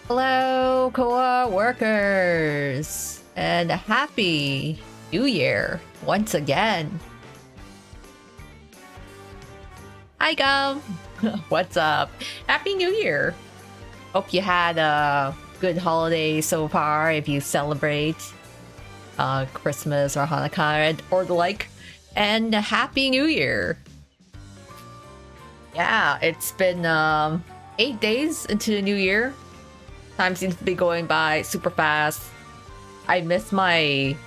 Hello, co-workers, and happy New Year once again. Hi, Gum. What's up? Happy New Year. Hope you had a good holiday so far. If you celebrate Christmas or Hanukkah or the like, and Happy New Year. Yeah, it's been 8 days into the new year. Time seems to be going by super fast. I missed my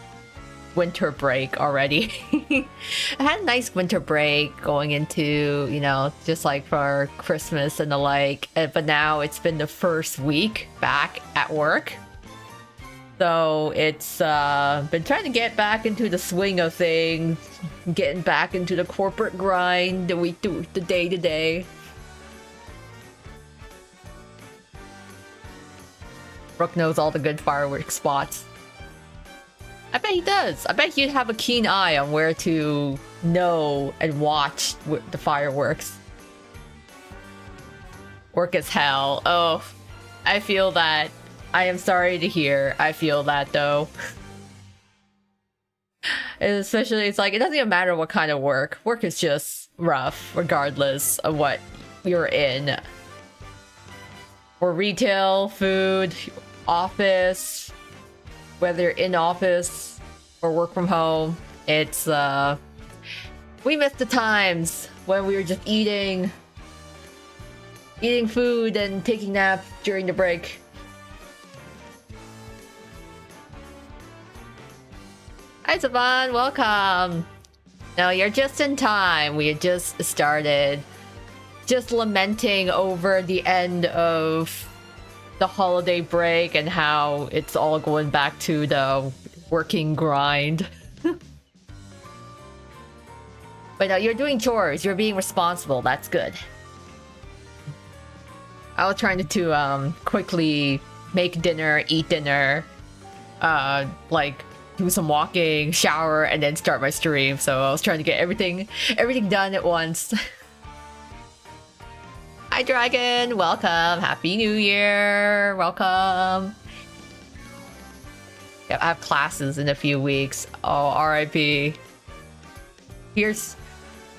winter break already. I had a nice winter break going into, just like for Christmas and the like. But now it's been the first week back at work. So it's been trying to get back into the swing of things, getting back into the corporate grind, the day to day. Brooke knows all the good fireworks spots. I bet he does. I bet he'd have a keen eye on where to know and watch the fireworks. Work as hell. Oh, I feel that. I am sorry to hear. I feel that though. And especially, it's like, it doesn't even matter what kind of work. Work is just rough, regardless of what you're in. Or retail, food, office, whether you're in office or work from home, it's we miss the times when we were just eating food and taking naps during the break. Hi Saban, welcome. No, you're just in time. We had just started, just lamenting over the end of the holiday break and how it's all going back to the working grind. But no, you're doing chores. You're being responsible. That's good. I was trying to quickly make dinner, eat dinner, like do some walking, shower, and then start my stream. So I was trying to get everything done at once. Hi Dragon, welcome. Happy New Year. Welcome. Yeah, I have classes in a few weeks. Oh, RIP. Here's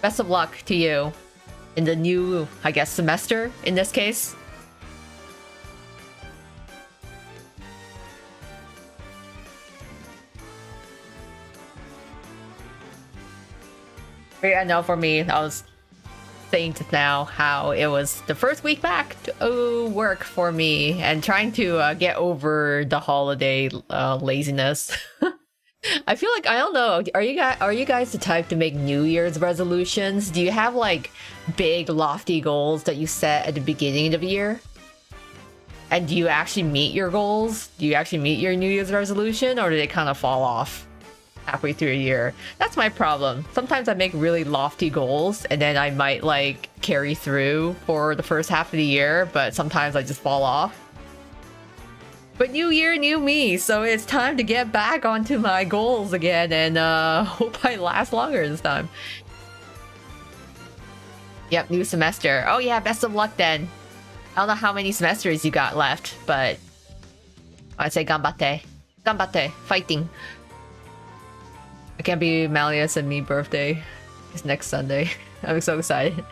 best of luck to you in the new, I guess, semester in this case. I know for me, I was saying just now how it was the first week back to work for me and trying to get over the holiday laziness. I feel like, I don't know, are you guys the type to make New Year's resolutions? Do you have like big lofty goals that you set at the beginning of the year? And do you actually meet your goals? Do you actually meet your New Year's resolution, or do they kind of fall off halfway through a year? That's my problem. Sometimes I make really lofty goals and then I might like carry through for the first half of the year, but sometimes I just fall off. But new year, new me, so it's time to get back onto my goals again and hope I last longer this time. Yep, new semester. Oh yeah, best of luck then. I don't know how many semesters you got left, but I'd say ganbatte. Ganbatte, fighting. I can't be Malia's and me birthday. It's next Sunday. I'm so excited.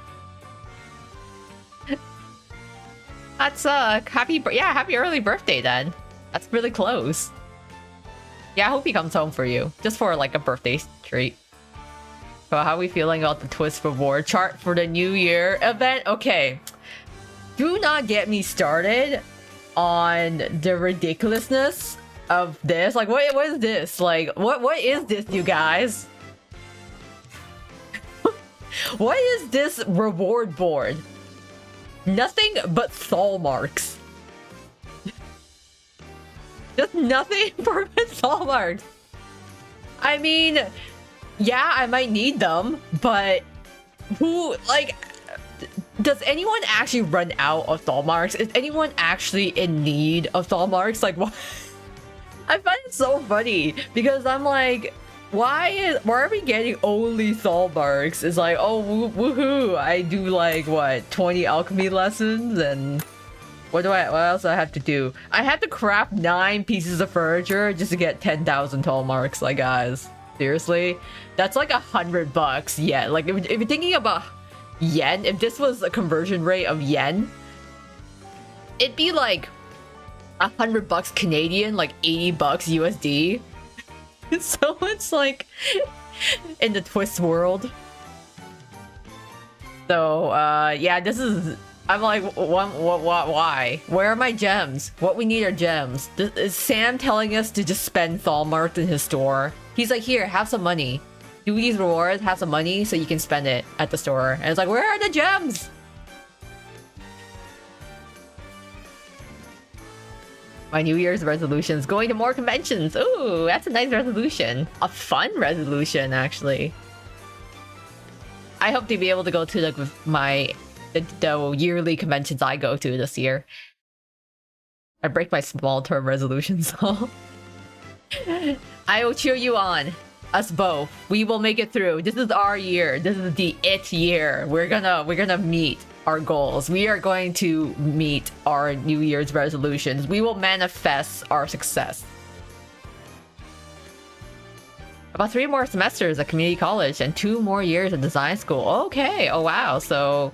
That's happy early birthday then. That's really close. Yeah, I hope he comes home for you, just for like a birthday treat. So how are we feeling about the twist reward chart for the New Year event? Okay, do not get me started on the ridiculousness of this. Like, what is this? Like, what is this, you guys? What is this reward board? Nothing but Thal marks. Just nothing but Thal marks. I mean, yeah, I might need them, but who, like, does anyone actually run out of Thal marks? Is anyone actually in need of Thal marks? Like, what? I find it so funny because I'm like, why are we getting only Thal marks? It's like, oh, woohoo! I do like what, 20 alchemy lessons and What else do I have to do? I have to craft 9 pieces of furniture just to get 10,000 tall marks, like guys. Seriously? That's like $100. Yeah, like if you're thinking about yen, if this was a conversion rate of yen, it'd be like $100 Canadian, like $80 USD. So it's like in the twist world. So yeah, this is. I'm like, what, why? Where are my gems? What we need are gems. Is Sam telling us to just spend Thalmark in his store? He's like, here, have some money. Do these rewards, have some money so you can spend it at the store. And it's like, where are the gems? My New Year's resolution is going to more conventions. Ooh, that's a nice resolution. A fun resolution, actually. I hope to be able to go to like the yearly conventions I go to this year. I break my small term resolutions. I will cheer you on. Us both. We will make it through. This is our year. This is the it year. We're gonna meet our goals. We are going to meet our New Year's resolutions. We will manifest our success. About 3 more semesters at community college and 2 more years in design school. Okay. Oh wow. So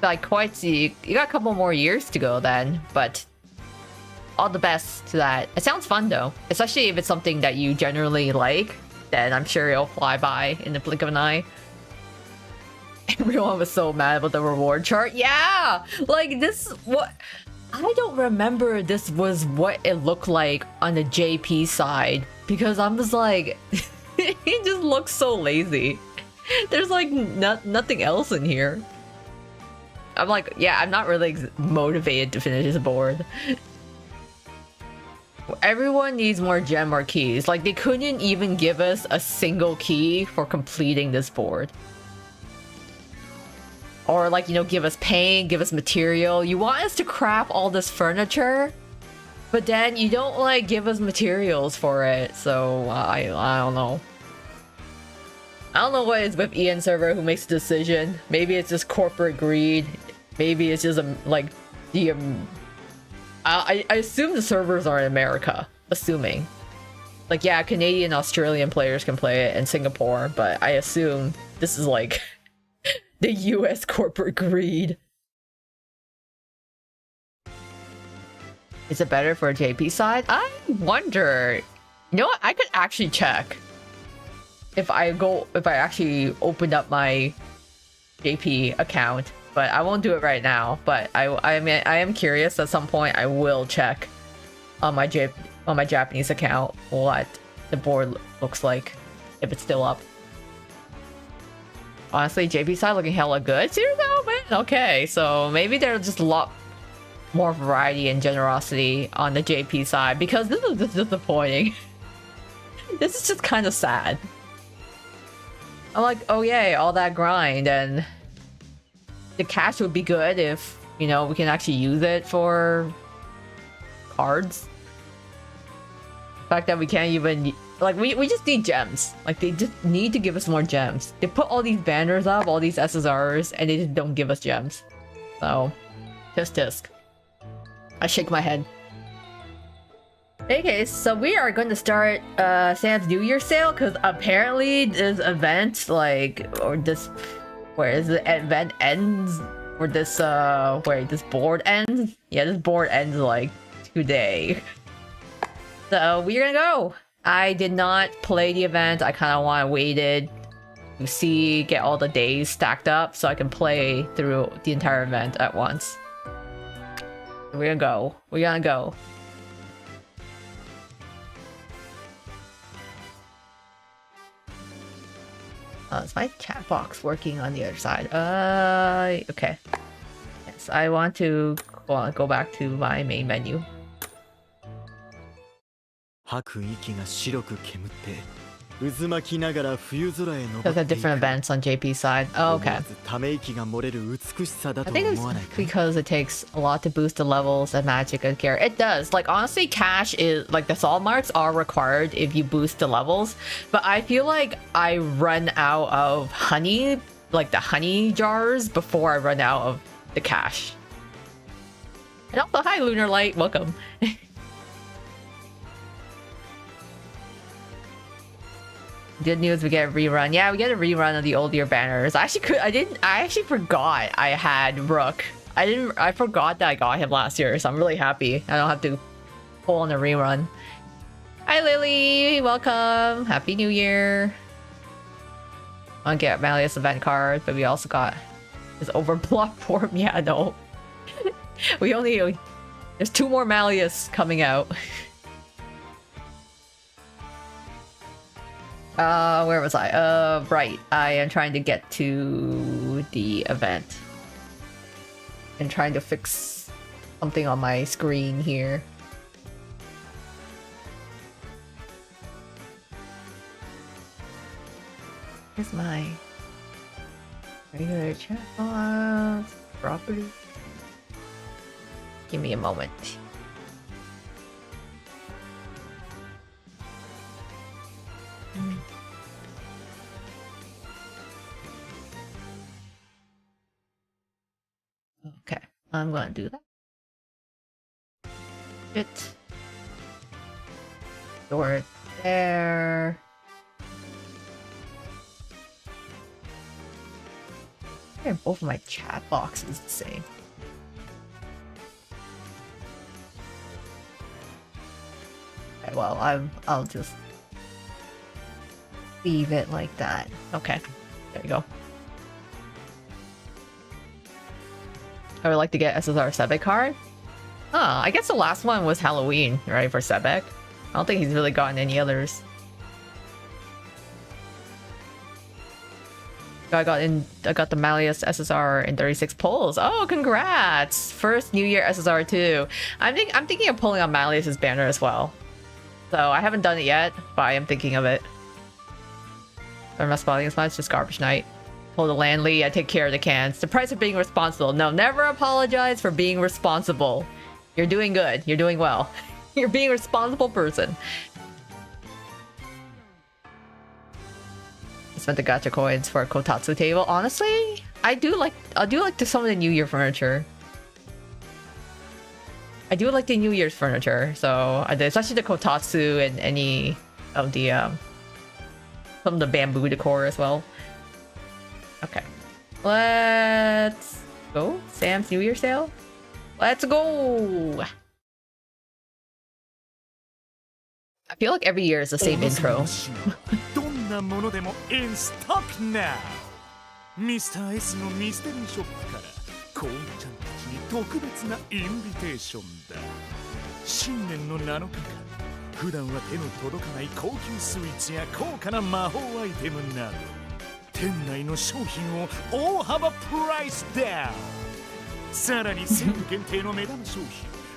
like you got a couple more years to go then, but all the best to that. It sounds fun though, especially if it's something that you generally like, then I'm sure it'll fly by in the blink of an eye. Everyone was so mad about the reward chart. Yeah, like this, what I don't remember this was what it looked like on the JP side, because I'm just like it just looks so lazy. There's like nothing else in here. I'm like, yeah, I'm not really motivated to finish this board. Everyone needs more gem or keys. Like, they couldn't even give us a single key for completing this board. Or like, you know, give us paint, give us material. You want us to craft all this furniture, but then you don't like give us materials for it. So I don't know. I don't know what is with Ian server who makes the decision. Maybe it's just corporate greed. Maybe it's just like the I assume the servers are in America. Assuming, like, yeah, Canadian, Australian players can play it, and Singapore, but I assume this is like the U.S. corporate greed. Is it better for a JP side? I wonder. You know what? I could actually check. If I actually opened up my JP account, but I won't do it right now. But I mean, I am curious. At some point, I will check on my Japanese account what the board looks like, if it's still up. Honestly, JP side looking hella good. Seriously, oh man. Okay, so maybe there's just a lot more variety and generosity on the JP side, because this is just disappointing. This is just kind of sad. I'm like, oh yay, all that grind, and the cash would be good if, you know, we can actually use it for cards. The fact that we can't even, like, we just need gems. Like, they just need to give us more gems. They put all these banners up, all these SSRs, and they just don't give us gems. So, tisk. I shake my head. Okay, so we are going to start Sam's New Year sale, because apparently this event, like, or this, where is the event ends, or this, wait, this board ends? Yeah, this board ends, like, today. So, we're gonna go! I did not play the event. I kind of want to wait it to see, get all the days stacked up, so I can play through the entire event at once. So we're gonna go. We're gonna go. Is my chat box working on the other side? Okay. Yes, I want to go back to my main menu. There's a different events on JP's side. Oh, okay. I think it's because it takes a lot to boost the levels and magic and care. It does. Like, honestly, cash is, like, the soul marks are required if you boost the levels. But I feel like I run out of honey, like the honey jars, before I run out of the cash. And also, hi, Lunar Light. Welcome. Good news, we get a rerun. Yeah, we get a rerun of the old year banners. I actually forgot I had Rook. I forgot that I got him last year, so I'm really happy. I don't have to pull on a rerun. Hi, Lily. Welcome. Happy New Year. I want to get Malleus event card, but we also got his overblock form. Yeah, no. There's 2 more Malleus coming out. Where was I? Right. I am trying to get to the event. And trying to fix something on my screen here. Here's my regular chat box property. Give me a moment. Okay, I'm gonna do that. Store it there. Both of my chat boxes the same. Okay, well, I'll just leave it like that. Okay, there you go. I would like to get SSR Sebek card. I guess the last one was Halloween, right, for Sebek. I don't think he's really gotten any others. I got the Malleus SSR in 36 pulls. Oh, congrats! First New Year SSR too. I'm thinking of pulling on Malleus's banner as well. So I haven't done it yet, but I am thinking of it. I'm not spotting as much. It's just garbage night. Pull the Landly. I take care of the cans. The price of being responsible. No, never apologize for being responsible. You're doing good. You're doing well. You're being a responsible person. Spent the gacha coins for a kotatsu table. Honestly, I do like some of the New Year furniture. I do like the New Year's furniture, so especially the kotatsu and any of the some of the bamboo decor as well. Okay, let's go. Sam's New Year sale. Let's go. I feel like every year is the same intro. なものでも in stock now ミスター S のミステリーショップからコウちゃんたちに特別なインビテーションだ新年の7日間普段は手の届かない高級スイーツや高価な魔法アイテムなど店内の商品を大幅プライスダウンさらにセール限定の目玉商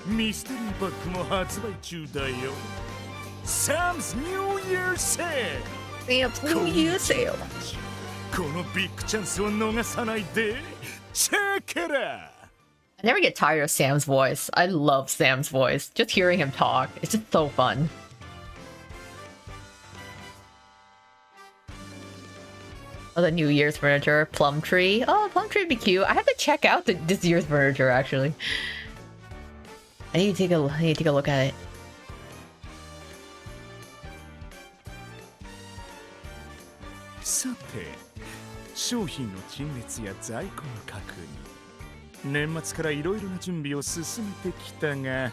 品ミステリーバッグも発売中だよ Sam's New Year Sale Sam's New Year Sale. このビッグチャンスを逃さないで Check it out! I never get tired of Sam's voice. I love Sam's voice. Just hearing him talk, it's just so fun. Oh, the New Year's furniture, plum tree. Oh, plum tree would be cute. I have to check out this year's furniture actually. I need to take a look at it. Sate, 商品の陳列や在庫の確認。年末からいろいろな準備を進めてきたが。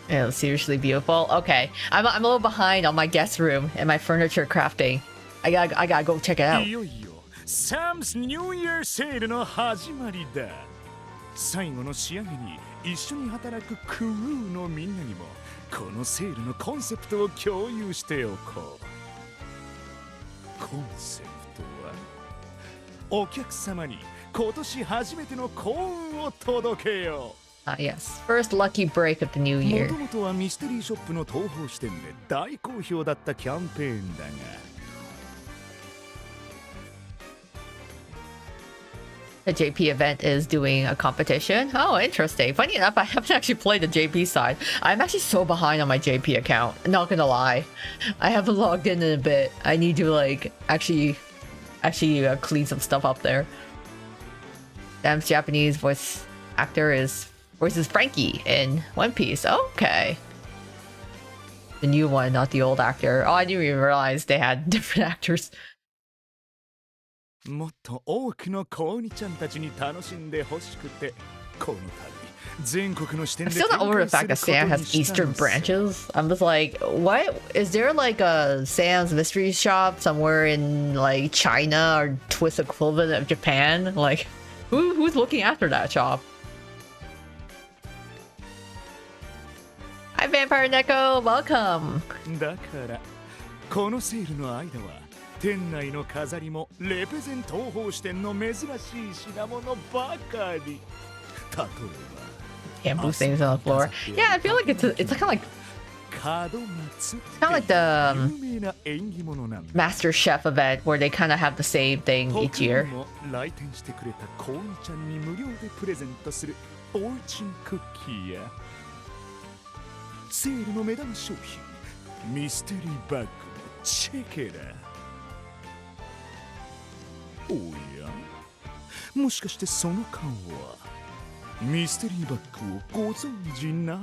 Yeah, seriously beautiful. Okay, I'm a little behind on my guest room and my furniture crafting. I gotta go check it out. いよいよ Sam's New Year Sale の始まりだ。最後の仕上げに一緒に働くクルーのみんなにもこのセールのコンセプトを共有しておこう。コンセプトはお客様に今年初めての幸運を届けよう。Yes. First lucky break of the new year. もともとはミステリーショップの東宝支店で大好評だったキャンペーンだが。The JP event is doing a competition. Oh, interesting. Funny enough, I haven't actually played the JP side. I'm actually so behind on my JP account. Not gonna lie, I haven't logged in a bit. I need to like actually clean some stuff up there. Sam's Japanese voice actor voices Frankie in One Piece. Okay. The new one, not the old actor. Oh, I didn't even realize they had different actors. もっと多くの子鬼ちゃんたちに楽しんでほしくてこの度全国の視点 I'm で still not over the fact that Sam has Eastern branches. I'm just like, what? Is there like a Sam's mystery shop somewhere in like China or Twist equivalent of Japan? Like, who's looking after that shop? Hi, Vampire Neko, welcome. だからこのセールの間は店内の飾りもレペゼン東宝支店の珍しい品物ばかり。例えば Bamboo things on the floor. Yeah, I feel like it's kind of like the Master Chef event where they kind of have the same thing each year. 来店してくれた子鬼ちゃんに無料でプレゼントするフォーチュンクッキーやセールの目玉商品ミステリーバッグのチェケラ。おやもしかしてその顔はミステリーバッグをご存じない？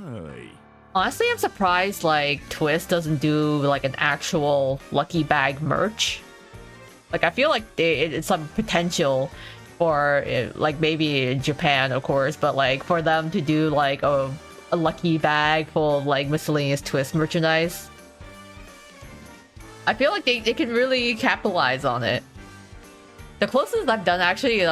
Honestly, I'm surprised like Twist doesn't do like an actual lucky bag merch. Like I feel like it's some potential for like maybe in Japan, of course, but like for them to do like a lucky bag full of like miscellaneous Twist merchandise. I feel like they can really capitalize on it. The closest I've done actually,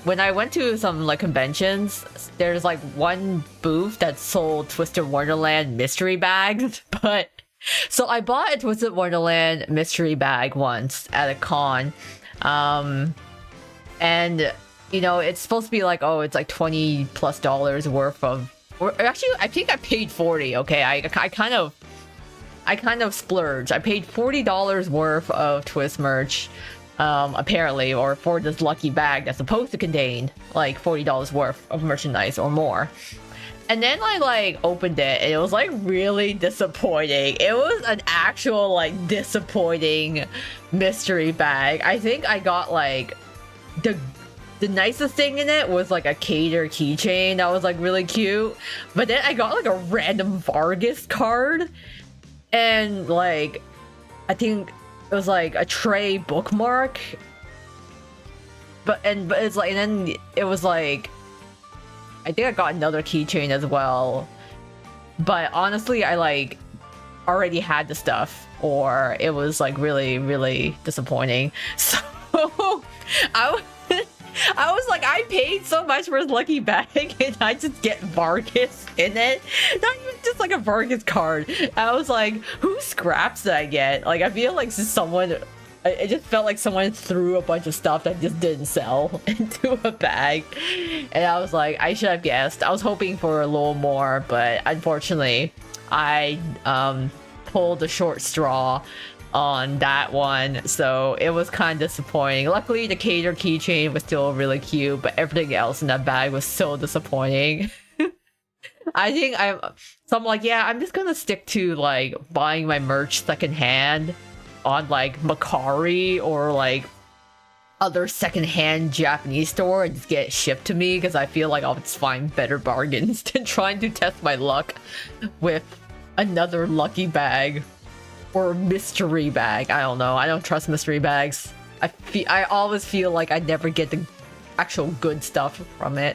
when I went to some like conventions, there's like one booth that sold Twisted Wonderland mystery bags, but so I bought a Twisted Wonderland mystery bag once at a con, and you know it's supposed to be like, oh, it's like $20+ worth of, or actually I think I paid 40. Okay, I kind of splurged. I paid $40 worth of Twist merch. Apparently, or for this lucky bag that's supposed to contain like $40 worth of merchandise or more. And then I like opened it and it was like really disappointing. It was an actual like disappointing mystery bag. I think I got like the nicest thing in it was like a Cater keychain that was like really cute. But then I got like a random Vargas card and like I think it was like a tray bookmark, but it's like, and then it was like, I think I got another keychain as well. But honestly, I like already had the stuff, or it was like really disappointing. So I was like, I paid so much for his lucky bag and I just get Vargas in it. Not even just like a Vargas card. I was like, whose scraps did I get? Like, I feel like someone, it just felt like someone threw a bunch of stuff that just didn't sell into a bag. And I was like, I should have guessed. I was hoping for a little more, but unfortunately, I pulled a short straw on that one, so it was kind of disappointing. Luckily the Cater keychain was still really cute, but everything else in that bag was so disappointing. I'm like, yeah, I'm just gonna stick to like buying my merch secondhand on like Macari or like other secondhand Japanese store and just get it shipped to me, because I feel like I'll just find better bargains than trying to test my luck with another lucky bag or mystery bag. I don't know. I don't trust mystery bags. I always feel like I never get the actual good stuff from it.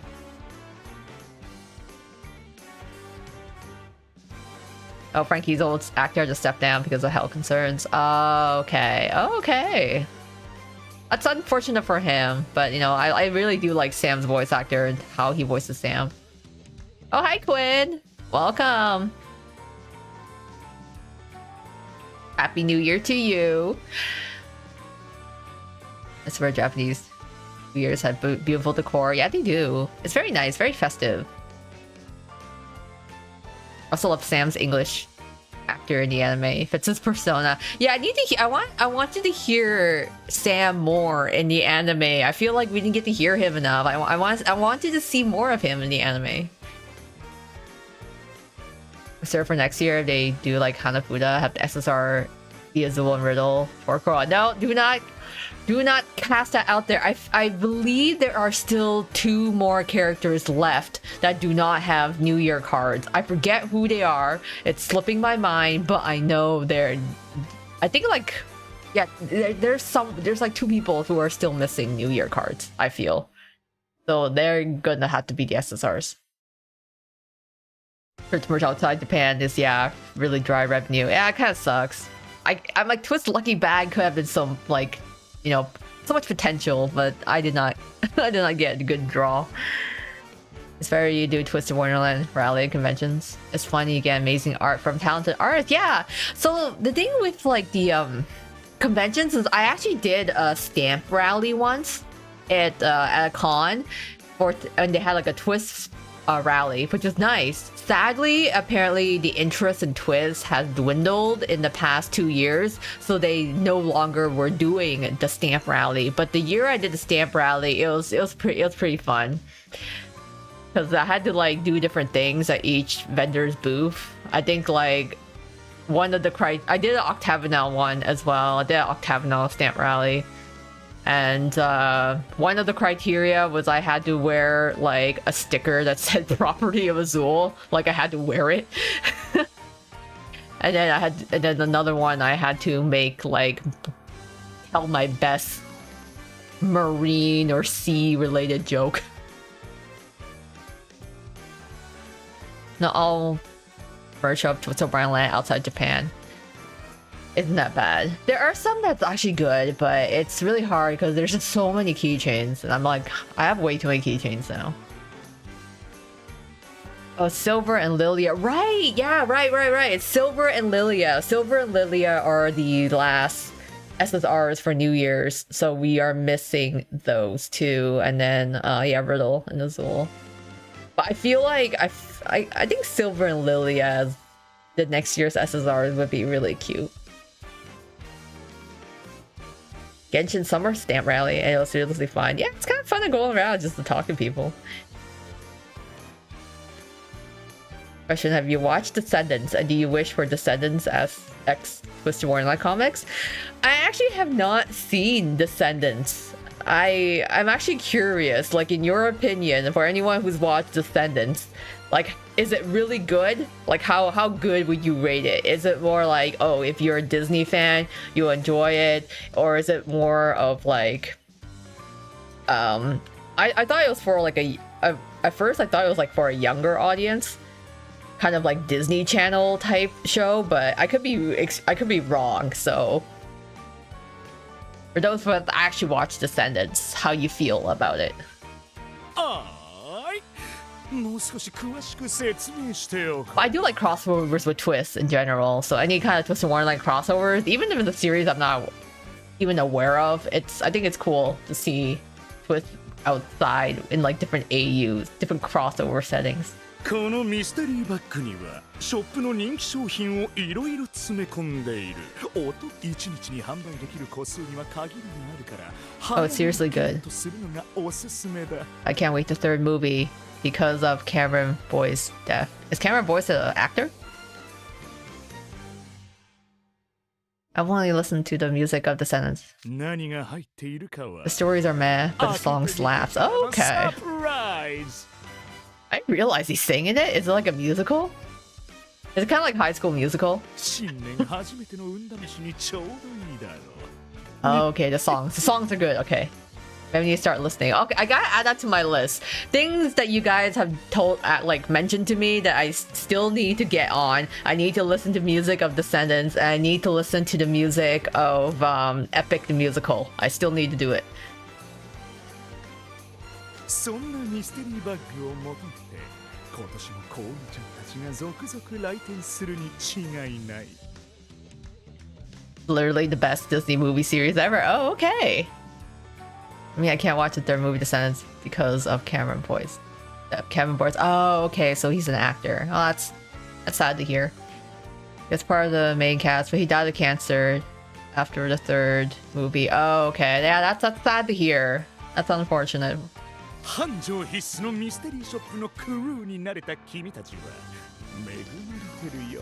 Oh, Frankie's old actor just stepped down because of health concerns. Okay. Okay. That's unfortunate for him, but you know, I really do like Sam's voice actor and how he voices Sam. Oh, hi Quinn! Welcome! Happy New Year to you! I swear Japanese New Year's have beautiful decor. Yeah, they do. It's very nice, very festive. Also love Sam's English actor in the anime. Fits his persona. Yeah, I need to. I wanted to hear Sam more in the anime. I feel like we didn't get to hear him enough. I wanted to see more of him in the anime. So for next year, they do like Hanafuda, have the SSR the Azul and Riddle or Korra. No, do not cast that out there. I believe there are still 2 more characters left that do not have New Year cards. I forget who they are. It's slipping my mind, but I know they're... I think like... Yeah, there's like 2 people who are still missing New Year cards, I feel. So they're gonna have to be the SSRs. Search merch outside Japan is, yeah, really dry revenue. Yeah, it kind of sucks. I'm like, Twist Lucky Bag could have been some, like, you know, so much potential, but I did not get a good draw. It's very you do Twisted Wonderland rally conventions. It's funny, you get amazing art from talented artists. Yeah, so the thing with like the conventions is I actually did a stamp rally once at a con and they had like a Twist rally, which was nice. Sadly, apparently the interest in Twist has dwindled in the past 2 years, so they no longer were doing the stamp rally. But the year I did the stamp rally, it was pretty fun because I had to like do different things at each vendor's booth. I think like one of the I did an Octagonal one as well. I did an Octagonal stamp rally. And one of the criteria was I had to wear like a sticker that said property of Azul. Like I had to wear it. and then another one I had to make like tell my best marine or sea related joke. Not all merch of Wonderland outside Japan isn't that bad. There are some that's actually good, but it's really hard because there's just so many keychains, and I'm like, I have way too many keychains now. Oh, Silver and Lilia. Right, yeah, right. It's Silver and Lilia. Silver and Lilia are the last SSRs for New Year's, so we are missing those two. And then, yeah, Riddle and Azul. But I feel like, I think Silver and Lilia as the next year's SSRs would be really cute. Genshin Summer Stamp Rally, and it was seriously fun. Yeah, it's kind of fun to go around just to talk to people. Question, have you watched Descendants, and do you wish for Descendants as ex-Twisted Wonderland comics? I actually have not seen Descendants. I'm actually curious, like, in your opinion, for anyone who's watched Descendants, like, is it really good? Like, how good would you rate it? Is it more like, oh, if you're a Disney fan, you'll enjoy it? Or is it more of like, I thought it was for like at first I thought it was like for a younger audience, kind of like Disney Channel type show, but I could be wrong. So for those who have actually watched Descendants, how you feel about it? I do like crossovers with Twists in general, so any kind of Twisted Wonderland crossovers, even if it's a series I'm not even aware of, I think it's cool to see Twist outside in like different AUs, different crossover settings. このミステリーバッグにはショップの人気商品をいろいろ詰め込んでいる。1日に販売できる個数には限りがあるから。Oh, it's seriously good. I can't wait the 3rd movie because of Cameron Boyce's death. Is Cameron Boyce an actor? I've only listened to the music of Descendants. The stories are meh, but the song slaps. Oh, okay. Surprise! I didn't realize he's singing it. Is it like a musical? Is it kind of like High School Musical? Oh, okay, the songs are good. Okay, maybe you start listening. Okay, I gotta add that to my list. Things that you guys have like mentioned to me that I still need to get on. I need to listen to music of Descendants, and I need to listen to the music of Epic the Musical. I still need to do it. そんなミステリーバッグを求めて今年もコウメちゃんたちが続々来店するに違いない Literally the best Disney movie series ever. Oh, okay. I mean, I can't watch the 3rd movie Descendants because of Cameron Boyce. Kevin Boyce. Oh, okay, so he's an actor. Oh, that's sad to hear. He's part of the main cast, but he died of cancer after the 3rd movie. Oh, okay. Yeah, that's sad to hear. That's unfortunate. 繁盛必須のミステリーショップのクルーになれた君たちは恵まれてるよ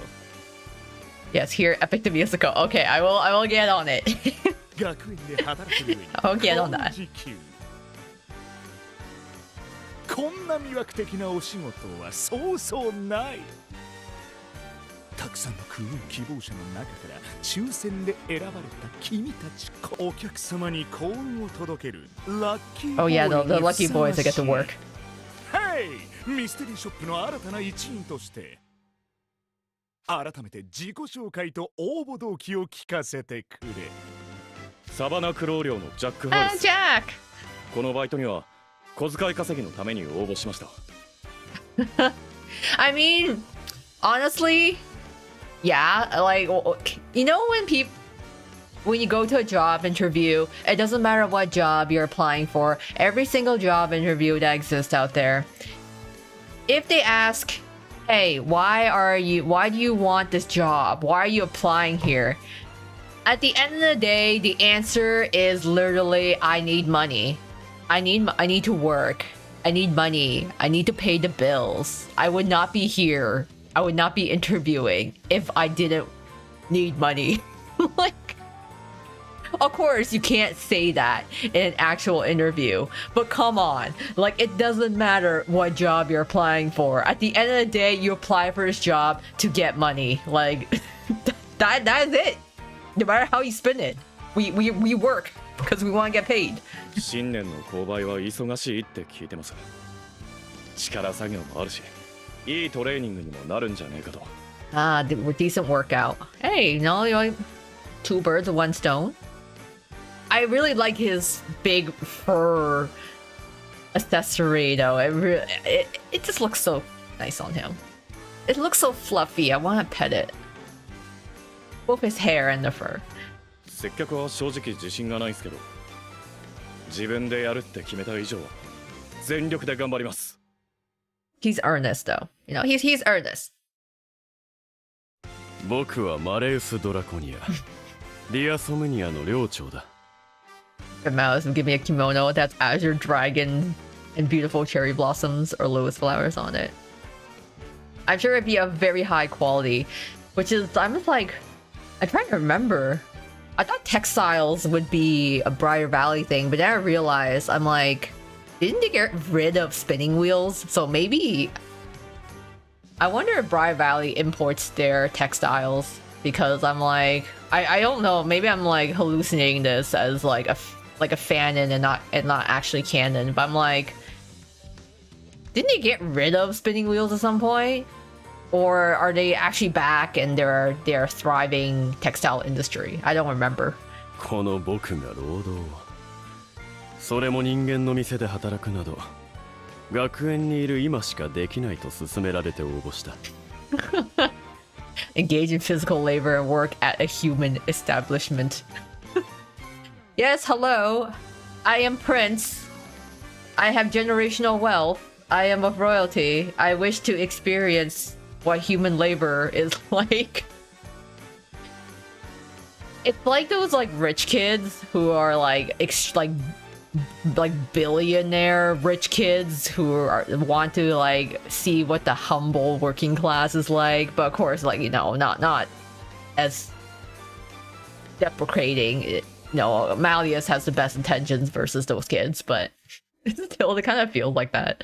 Yes, here, Epic the Musical. Okay, I will get on it. 学園で働く上に I'll get on that. 時給こんな魅惑的なお仕事はそうそうない。たくさんのクルー希望者の中から抽選で選ばれた君たちお客様に幸運を届けるラッキーボ Oh ーイ yeah, に the lucky ふさわ boys that get し to い work. Hey! ミステリーショップの新たな一員として改めて自己紹介と応募動機を聞かせてくれ。サバナクロー寮のジャック・ハウ Ah, ス。 Jack! このバイトには小遣い稼ぎのために応募しました。 I mean, honestly, yeah, like, you know when you go to a job interview, it doesn't matter what job you're applying for, every single job interview that exists out there, if they ask, hey, why do you want this job? Why are you applying here? At the end of the day, the answer is literally, I need money. I need to work. I need money. I need to pay the bills. I would not be here. I would not be interviewing if I didn't need money. Like, of course, you can't say that in an actual interview, but come on. Like, it doesn't matter what job you're applying for. At the end of the day, you apply for this job to get money. Like, that's it. No matter how you spin it, we work because we want to get paid. 新年の購買は忙しいって聞いてます。力作業もあるし、いいトレーニングにもなるんじゃねえかと。Ah, decent workout. Hey, you like 2 birds with 1 stone. I really like his big fur accessory though. It just looks so nice on him. It looks so fluffy. I want to pet it. Both his hair and the fur. 接客は正直自信がないんすけど、自分でやるって決めた以上は全力で頑張ります。 He's earnest though. You know, he's earnest. 僕はマレウス・ドラコニアディアソムニアの寮長だ。 The mouse give me a kimono that's azure dragon and beautiful cherry blossoms or lotus flowers on it. I'm sure it'd be of very high quality, which is, I'm just like, I'm trying to remember. I thought textiles would be a Briar Valley thing, but then I realized, I'm like, didn't they get rid of spinning wheels? So maybe, I wonder if Briar Valley imports their textiles, because I'm like, I don't know, maybe I'm like hallucinating this as like a fanon and not actually canon, but I'm like, didn't they get rid of spinning wheels at some point? Or are they actually back and they're thriving textile industry? I don't remember. この僕が労働それも人間の店で働くなど学園にいる今しかできないと勧められて応募した。 Engage in physical labor and work at a human establishment. Yes, hello. I am Prince. I have generational wealth. I am of royalty. I wish to experience what human labor is like. It's like those like rich kids who are like billionaire rich kids who want to like see what the humble working class is like, but of course, like, you know, not as deprecating. You know, Malleus has the best intentions versus those kids, but still, it kind of feels like that.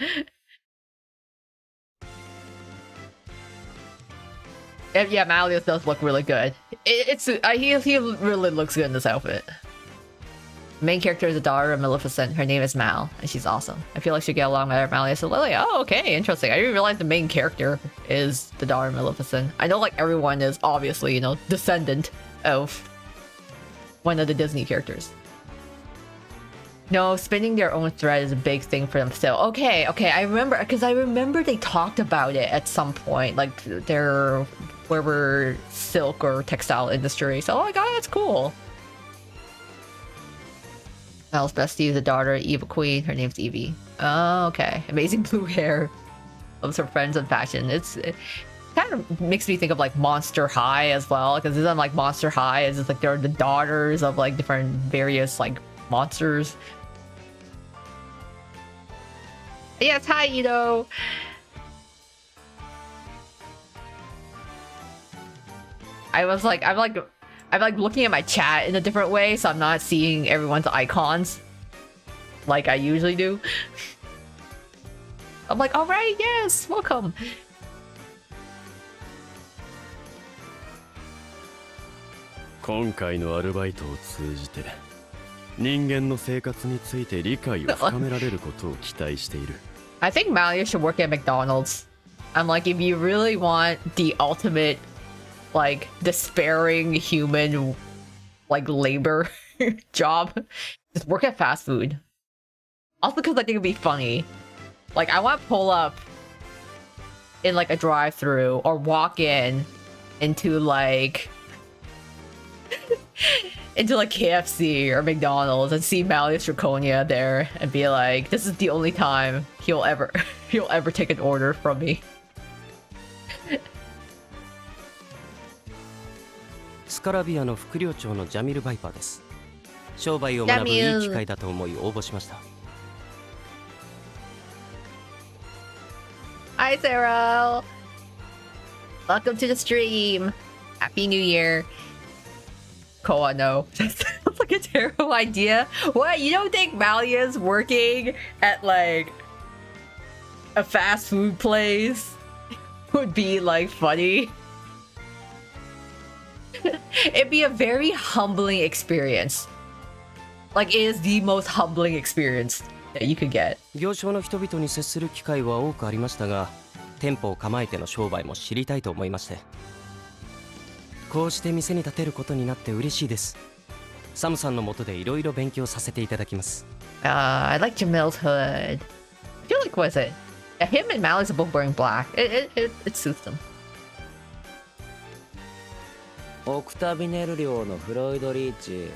And yeah, Malleus does look really good. He really looks good in this outfit. Main character is the daughter of Maleficent. Her name is Mal, and she's awesome. I feel like she'd get along with Malleus and Lily. Oh, okay, interesting. I didn't realize the main character is the daughter of Maleficent. I know like everyone is obviously, you know, descendant of one of the Disney characters. No, spinning their own thread is a big thing for them still. Okay, I remember, because I remember they talked about it at some point, like their wherever silk or textile industry. So, oh my god, that's cool. Mel's bestie is the daughter of Eva Queen. Her name's Evie. Oh, okay. Amazing blue hair. Loves her friends and fashion. It kind of makes me think of like Monster High as well, because isn't like Monster High? It's just like they're the daughters of like different various like monsters. Yes, hi, Ito. I'm like looking at my chat in a different way, so I'm not seeing everyone's icons like I usually do. I'm like, all right, yes, welcome. 今回のアルバイトを通じて人間の生活について理解を深められることを期待している。I think Malia should work at McDonald's. I'm like, if you really want the ultimate, like, despairing human, like, labor job, just work at fast food. Also because I think it'd be funny. Like, I want to pull up in, like, a drive-thru or walk into, like... into like KFC or McDonald's and see Malleus Draconia there and be like, this is the only time he'll ever take an order from me. スカラビアの副寮長のジャミル・バイパーです。商売を学ぶいい機会だと思い応募しました。Hi, Sarah! Welcome to the stream! Happy New Year! Koa, no. That sounds like a terrible idea. What? You don't think Malia's working at, like, a fast food place would be, like, funny? It'd be a very humbling experience. Like, it is the most humbling experience that you could get. 行商の人々に接する機会は多くありましたが、店舗を構えての商売も知りたいと思いまして。こうして店に立てることになって嬉しいです。サムさんの下でいろいろ勉強させていただきます。I like Jamil's hood. I feel like, what is it? Yeah, him and Mally's are both wearing black. It suits them. オクタビネル寮のフロイド・リーチ。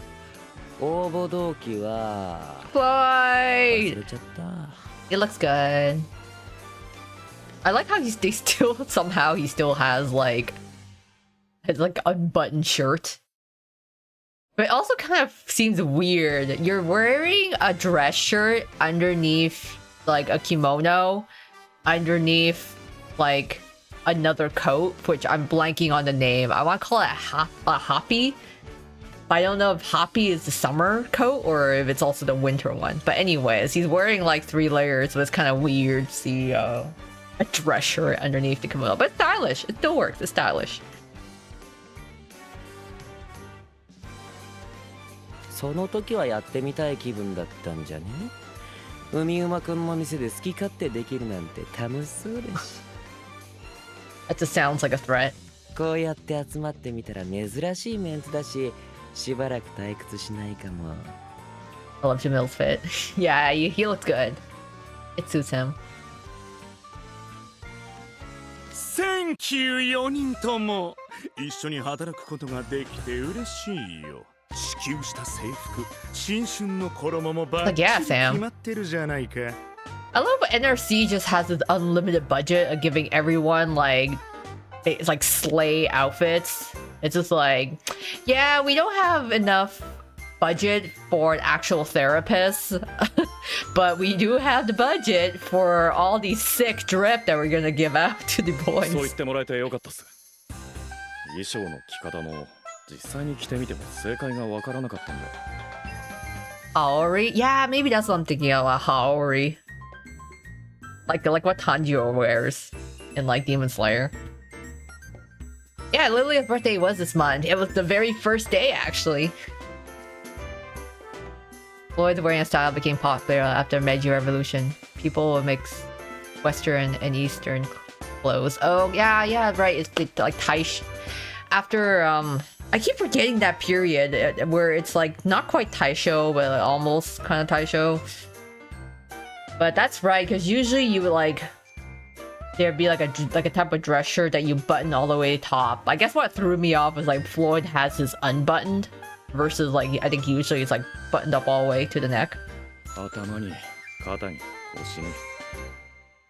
応募動機は忘 Floyd! れちゃった。It looks good. I like how he still somehow he still has like unbuttoned shirt. But it also kind of seems weird. You're wearing a dress shirt underneath like a kimono, underneath like another coat, which I'm blanking on the name. I want to call it a hoppy. I don't know if hoppy is the summer coat or if it's also the winter one. But anyways, he's wearing like 3 layers, so it's kind of weird to see a dress shirt underneath the kimono. But stylish. It still works. It's stylish. その時はやってみたい気分だったんじゃね。海馬くんの店で好き勝手できるなんて楽しそうだし。That just sounds like a threat. こうやって集まってみたら珍しいメンツだし、しばらく退屈しないかも。I love Jamil's fit. Yeah, he looks good. It suits him. Thank you 4人とも一緒に働くことができて嬉しいよ。支給した制服、新春の衣もバッチリ決まってるじゃないか。I love NRC just has this unlimited budget of giving everyone like it's like sleigh outfits. It's just like, yeah, we don't have enough budget for an actual therapist, but we do have the budget for all these sick drip that we're gonna give out to the boys. そう言ってもらえてよかったっす。衣装の着方も実際に着てみても正解がわからなかったんで。Haori? Yeah, maybe that's what I'm thinking of. Haori. Like what Tanjiro wears in like Demon Slayer. Yeah, Lilia's birthday was this month. It was the very first day, actually. Floyd's wearing a style became popular after Meiji Revolution. People would mix Western and Eastern clothes. Oh, yeah, right. It's like Taish. After, I keep forgetting that period where it's like not quite Taisho, but like almost kind of Taisho. But that's right, because usually you would like... There'd be like a type of dress shirt that you button all the way top. I guess what threw me off was like Floyd has his unbuttoned versus like I think usually it's like buttoned up all the way to the neck. 頭に肩に腰に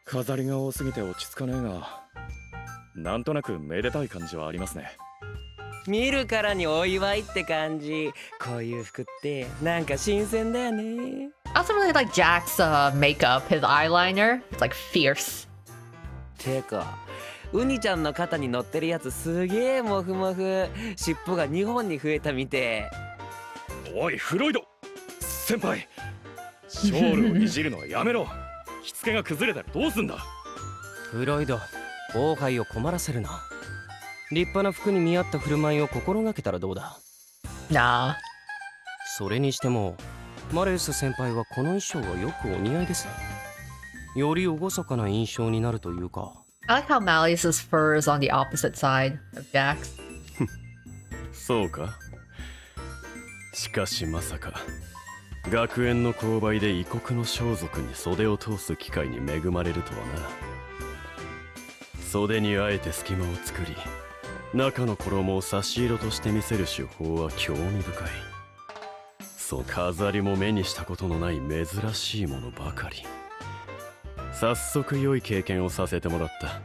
飾りが多すぎて落ち着かねえが、なんとなくめでたい感じはありますね。見るからにお祝いって感じ。こういう服ってなんか新鮮だよね。I also really like Jack's makeup, his eyeliner. It's like fierce. てかウニちゃんの肩に乗ってるやつすげえモフモフ。尻尾が2本に増えたみて。おいフロイド先輩、ショールをいじるのはやめろ。着付けが崩れたらどうすんだ。フロイド、後輩を困らせるな。立派な服に見合った振る舞いを心がけたらどうだ。 Nah. それにしてもマレウス先輩はこの衣装がよくお似合いですね。より厳かな印象になるというか。 I like how Malleus's fur is on the opposite side of Jack's. そうか。しかしまさか学園の購買で異国の装束に袖を通す機会に恵まれるとはな。袖にあえて隙間を作り、中の衣を差し色として見せる手法は興味深い。そう飾りも目にしたことのない珍しいものばかり。早速良い経験をさせてもらった。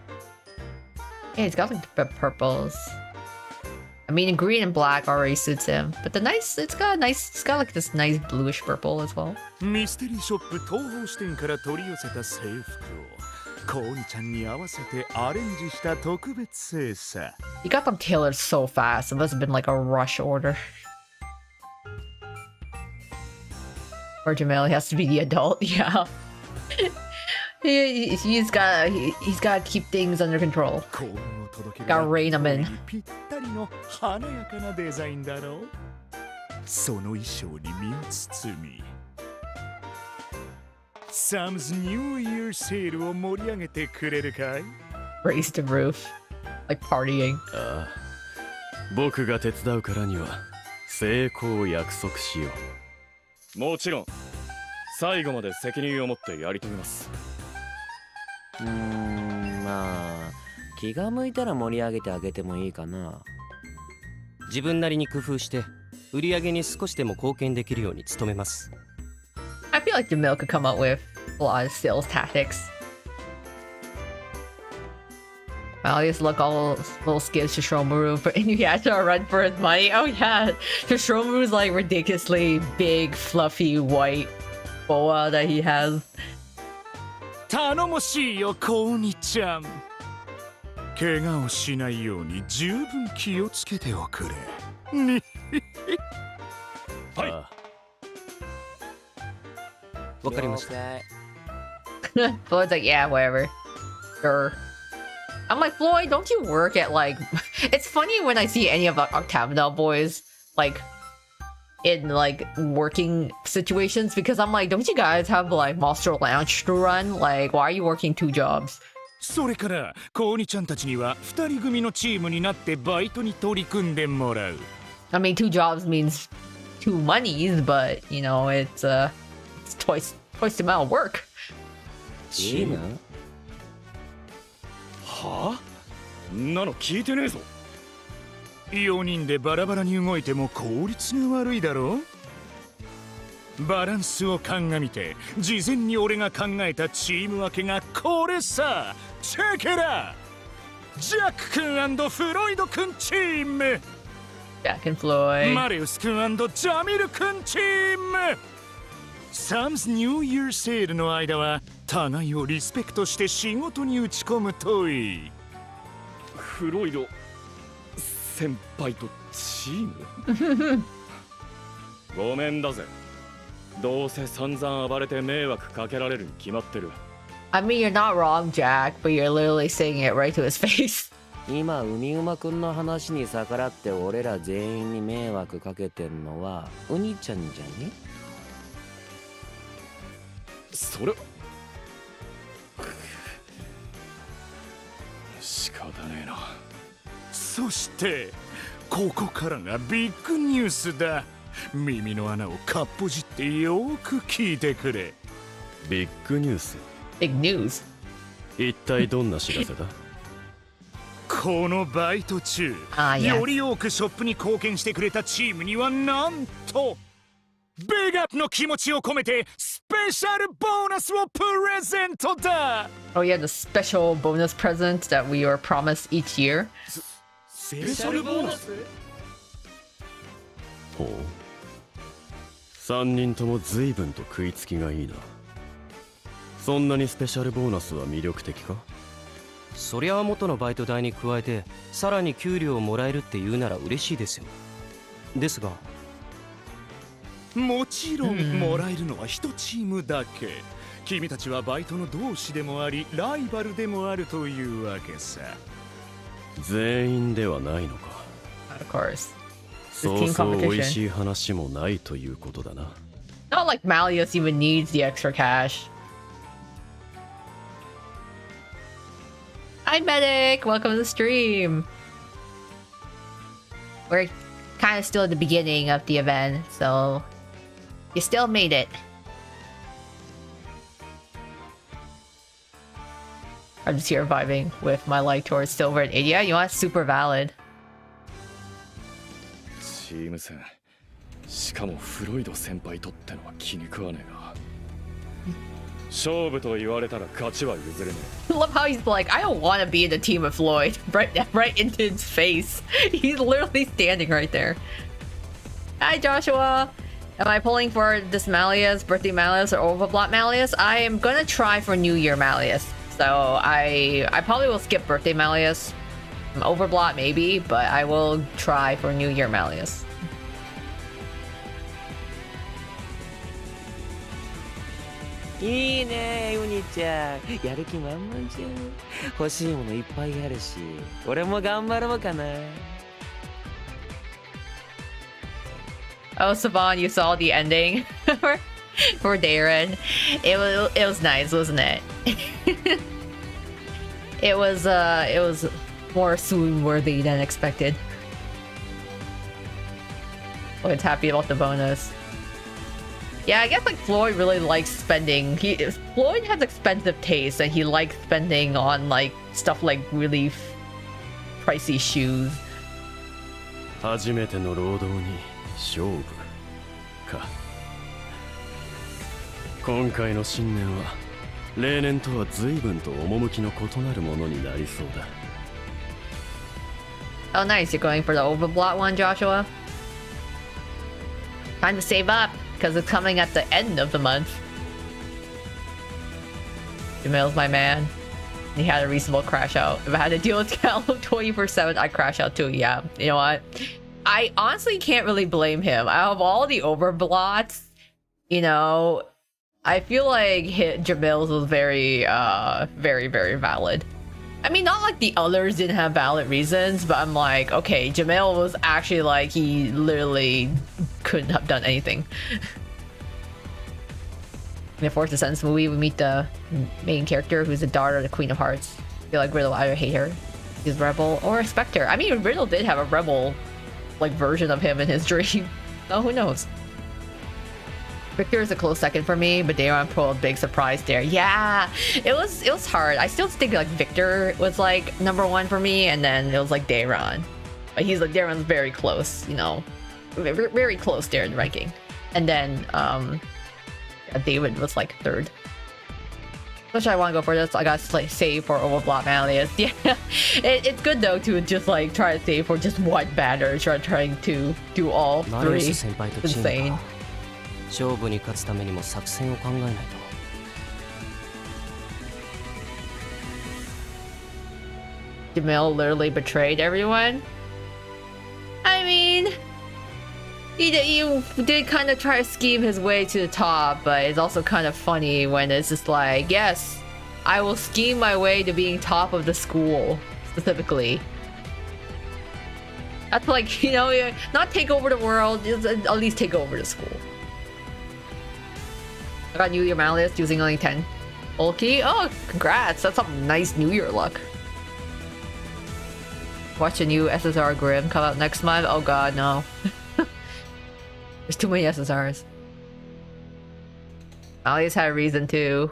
Yeah, he's got like the purples. I mean, green and black already suits him, but it's got like this nice bluish purple as well. ミステリーショップ東宝支店から取り寄せた制服をコウニちゃんに合わせてアレンジした特別製さ。 He got them tailored so fast. It must have been like a rush order. Or Jamil, he has to be the adult. Yeah. He's got to keep things under control. 幸運を届ける Gotta rein him in. ぴったりの華やかなデザインだろう。その衣装に身を包み、サムズニューイヤーセールを盛り上げてくれるかい？ Raise the roof. Like partying. ああ、僕が手伝うからには成功を約束しよう。もちろん最後まで責任を持ってやり遂げます。まあ気が向いたら盛り上げてあげてもいいかな。自分なりに工夫して売り上げに少しでも貢献できるように努めます。 I feel like Jamil could come up with a lot of sales tactics. Well, he just look all little skids to Shomaru, but he had to run for his money. Oh yeah, the Shomaru's like ridiculously big, fluffy white boa that he has. 頼もしいよコウニちゃん。怪我をしないように十分気をつけておくれ。にはい。あわかりました。Floyd's like, yeah, whatever. Sure. I'm like, Floyd, don't you work at like... It's funny when I see any of the Octagonal boys, like, in like working situations, because I'm like, don't you guys have like Monster Lounge to run? Like, why are you working 2 jobs? それからコウニちゃんたちには2人組のチームになってバイトに取り組んでもらう。 I mean, 2 jobs means 2 monies, but, you know, it's twice the amount of work. チーム？はあ？んなの聞いてねえぞ。4人でバラバラに動いても効率が悪いだろう。バランスを鑑みて事前に俺が考えたチーム分けがこれさ。チェケラジャック君&フロイド君チーム、 Jack and Floyd. マレウス君&ジャミル君チーム。サムズニューイヤーセールの間は互いをリスペクトして仕事に打ち込むといい。フロイド先輩とチームごめんだぜ。どうせ散々暴れて迷惑かけられるに決まってる。 I mean, you're not wrong, Jack, but you're literally saying it right to his face. 今海馬くんの話に逆らって俺ら全員に迷惑かけてんのはお兄ちゃんじゃね？それ仕方ねえな。そしてここからがビッグニュースだ。耳の穴をかっぽじってよーく聞いてくれ。ビッグニュース。 Big news. 一体どんな知らせだ？このバイト中、Ah, yes. より多くショップに貢献してくれたチームにはなんとビッグアップの気持ちを込めてスペシャルボーナスをプレゼントだ。 Oh yeah, the special bonus present that we are promised each year. スペシャルボーナス？ほう。3人とも随分と食いつきがいいな。そんなにスペシャルボーナスは魅力的か？そりゃ元のバイト代に加えてさらに給料をもらえるって言うなら嬉しいですよ。ですがもちろんもらえるのは1チームだけ。君たちはバイトの同志でもありライバルでもあるというわけさ。全員ではないのか。 Of course. そうそう美味しい話もないということだな。 Not like Malleus even needs the extra cash. Hi Medic! Welcome to the stream! We're kind of still at the beginning of the event, so you still made it. I'm just here vibing with my like towards silver and 80. Yeah, you know what? Super valid. チーム戦、しかもフロイド先輩とってのは気に食わねえが。勝負と言われたら勝ちは譲れね I love how he's like, I don't want to be in the team of Floyd. Right into his face. He's literally standing right there. Hi Joshua. Am I pulling for this Malleus, birthday Malleus, or Overblot Malleus? I am gonna try for New Year Malleus. So I probably will skip birthday Malleus. Overblot maybe, but I will try for New Year Malleus. いいねウニちゃん、やる気満々じゃん。欲しいものいっぱいあるし、俺も頑張ろうかな。 Oh, Saban, you saw the ending for Darren. It was nice, wasn't it? It was more swoon worthy than expected. Floyd's happy about the bonus. Yeah, I guess like Floyd really likes spending. Floyd has expensive taste, and he likes spending on like stuff like really pricey shoes. 初めての労働に勝負か。今回の新年は例年とは随分と趣の異なるものになりそうだ。 Oh, nice. You're going for the Overblot one, Joshua? Time to save up, because it's coming at the end of the month. Jamil's my man. He had a reasonable crash out. If I had to deal with Callum 24/7, I'd crash out too. Yeah, you know what? I honestly can't really blame him. Out of all the Overblots, you know, I feel like Jamil's was very, very valid. I mean, not like the others didn't have valid reasons, but I'm like, okay, Jamil was actually like, he literally couldn't have done anything. In the Fourth Descendants movie, we meet the main character who's the daughter of the Queen of Hearts. I feel like Riddle either hate her, he's Rebel, or a Spectre. I mean, Riddle did have a Rebel like version of him in his dream. So who knows? Victor is a close second for me, but Daron pulled a big surprise there. Yeah, it was hard. I still think like Victor was like #1 for me, and then it was like Daron. But he's like, Daron's very close, you know, very close there in the ranking. And then David was like 3rd. Which I want to go for this. I gotta save for Overblot Malleus. Yeah, it's good though to just like try to save for just one banner, trying to do all 3. It's insane. 勝負に勝つためにも作戦を考えないと。Jamil literally betrayed everyone. I mean, he did kind of try to scheme his way to the top, but it's also kind of funny when it's just like, yes, I will scheme my way to being top of the school, specifically. That's like, you know, not take over the world, just at least take over the school. I got New Year Malleus using only 10 Ulki. Oh, congrats. That's some nice New Year luck. Watch a new SSR Grim come out next month. Oh god, no. There's too many SSRs. Malleus had a reason to.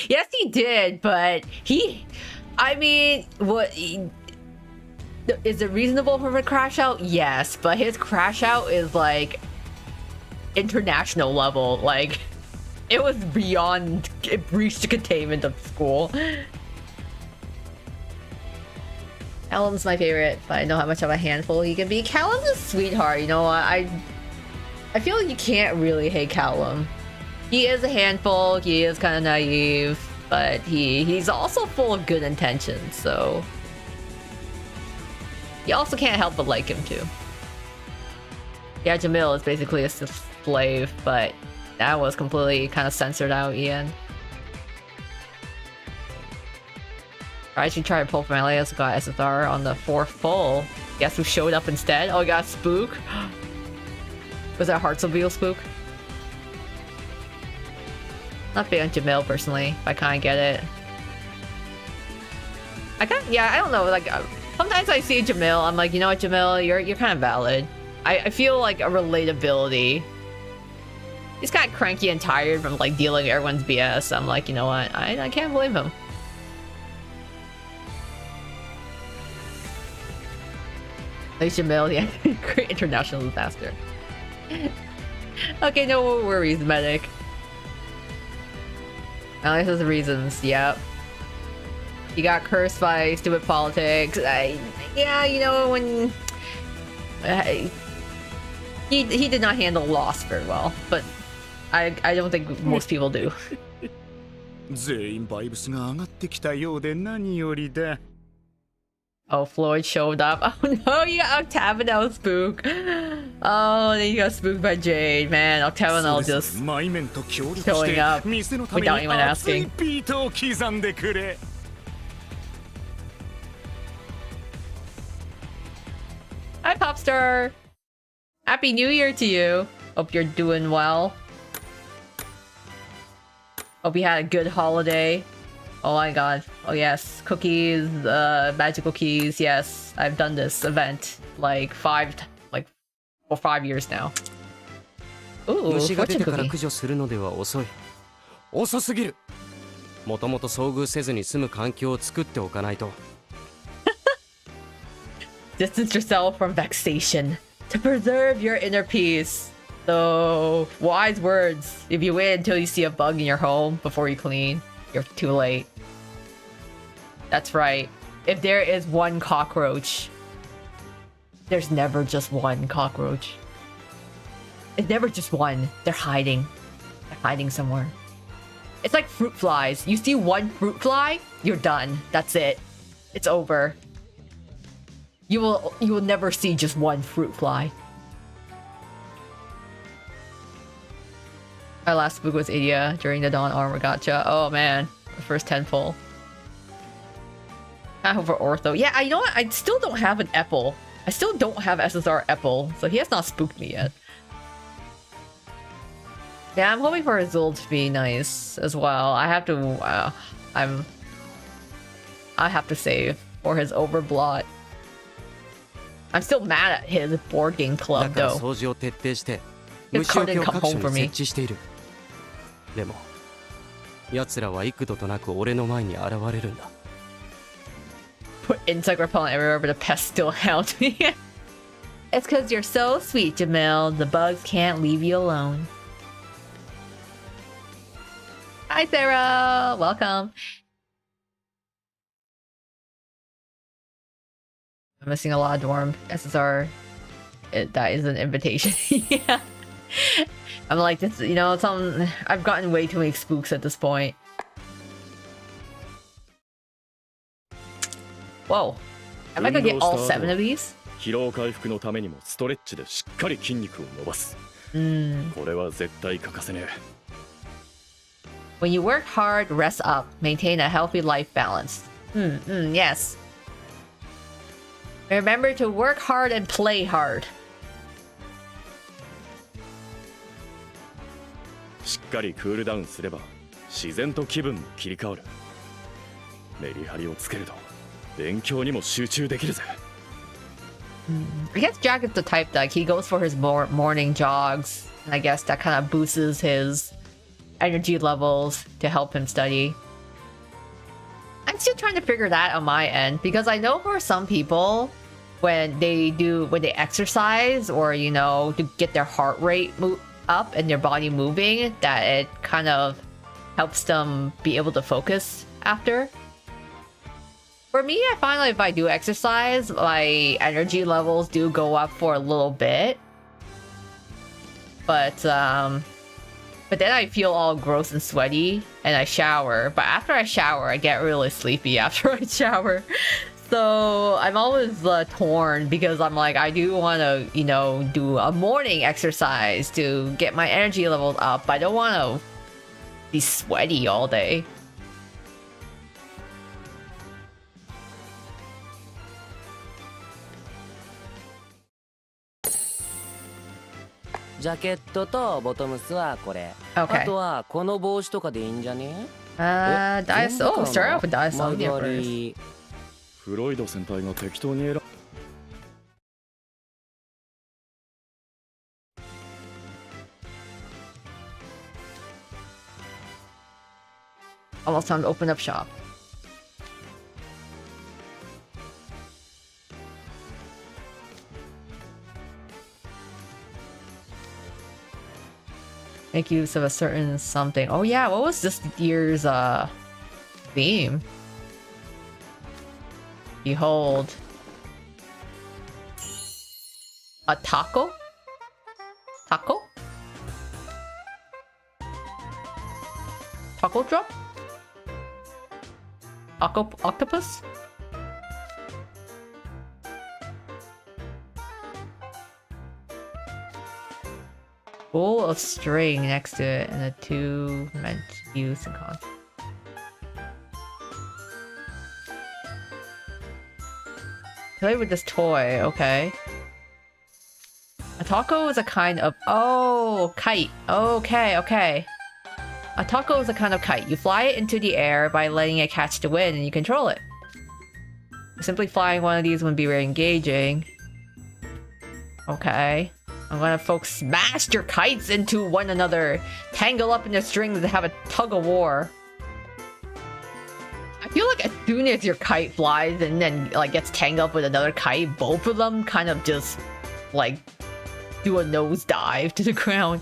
Yes, he did, but I mean, what... Is it reasonable for him to crash out? Yes, but his crash out is like international level. Like, it was beyond, it breached the containment of school. Callum's my favorite, but I know how much of a handful he can be. Callum's a sweetheart, you know what? I feel like you can't really hate Callum. He is a handful, he is kind of naive, but he's also full of good intentions, so you also can't help but like him too. Yeah, Jamil is basically a slave, but that was completely kind of censored out, Ian. I should try to pull from Elias, got SSR on the 4th pull. Guess who showed up instead? Oh, I got Spook. Was that Heartsobeel Spook? Not big on Jamil personally, but I kind of get it. I don't know, like, sometimes I see Jamil, I'm like, you know what, Jamil, you're kind of valid. I feel like a relatability. He's kind of cranky and tired from, like, dealing with everyone's BS. I'm like, you know what, I can't blame him. At least Jamil, yeah, great international disaster. Okay, no worries, medic. At least there's reasons, yep. He got cursed by stupid politics. Yeah, you know, when... he did not handle loss very well, but I don't think most people do. 全員バイブスが上がってきたようで何よりだ。 Oh, Floyd showed up. Oh no, you got Octagonal Spook. Oh, then you got spooked by Jade. Man, Octagonal just showing up without anyone asking. Hi, Popstar. Happy New Year to you. Hope you're doing well. Hope you had a good holiday. Oh my god. Oh yes. Cookies, magical keys. Yes. I've done this event like 5 years now. Ooh, 虫が出 fortune てから cookie. 駆除するのでは遅い。遅すぎる。もともと遭遇せずに済む環境を作っておかないと。Distance yourself from vexation to preserve your inner peace. So, wise words. If you wait until you see a bug in your home before you clean, you're too late. That's right. If there is one cockroach, there's never just one cockroach. It's never just one. They're hiding. They're hiding somewhere. It's like fruit flies. You see one fruit fly, you're done. That's it. It's over. You will never see just one fruit fly. My last spook was Idia during the Dawn Armor Gacha. Oh man, the first 10 pull. I hope for Ortho. Yeah, you know what? I still don't have an Epple. I still don't have SSR Epple, so he has not spooked me yet. Yeah, I'm hoping for Azul to be nice as well. I have to. I have to save for his overblot. I'm still mad at his board game だ club から though. 掃除を徹底して His 虫除 car け didn't を come 各 home 所 for に me. 設置している。でも奴らは幾度となく俺の前に現れるんだ。 Put insect repellent everywhere, but the pests still hound me. It's because you're so sweet, Jamil. The bugs can't leave you alone. Hi, Sarah. Welcome. I'm missing a lot of dorm SSR. That is an invitation. Yeah. I'm like, this, you know, I've gotten way too many spooks at this point. Whoa. Am I gonna get all 7 of these? 疲労回復のためにもストレッチでしっかり筋肉を伸ばす。これは絶対欠かせねえ。 When you work hard, rest up. Maintain a healthy life balance. Yes. Remember to work hard and play hard. しっかりクールダウンすれば自然と気分も切り替わる。メリハリをつけると勉強にも集中できるぜ。 I guess Jack is the type that he goes for his morning jogs. And I guess that kind of boosts his energy levels to help him study. I'm still trying to figure that on my end because I know for some people when they exercise or, you know, to get their heart rate up and their body moving, that it kind of helps them be able to focus after. For me, I find like if I do exercise, my energy levels do go up for a little bit. But But then I feel all gross and sweaty and I shower. But after I shower, I get really sleepy after I shower. So I'm always torn because I'm like, I do want to, you know, do a morning exercise to get my energy levels up. But I don't want to be sweaty all day.ジャケットとボトムスはこれ。 Okay. あとはこの帽子とかでいいんじゃね？ Dice. Oh, start off with Dice 曲 Olivia が first. り。フロイド先輩が適当に選ん Almost time to open up shop. Make use of a certain something. Oh yeah, what was this year's theme? Behold. A taco? Taco? Taco drop? Octopus? Bowl of string next to it and the two meant use and concept. Play with this toy, okay. A taco is a kind of... Oh, kite. Okay, okay. A taco is a kind of kite. You fly it into the air by letting it catch the wind and you control it. Simply flying one of these wouldn't be very engaging. Okay. I'm gonna folks smash your kites into one another, tangle up in the strings and have a tug of war. I feel like as soon as your kite flies and then like gets tangled up with another kite, both of them kind of just like do a nosedive to the ground.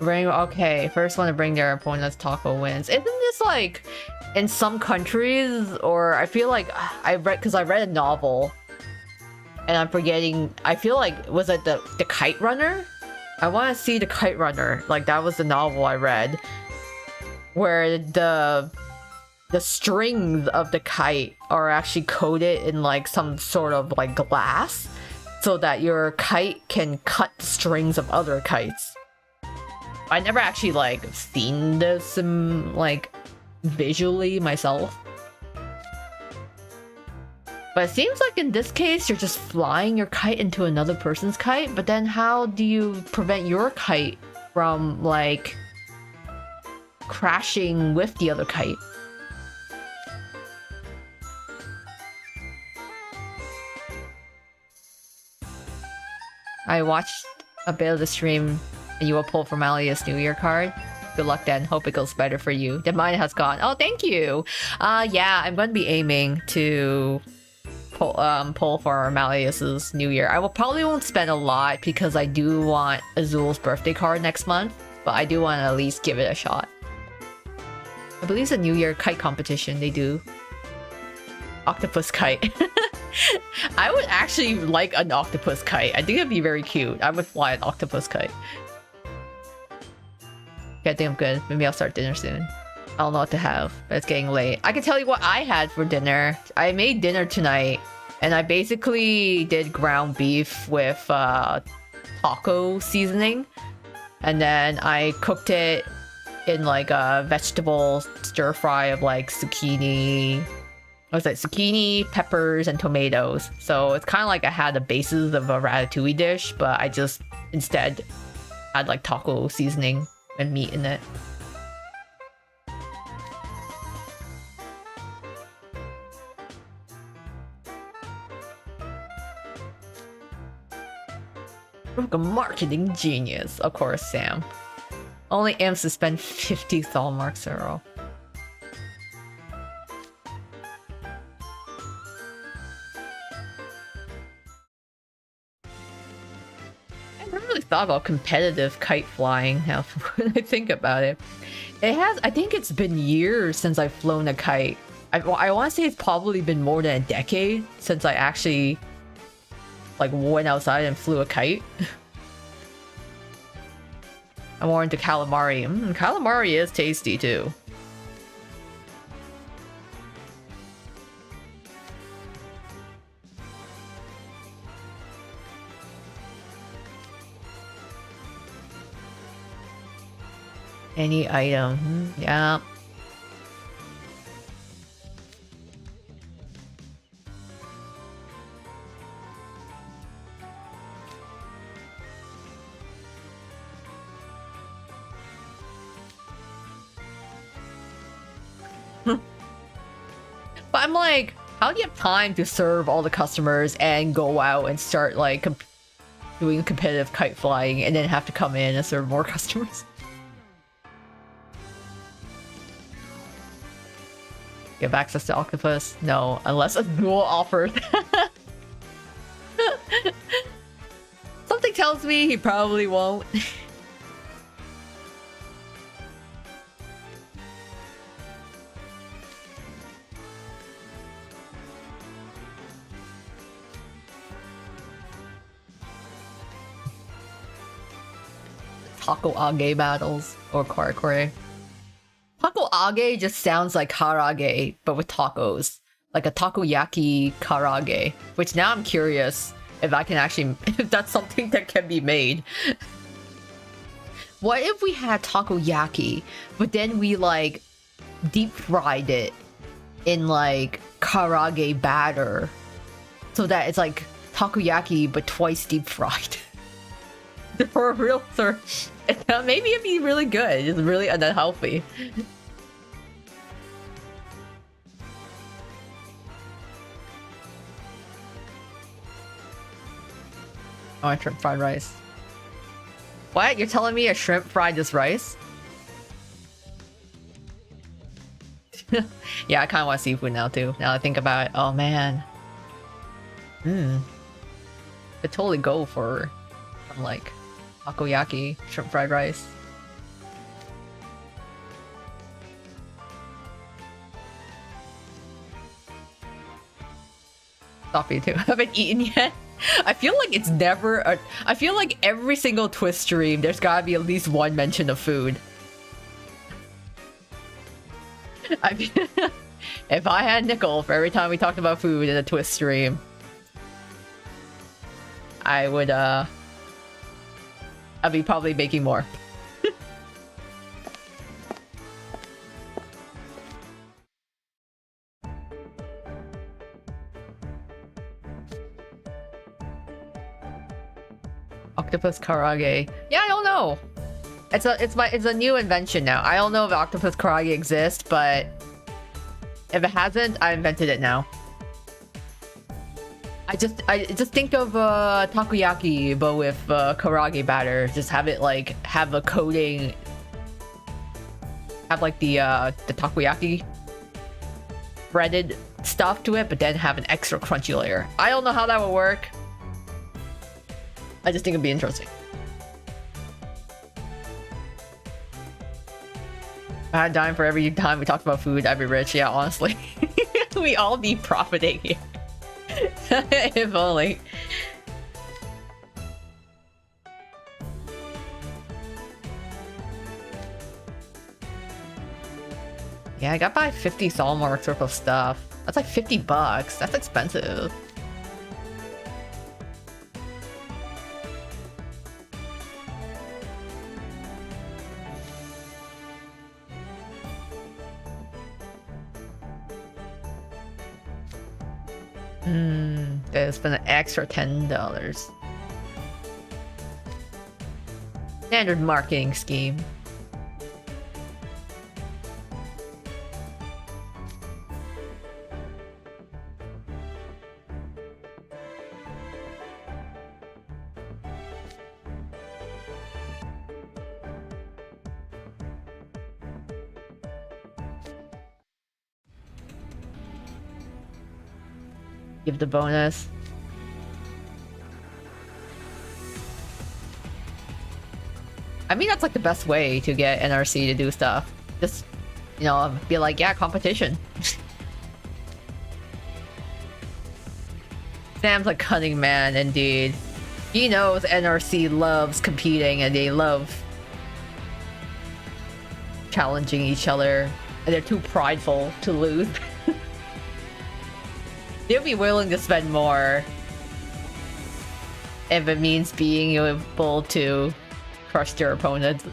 Okay, first one to bring their opponent's taco wins. Isn't this like in some countries, or I feel like I read a novel and I'm forgetting. I feel like, was it the Kite Runner? I want to see the Kite Runner. Like that was the novel I read, where the strings of the kite are actually coated in like some sort of like glass, so that your kite can cut the strings of other kites. I never actually like seen this like visually myself, but it seems like in this case you're just flying your kite into another person's kite. But then how do you prevent your kite from like crashing with the other kite? I watched a bit of the stream and you will pull from Alia's New Year card. Good luck then. Hope it goes better for you. The mine has gone. Oh, thank you. Yeah, I'm going to be aiming to pull for Malleus's New Year. I probably won't spend a lot because I do want Azul's birthday card next month, but I do want to at least give it a shot. I believe it's a New Year kite competition they do. Octopus kite. I would actually like an octopus kite. I think it'd be very cute. I would fly an octopus kite. Okay, I think I'm good. Maybe I'll start dinner soon. I don't know what to have, but it's getting late. I can tell you what I had for dinner. I made dinner tonight, and I basically did ground beef with taco seasoning, and then I cooked it in like a vegetable stir fry of like zucchini. What was it? Zucchini, peppers, and tomatoes. So it's kind of like I had the basis of a ratatouille dish, but I just instead had like taco seasoning and meat in it. Like a marketing genius, of course, Sam. Only aims to spend 50 Thalmark Zero. I never really thought about competitive kite flying now when I think about it. I think it's been years since I've flown a kite. I want to say it's probably been more than a decade since I actually like went outside and flew a kite. I'm more into calamari. Calamari is tasty too. Any item. Yeah. But I'm like, how do you have time to serve all the customers and go out and start like doing competitive kite flying and then have to come in and serve more customers? You have access to Octopus? No, unless a duel offered. Something tells me he probably won't. Taco Age battles or Karakure. Taco Age just sounds like karage, but with tacos. Like a takoyaki karage. Which now I'm curious if I can actually, if that's something that can be made. What if we had takoyaki, but then we like deep fried it in like karage batter, so that it's like takoyaki but twice deep fried. For a real search. Maybe it'd be really good. It's really unhealthy. Oh, I shrimp fried rice. What? You're telling me a shrimp fried this rice? Yeah, I kind of want seafood now too. Now I think about it. Oh man. Could totally go for some like takoyaki, shrimp fried rice. Coffee too. Haven't eaten yet. I feel like it's never I feel like every single Twist stream there's gotta be at least one mention of food. I mean, if I had nickel for every time we talked about food in a Twist stream, I would I'd be probably making more. Octopus karage. Yeah, I don't know. It's a new invention now. I don't know if octopus karage exists, but if it hasn't, I invented it now. I just think of takoyaki, but with karage batter. Just have it like have a coating, have like the takoyaki breaded stuff to it, but then have an extra crunchy layer. I don't know how that would work. I just think it'd be interesting. If I had dime for every time we talked about food, I'd be rich. Yeah, honestly. We all be profiting here. If only. Yeah, I got by 50 Solmarks worth of stuff. That's like $50. That's expensive. They spend an extra $10. Standard marketing scheme. Give the bonus. I mean, that's like the best way to get NRC to do stuff. Just, you know, be like, yeah, competition. Sam's a cunning man indeed. He knows NRC loves competing and they love challenging each other, and they're too prideful to lose. They'll be willing to spend more if it means being able to crush their opponent.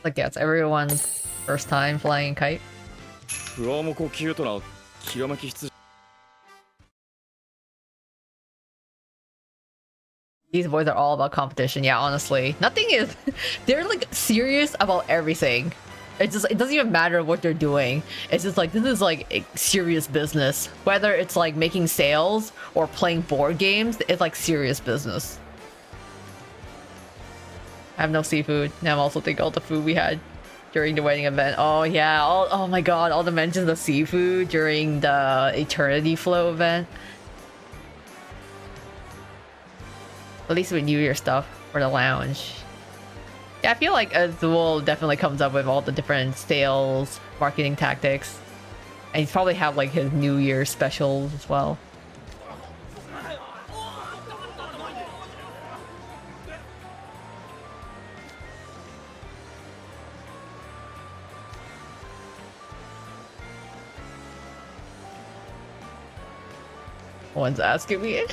Like, yeah, it's everyone's first time flying a kite. 不破も呼吸となきらめき羊 These boys are all about competition. Yeah, honestly, nothing is. They're like serious about everything. It doesn't even matter what they're doing. It's just like, this is like a serious business. Whether it's like making sales or playing board games, it's like serious business. I have no seafood. Now I'm also thinking all the food we had during the wedding event. Oh yeah, oh my god, all the mentions of seafood during the Eternity Flow event. At least with New Year stuff for the lounge. Yeah, I feel like Azul definitely comes up with all the different sales, marketing tactics. And he's probably have like his New Year specials as well. No one's asking me.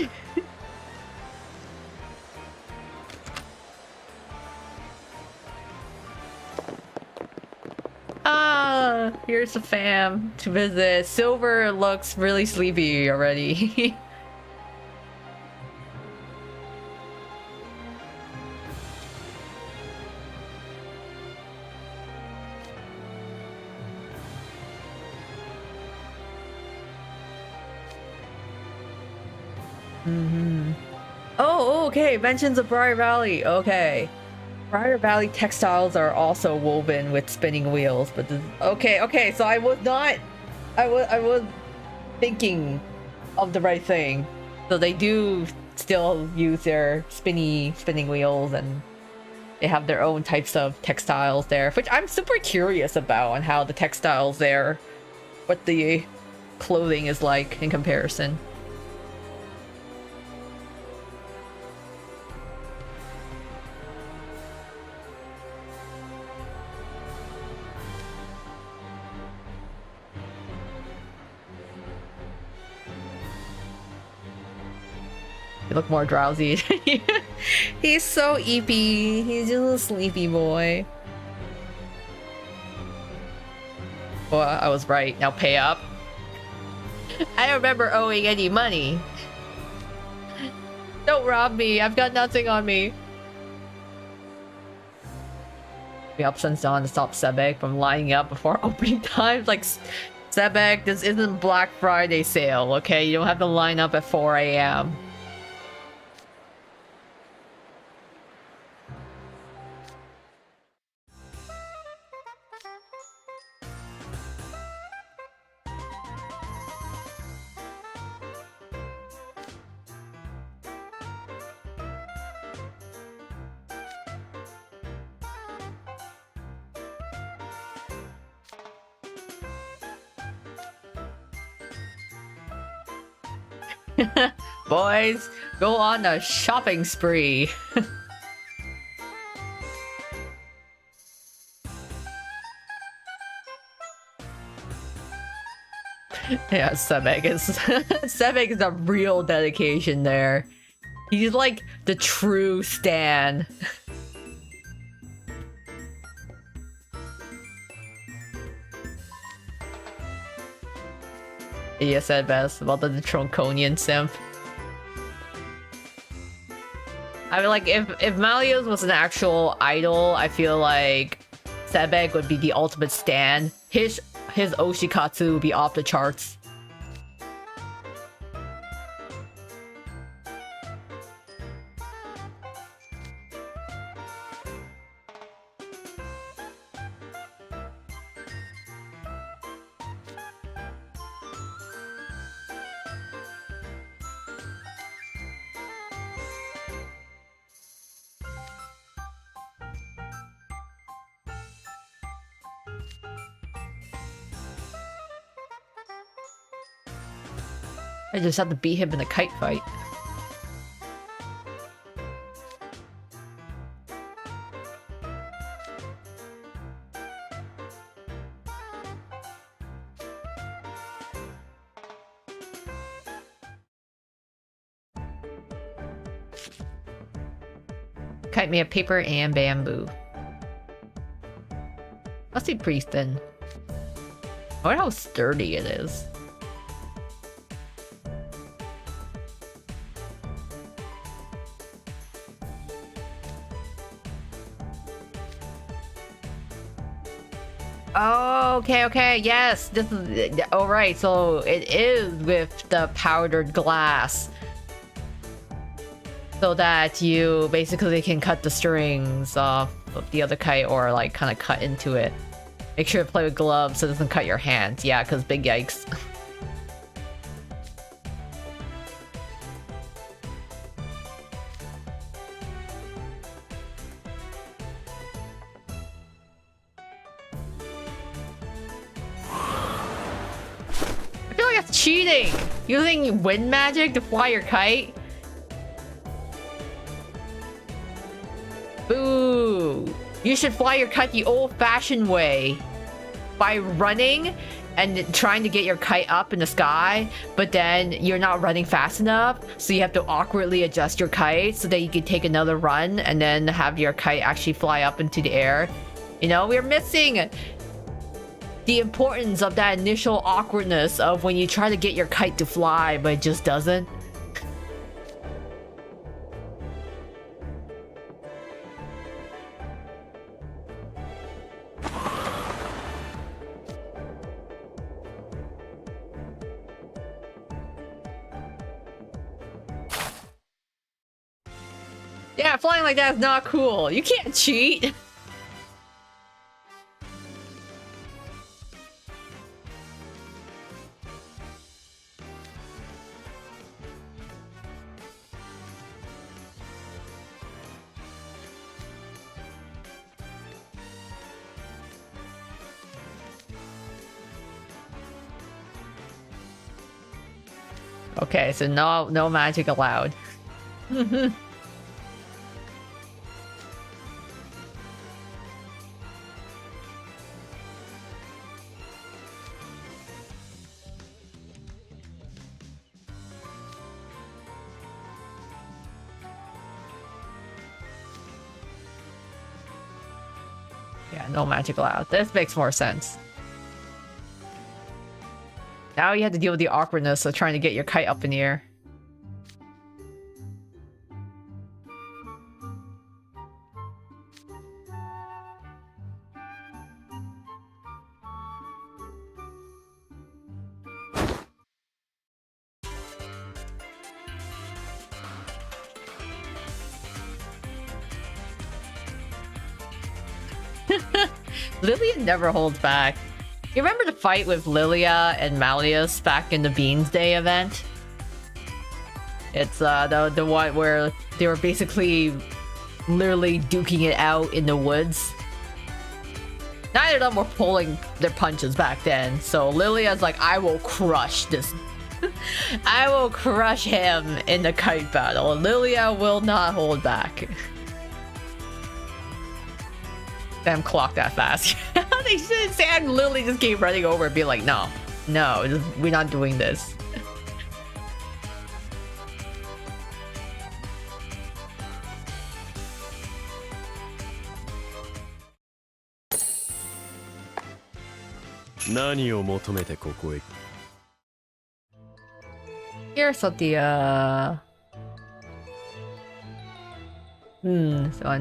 Here's the fam to visit. Silver looks really sleepy already. Oh, okay. Mentions of Briar Valley. Okay. Briar Valley textiles are also woven with spinning wheels, but this, okay, so I was thinking of the right thing. So they do still use their spinning wheels, and they have their own types of textiles there, which I'm super curious about, and how the textiles there, what the clothing is like in comparison. You look more drowsy. He's so eepy. He's just a sleepy boy. Well, I was right. Now pay up. I don't remember owing any money. Don't rob me. I've got nothing on me. We up since dawn to stop Sebek from lining up before opening times. Like, Sebek, this isn't Black Friday sale, okay? You don't have to line up at 4 a.m. Boys, go on a shopping spree. Yeah, Sebek is Sebek is a real dedication there. He's like the true stan. You said best about the Tronconian simp. I mean, like, if Malios was an actual idol, I feel like Sebek would be the ultimate stan. His Oshikatsu would be off the charts. I just have to beat him in a kite fight. Kite made of paper and bamboo. Must be pretty thin. I wonder how sturdy it is. Oh, okay, yes. This is all right. So it is with the powdered glass, so that you basically can cut the strings off of the other kite, or like kind of cut into it. Make sure to play with gloves so it doesn't cut your hands. Yeah, because big yikes. I feel like that's cheating! Using wind magic to fly your kite? Boo! You should fly your kite the old-fashioned way. By running and trying to get your kite up in the sky, but then you're not running fast enough, so you have to awkwardly adjust your kite so that you can take another run and then have your kite actually fly up into the air. You know, we're missing the importance of that initial awkwardness of when you try to get your kite to fly, but it just doesn't. Yeah, flying like that is not cool. You can't cheat. Okay, so no magic allowed. Yeah, no magic allowed. This makes more sense. Now you have to deal with the awkwardness of trying to get your kite up in the air. Lilia never holds back. You remember the fight with Lilia and Malleus back in the Beans Day event? It's the one where they were basically literally duking it out in the woods. Neither of them were pulling their punches back then, so Lilia's like, I will crush this. I will crush him in the kite battle. Lilia will not hold back. Damn, clock that fast. They should say, and Lily just keep running over and be like, no, we're not doing this. Here's what the so I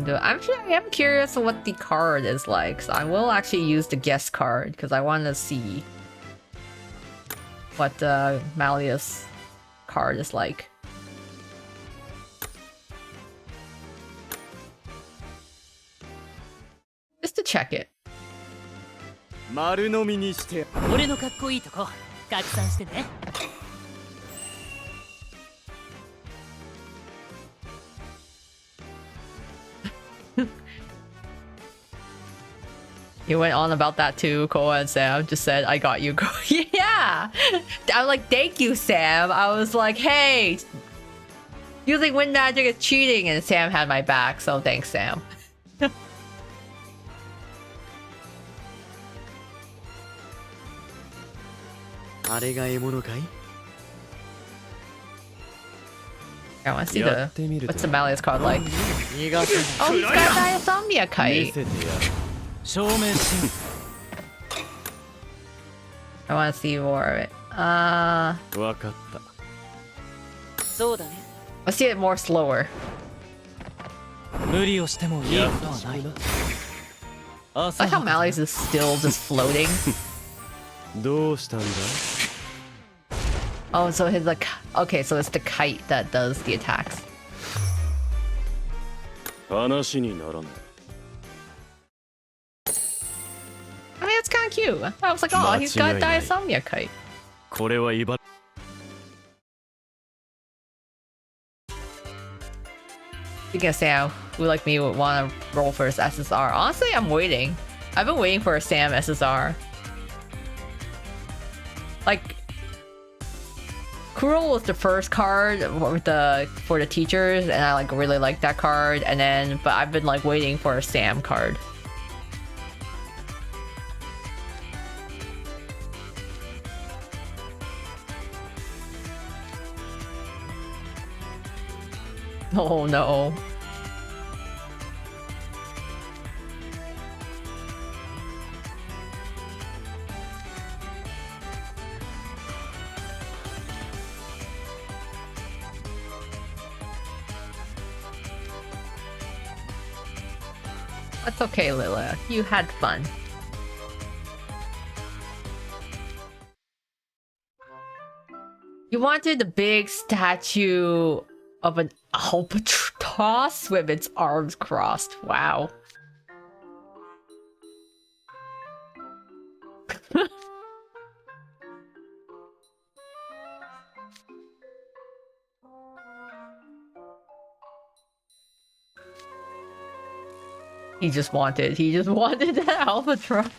am curious what the card is like, so I will actually use the guest card because I want to see what the Malleus card is like. Just to check it. 丸飲みにして俺のかっこいいとこ拡散してね。You went on about that too, Koa and Sam. Just said, I got you. Yeah! I'm like, thank you, Sam. I was like, hey, using wind magic is cheating, and Sam had my back, so thanks, Sam. あれが獲物かい I want to see やっ the てみる what's と the Malleus card like. 逃がせ Oh, he's got Diasomnia 見 Kite. せてやる証明し I want to see more of it. わかった そうだね let's see it more slower. 無理をしてもいいことはない I like how Malleus is still just floating. どうしたんだ Oh, so his like okay, so it's the kite that does the attacks. 話にならない I mean, it's kind of cute. I was like, oh, he's got Diasomnia Kite. これは茨 Speaking of Sam, who like me would want to roll for his SSR. Honestly, I'm waiting. I've been waiting for a Sam SSR. Like, Kurol was the first card for the teachers, and I like really like that card. And then, but I've been like waiting for a Sam card. Oh no. That's okay, Lila. You had fun. You wanted the big statue of an albatross with its arms crossed. Wow. He just wanted that albatross.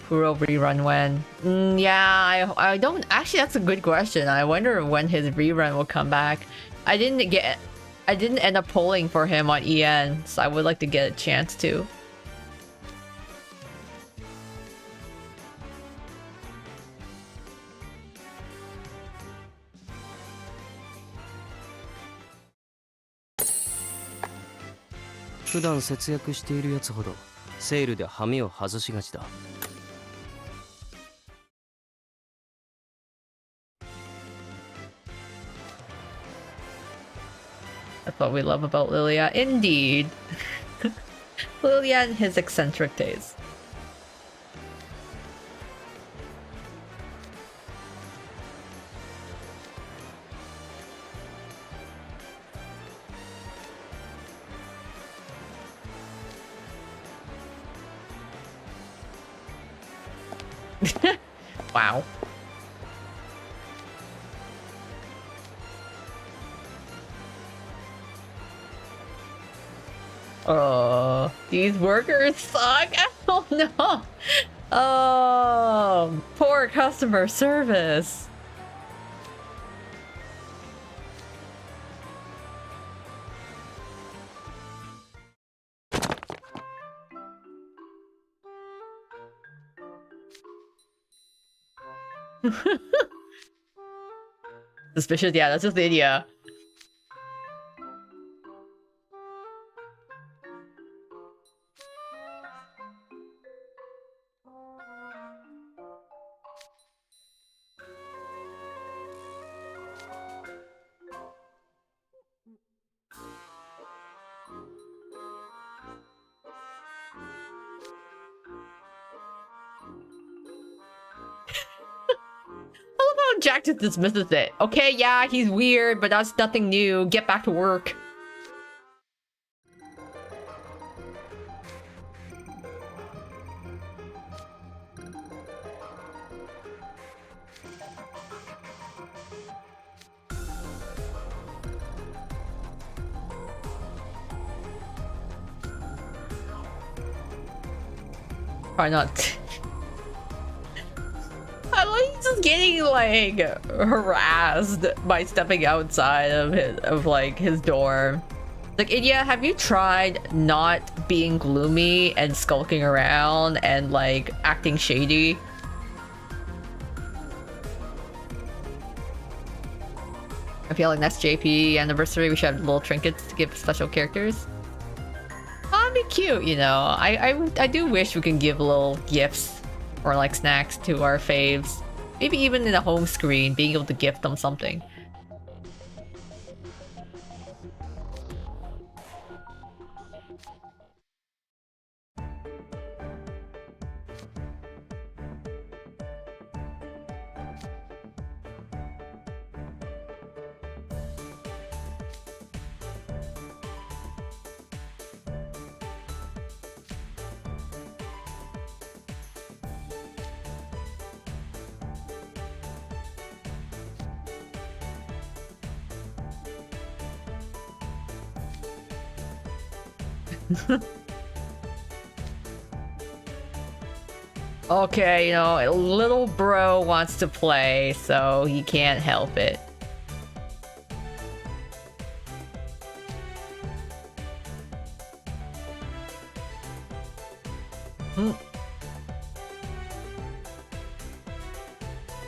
Kuro rerun when? Yeah, I don't actually. That's a good question. I wonder when his rerun will come back. I didn't end up polling for him on EN, so I would like to get a chance to. "普段節約しているやつほどセールで羽目を外しがちだ." That's what we love about Lilia. Indeed. Lilia and his eccentric days. Wow. Oh, these workers suck. Oh no. Oh, poor customer service. Suspicious, yeah, that's just Lydia. Jack just dismisses it. Okay, yeah, he's weird, but that's nothing new. Get back to work. Try not to. I like just getting like harassed by stepping outside of his dorm. Like, Idia, have you tried not being gloomy and skulking around and like acting shady? I feel like next JP anniversary we should have little trinkets to give special characters. That'd be cute, you know. I do wish we can give little gifts or like snacks to our faves. Maybe even in a home screen, being able to gift them something. Okay, you know, little bro wants to play, so he can't help it.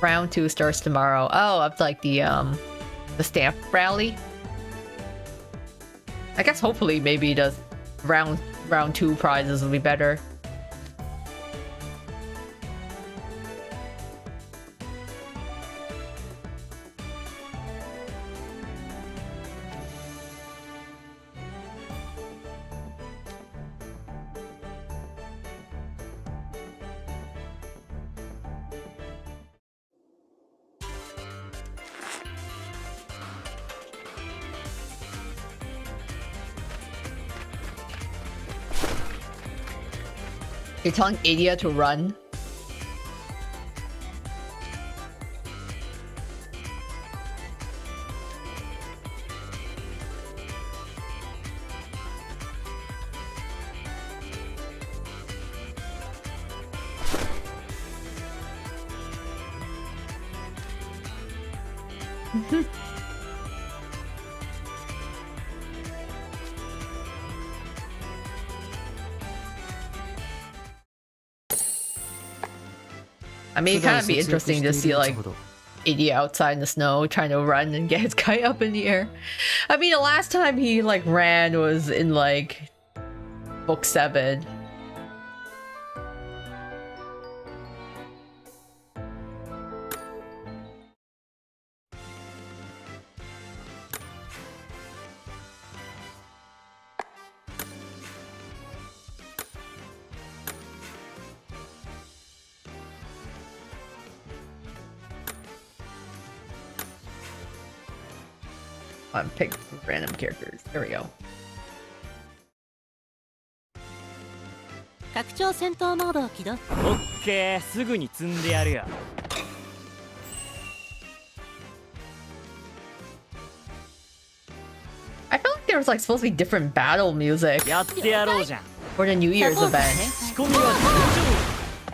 Round 2 starts tomorrow. Oh, up like the stamp rally. I guess hopefully maybe the round 2 prizes will be better. You're telling Idia to run? I mean, it'd kind of be interesting to see like Iggy outside in the snow trying to run and get his kite up in the air. I mean, the last time he like ran was in like book 7. Pick random characters. There we go. 拡張戦闘モードを起動。オッケー、すぐに積んでやるよ。I felt like there was like supposed to be different battle music やってやろうじゃん。 for the New Year's event. 仕込みは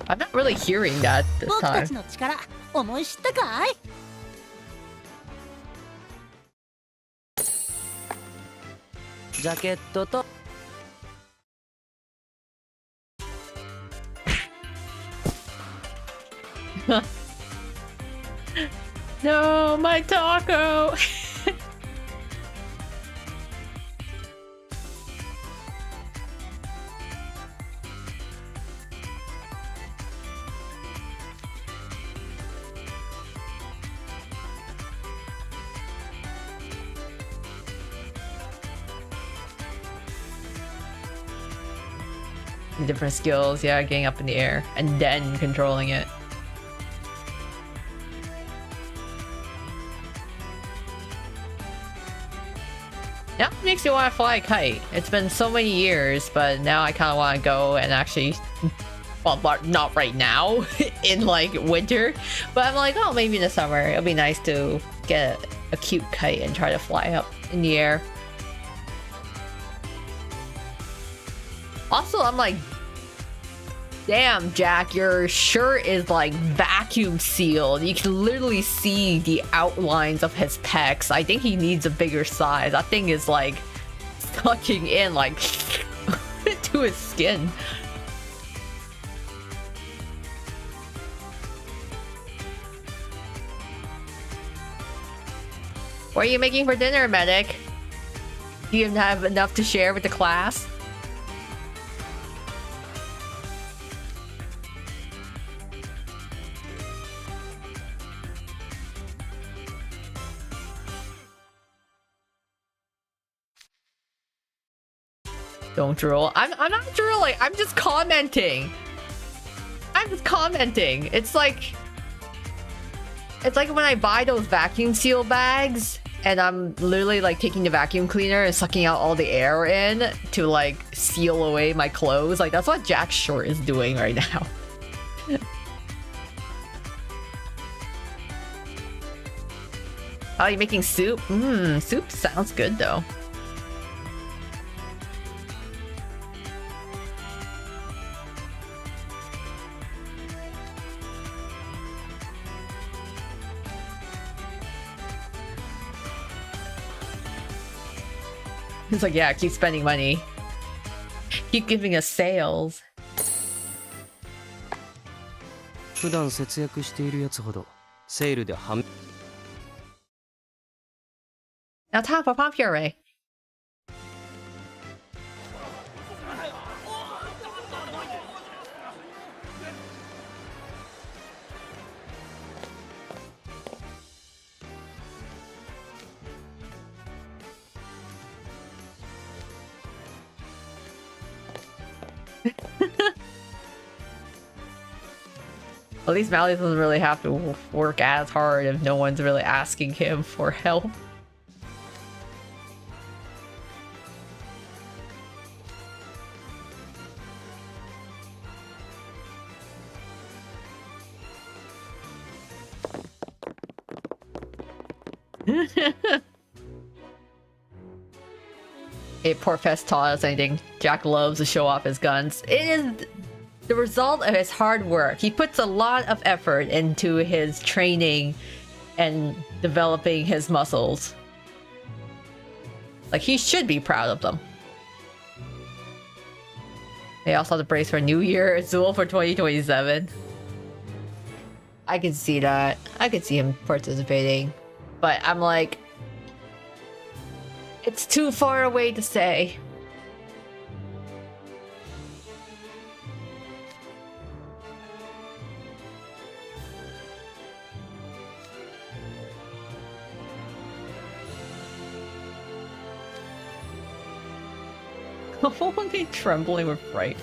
I'm not really hearing that this 僕た time. ちの力思い知ったかい？ ジャケットと No, my taco. Different skills, yeah, getting up in the air and then controlling it. Now it makes me want to fly a kite. It's been so many years, but now I kind of want to go and actually, well, not right now in like winter, but I'm like, oh, maybe in the summer it'll be nice to get a cute kite and try to fly up in the air. Also, I'm like Damn, Jack, your shirt is like vacuum sealed. You can literally see the outlines of his pecs. I think he needs a bigger size. That thing is like sucking in like to his skin. What are you making for dinner, medic? Do you have enough to share with the class? Don't drool. I'm not drooling. I'm just commenting. It's like when I buy those vacuum seal bags and I'm literally like taking the vacuum cleaner and sucking out all the air in to like seal away my clothes. Like that's what Jack's shirt is doing right now. Oh, you're making soup? Soup sounds good though. He's like, yeah, keep spending money. Keep giving us sales. 普段節約しているやつほどセールで半 Now time for pop puree. At least Mally doesn't really have to work as hard if no one's really asking him for help. Hey, poor Fest taught us anything. Jack loves to show off his guns. It is the result of his hard work. He puts a lot of effort into his training and developing his muscles. Like, he should be proud of them. They also have the brace for New Year, Azul for 2027. I can see that. I could see him participating. But I'm like, it's too far away to say. Only trembling with fright.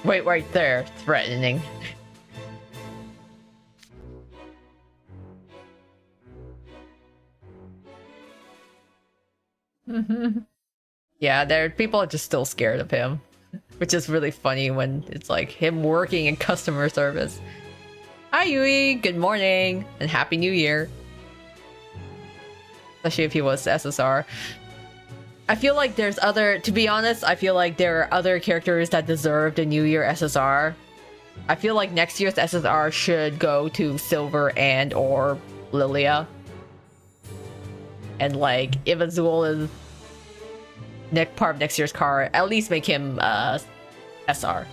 Wait right there, threatening. Yeah, people are just still scared of him, which is really funny when it's like him working in customer service. Hi Yui, good morning and happy new year. Especially if he was SSR. I feel like there's other, to be honest, I feel like there are other characters that deserve the New Year SSR. I feel like next year's SSR should go to Silver and or Lilia. And like, if Azul is part of next year's card, at least make him SR.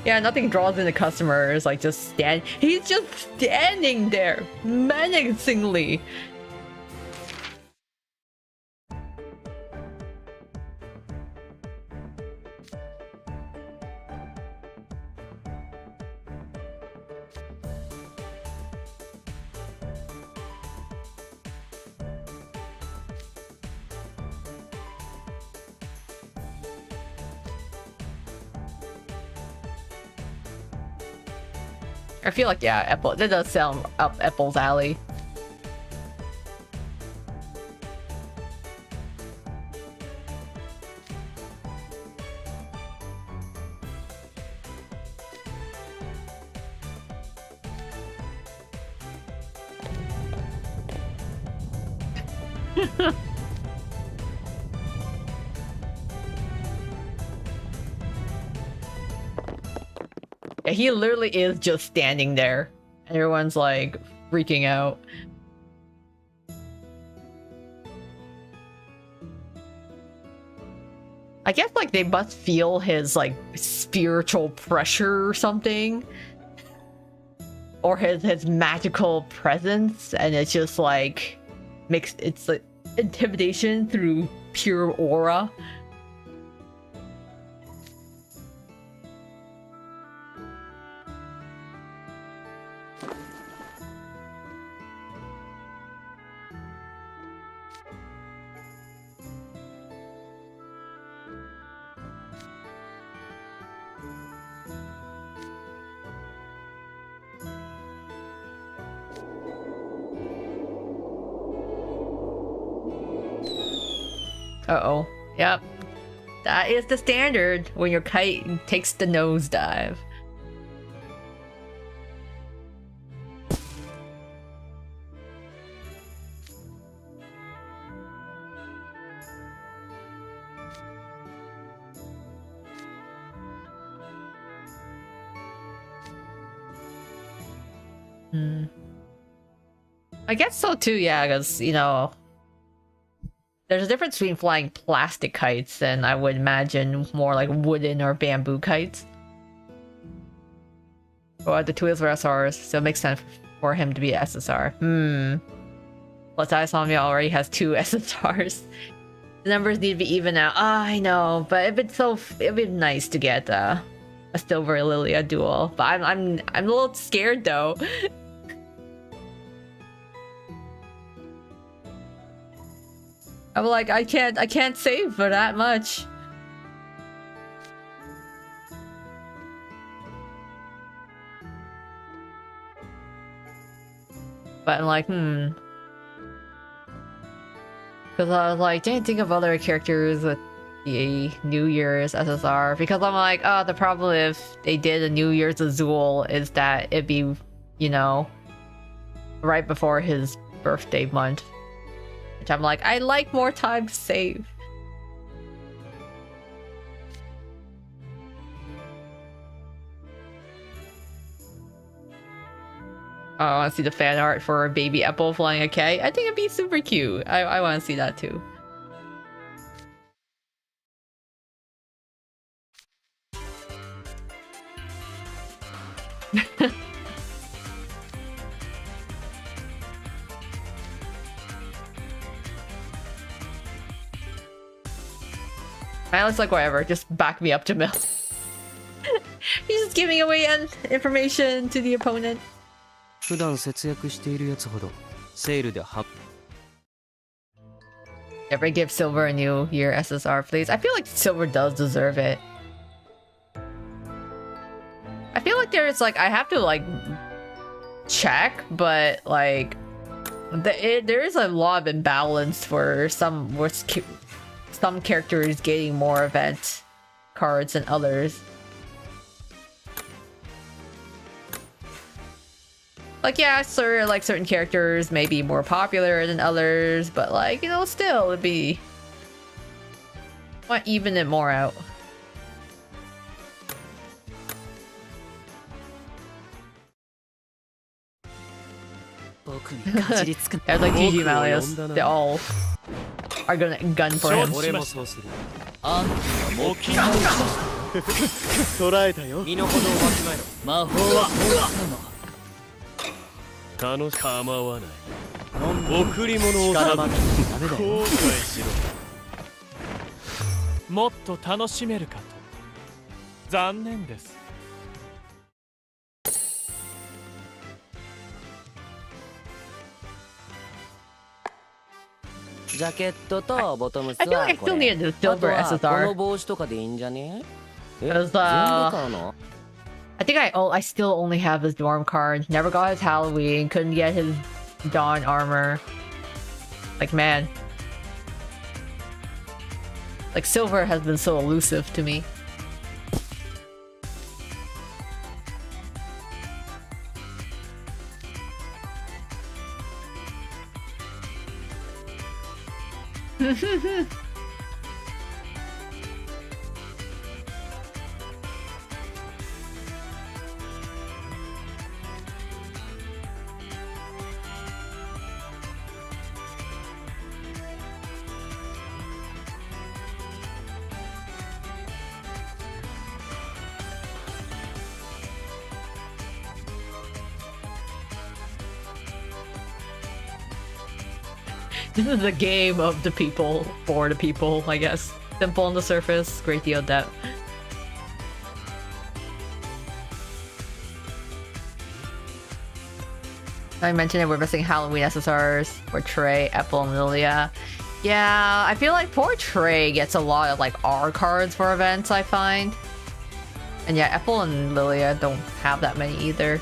Yeah, nothing draws in the customers, like just he's just standing there menacingly. I feel like, yeah, Apple, that does sound up Apple's alley. Yeah, he literally is just standing there. Everyone's like freaking out. I guess like they must feel his like spiritual pressure or something. Or his magical presence, and it's just like it's like intimidation through pure aura. Uh-oh. Yep. That is the standard when your kite takes the nosedive. I guess so too, yeah, because, you know, there's a difference between flying plastic kites and I would imagine more like wooden or bamboo kites. Or the two wheels were SRs, so it makes sense for him to be an SSR. Plus Isomnia already has 2 SSRs. The numbers need to be even out. I know, but it'd be nice to get a Silver Lilia duel. But I'm a little scared though. I'm like, I can't save for that much. But I'm like, Because I was like, didn't think of other characters with the New Year's SSR. Because I'm like, oh, the problem if they did a New Year's Azul is that it'd be, you know, right before his birthday month. Which I'm like, I like more time to save. Oh, I want to see the fan art for a baby Apple flying a kite. I think it'd be super cute. I want to see that too. Man, looks like whatever. Just back me up to Mill. He's just giving away information to the opponent. 普段節約しているやつほどセールでは Ever give Silver a New Year SSR, please? I feel like Silver does deserve it. I feel like there's like, I have to like check, but like there is a lot of imbalance for some characters getting more event cards than others. Like, yeah, sir, like certain characters may be more popular than others, but like, you know, still it'd be might even it more out. There's like GG Malius. They all are gonna gun for him. 俺もそうするあんたはもう決ま捉えたよ身の程をわきまえろ魔法は楽し構わない贈り物を力負けしちゃダメだよ後悔しろもっと楽しめるかと残念ですジャケットとボトムス I feel は like I こ still れ need the あと silver はこの SSR. 帽子とかでいいんじゃねえ全部 Because 買うの I think I still only have his dorm card. Never got his Halloween. Couldn't get his Dawn armor. Like, man. Like, silver has been so elusive to me. This is a game of the people, for the people, I guess. Simple on the surface, great deal of depth. I mentioned that we're missing Halloween SSRs for Trey, Apple, and Lilia. Yeah, I feel like poor Trey gets a lot of like R cards for events, I find. And yeah, Apple and Lilia don't have that many either.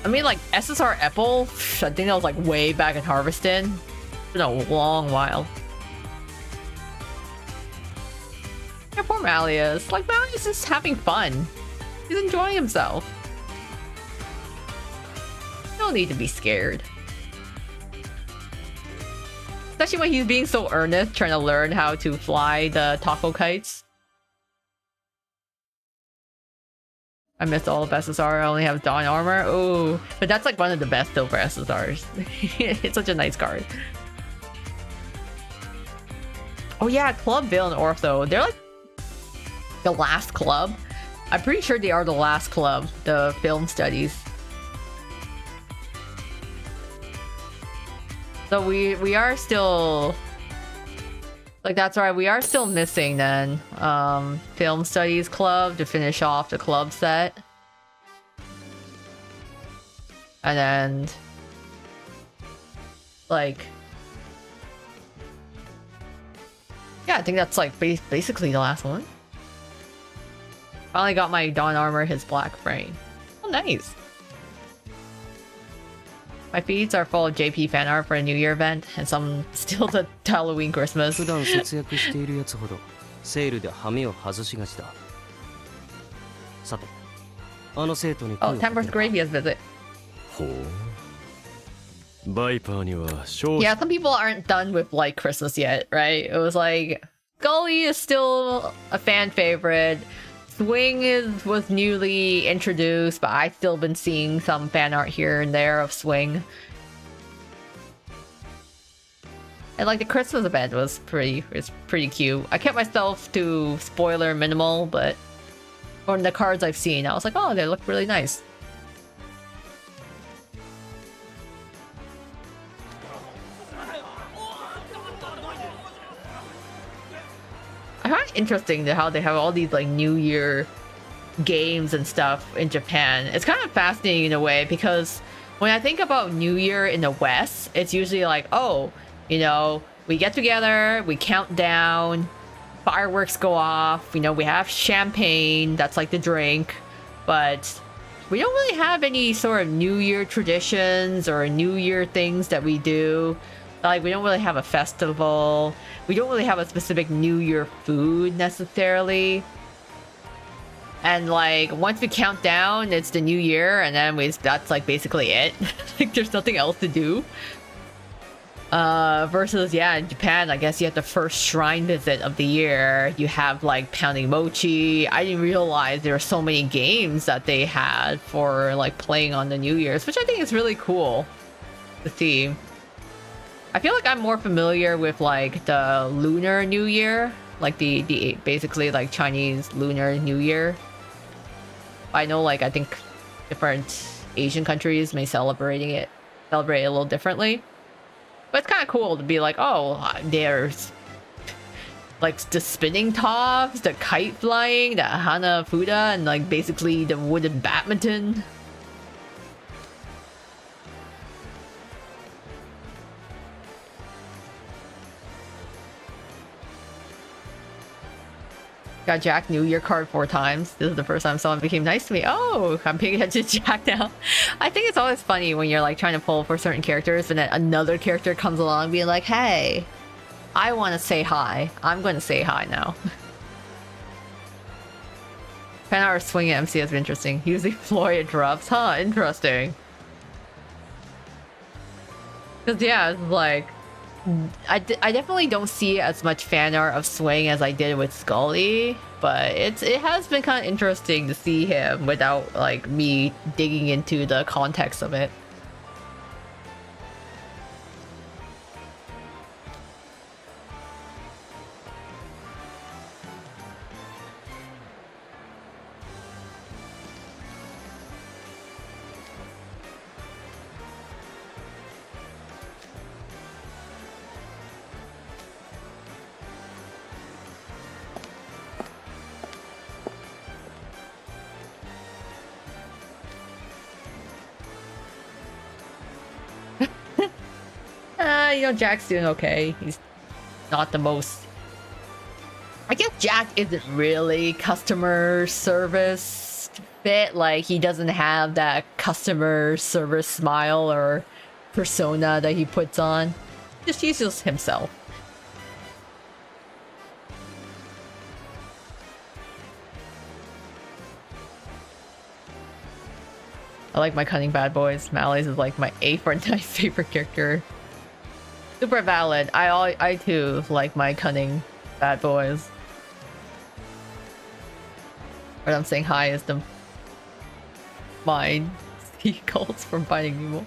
I mean, like SSR Apple, I think that was like way back in Harveston. It's been a long while. Yeah, poor Malleus. Like, Malleus is having fun. He's enjoying himself. No need to be scared. Especially when he's being so earnest, trying to learn how to fly the taco kites. I missed all of SSR. I only have Dawn armor. Oh, but that's like one of the best silver SSRs. It's such a nice card. Oh yeah, Club Veil and Ortho. They're like the last club. I'm pretty sure they are the last club, the film studies. So we are still, like, that's right, we are still missing then film studies club to finish off the club set. And then like, yeah, I think that's like basically the last one. Finally got my Dawn armor, his black frame. Oh, nice. My feeds are full of JP fan art for a New Year event, and some still to Halloween Christmas. 普段節約しているやつほどセールでハメを外しがちだ。さて、あの生徒に Oh, Temper's Gravia's visit. ほう。バイパーには少 Yeah, some people aren't done with like Christmas yet, right? It was like Gully is still a fan favorite. Swing was newly introduced, but I've still been seeing some fan art here and there of Swing. And like the Christmas event was pretty cute. I kept myself to spoiler minimal, but on the cards I've seen, I was like, oh, they look really nice. I find it interesting how they have all these like New Year games and stuff in Japan. It's kind of fascinating in a way because when I think about New Year in the West, it's usually like, oh, you know, we get together, we count down, fireworks go off, you know, we have champagne, that's like the drink, but we don't really have any sort of New Year traditions or New Year things that we do. Like, we don't really have a festival. We don't really have a specific New Year food necessarily. And like, once we count down, it's the New Year, and then that's like basically it. Like, there's nothing else to do. Versus, yeah, in Japan, I guess you have the first shrine visit of the year. You have like pounding mochi. I didn't realize there were so many games that they had for like playing on the New Year's, which I think is really cool to see. I feel like I'm more familiar with like the Lunar New Year, like the basically like Chinese Lunar New Year. I know, like, I think different Asian countries may celebrate it a little differently. But it's kind of cool to be like, oh, there's like the spinning tops, the kite flying, the Hanafuda, and like basically the wooden badminton. Got Jack New Year card 4 times. This is the first time someone became nice to me. Oh, I'm paying attention to Jack now. I think it's always funny when you're like trying to pull for certain characters and then another character comes along being like, hey, I want to say hi. I'm going to say hi now. Fan art swing at MC has been interesting. Using Floyd drops. Huh, interesting. Because yeah, it's like... I definitely don't see as much fan art of Swing as I did with Scully, but it has been kind of interesting to see him without like me digging into the context of it. You know, Jack's doing okay. He's not the most... I guess Jack isn't really customer service fit. Like, he doesn't have that customer service smile or persona that he puts on. He's just himself. I like my cunning bad boys. Mally's is like my 8th or 9th favorite character. Super valid. I too like my cunning bad boys. What I'm saying hi is the mind seagulls from Finding Nemo.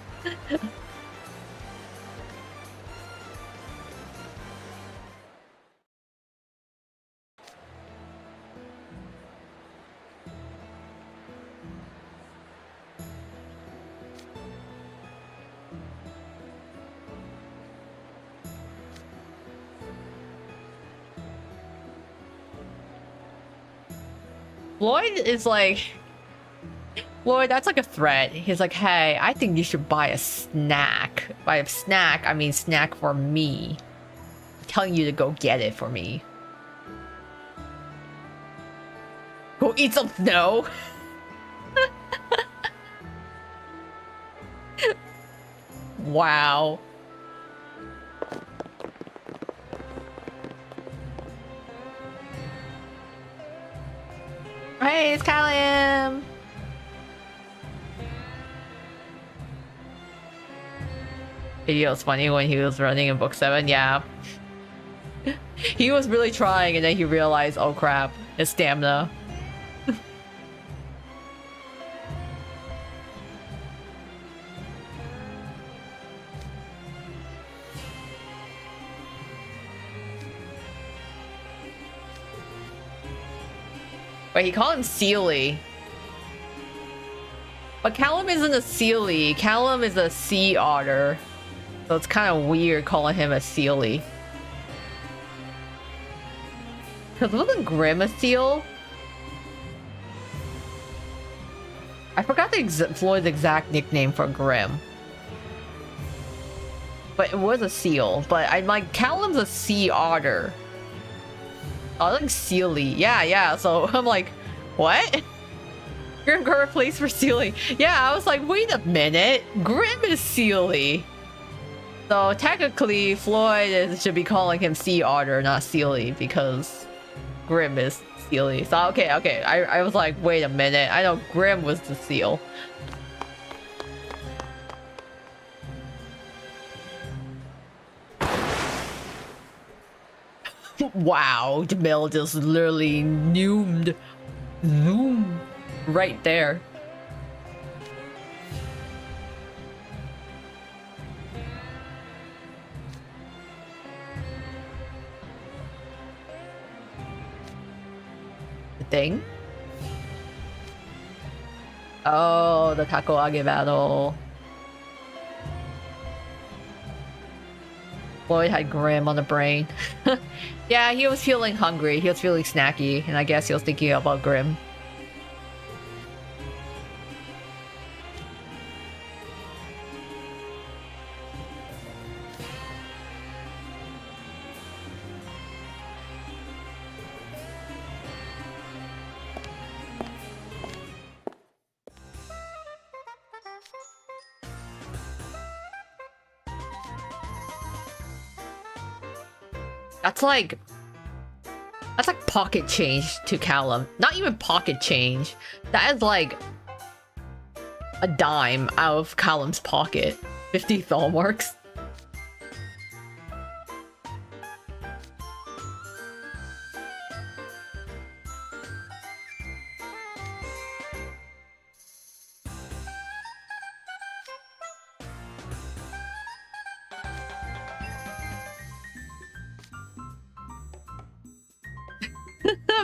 Lloyd is like, Lloyd, that's like a threat. He's like, hey, I think you should buy a snack. By a snack, I mean snack for me. I'm telling you to go get it for me. Go eat some snow. Wow. Hey, it's Callum! Video was funny when he was running in book 7, yeah. He was really trying and then he realized, oh crap, his stamina. Wait, he called him Sealy. But Callum isn't a Sealy. Callum is a sea otter. So it's kind of weird calling him a Sealy. Because wasn't Grim a seal? I forgot Floyd's exact nickname for Grim. But it was a seal. But I'm like, Callum's a sea otter. I think Sealy. Yeah. So I'm like, what? Grim got replaced for Sealy. Yeah, I was like, wait a minute. Grim is Sealy. So technically, Floyd should be calling him Sea Otter, not Sealy, because Grim is Sealy. So okay. I was like, wait a minute. I know Grim was the seal. Wow, Jamil just literally zoomed right there. The thing? Oh, the takoage battle. Floyd had Grim on the brain. Yeah, he was feeling hungry. He was feeling snacky, and I guess he was thinking about Grim. That's like pocket change to Callum. Not even pocket change. That is like a dime out of Callum's pocket. 50 Thalmarks.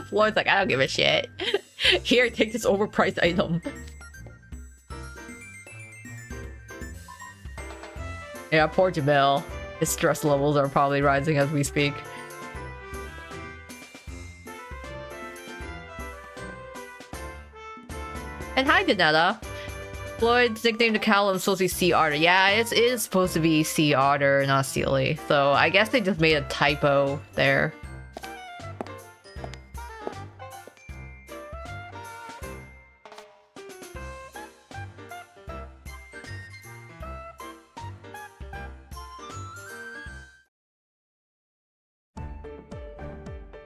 Floyd's like, I don't give a shit. Here, take this overpriced item. Yeah, poor Jamil. His stress levels are probably rising as we speak. And hi, Danetta. Floyd's nickname to Callum is supposed to be Sea Otter. Yeah, it is supposed to be Sea Otter, not Sealy. So I guess they just made a typo there.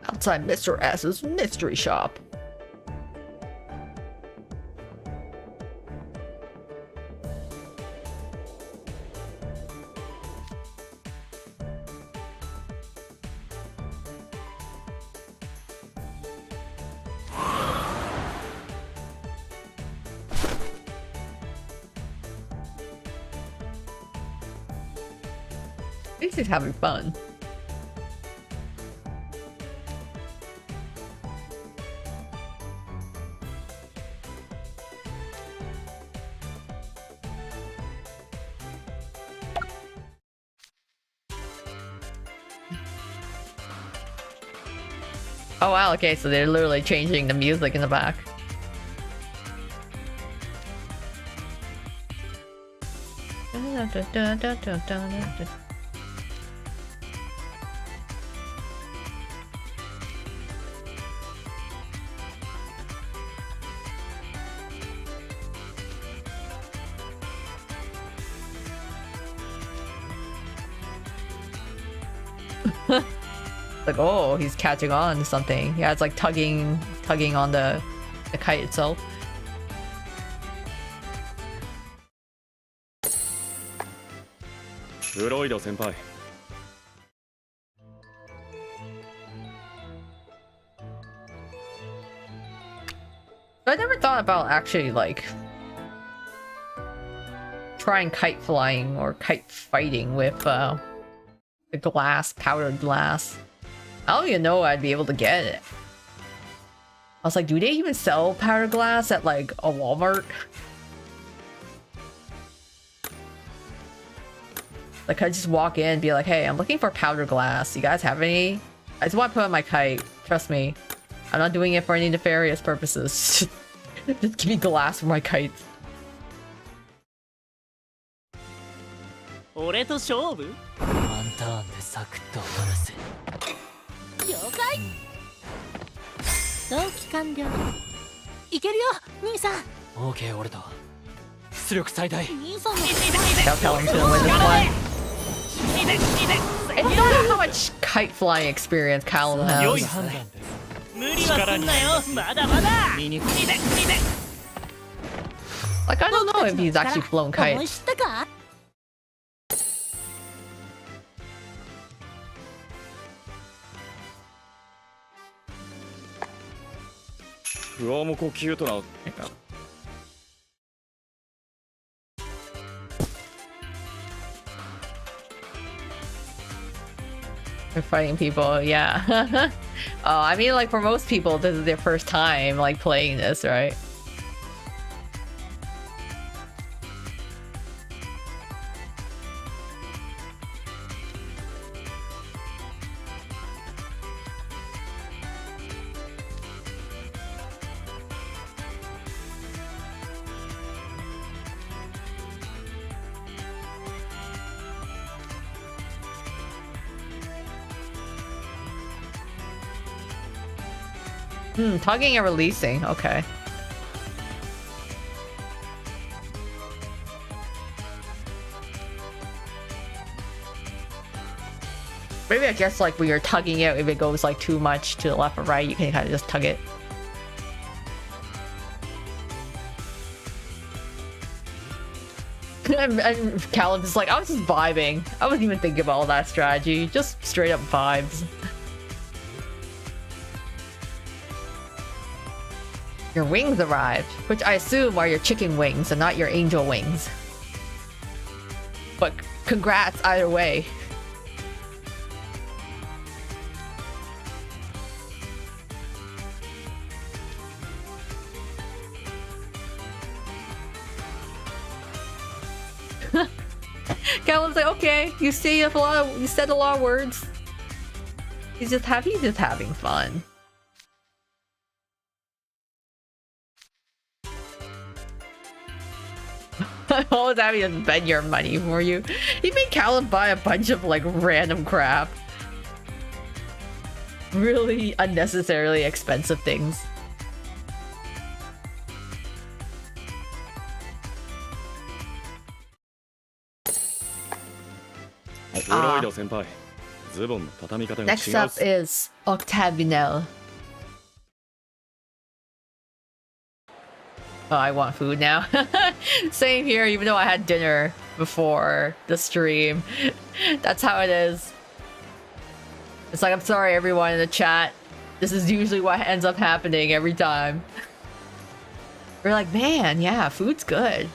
Outside Mr. S's mystery shop. At least he's having fun. Oh wow, okay, so they're literally changing the music in the back. Like, oh, he's catching on to something. Yeah, it's like tugging on the kite itself. Furoido senpai. I never thought about actually like trying kite flying or kite fighting with the glass, powdered glass. I don't even know I'd be able to get it. I was like, do they even sell powdered glass at like a Walmart? Like, I just walk in and be like, hey, I'm looking for powdered glass. You guys have any? I just want to put on my kite. Trust me. I'm not doing it for any nefarious purposes. Just give me glass for my kite. 俺と勝負ワンターンでサクッと終わらせ了解同期完了いけるよ兄さん OK 俺と出力最大兄さんの I'll tell him to win this one. I don't know how much kite flying experience Callum 良い has. 判断です無理はすんなよまだまだ見にくい Like, I don't know if he's actually flown 思い kites. 知ったか不安も呼吸とな。They're fighting people, yeah. I mean, like, for most people, this is their first time, like, playing this, right? Tugging and releasing, okay. Maybe I guess like when you're tugging it, if it goes like too much to the left or right, you can kind of just tug it. and Callum is like, I was just vibing. I wasn't even thinking about all that strategy. Just straight up vibes. Your wings arrived, which I assume are your chicken wings and not your angel wings. But congrats either way. Callum's like, okay, you said a lot of words. He's just having fun. I'm always having to spend your money for you. He made Callum buy a bunch of like random crap. Really unnecessarily expensive things. Next up is Octavinel. Oh, I want food now. Same here, even though I had dinner before the stream. That's how it is. It's like, I'm sorry everyone in the chat. This is usually what ends up happening every time. We're like, man, yeah, food's good.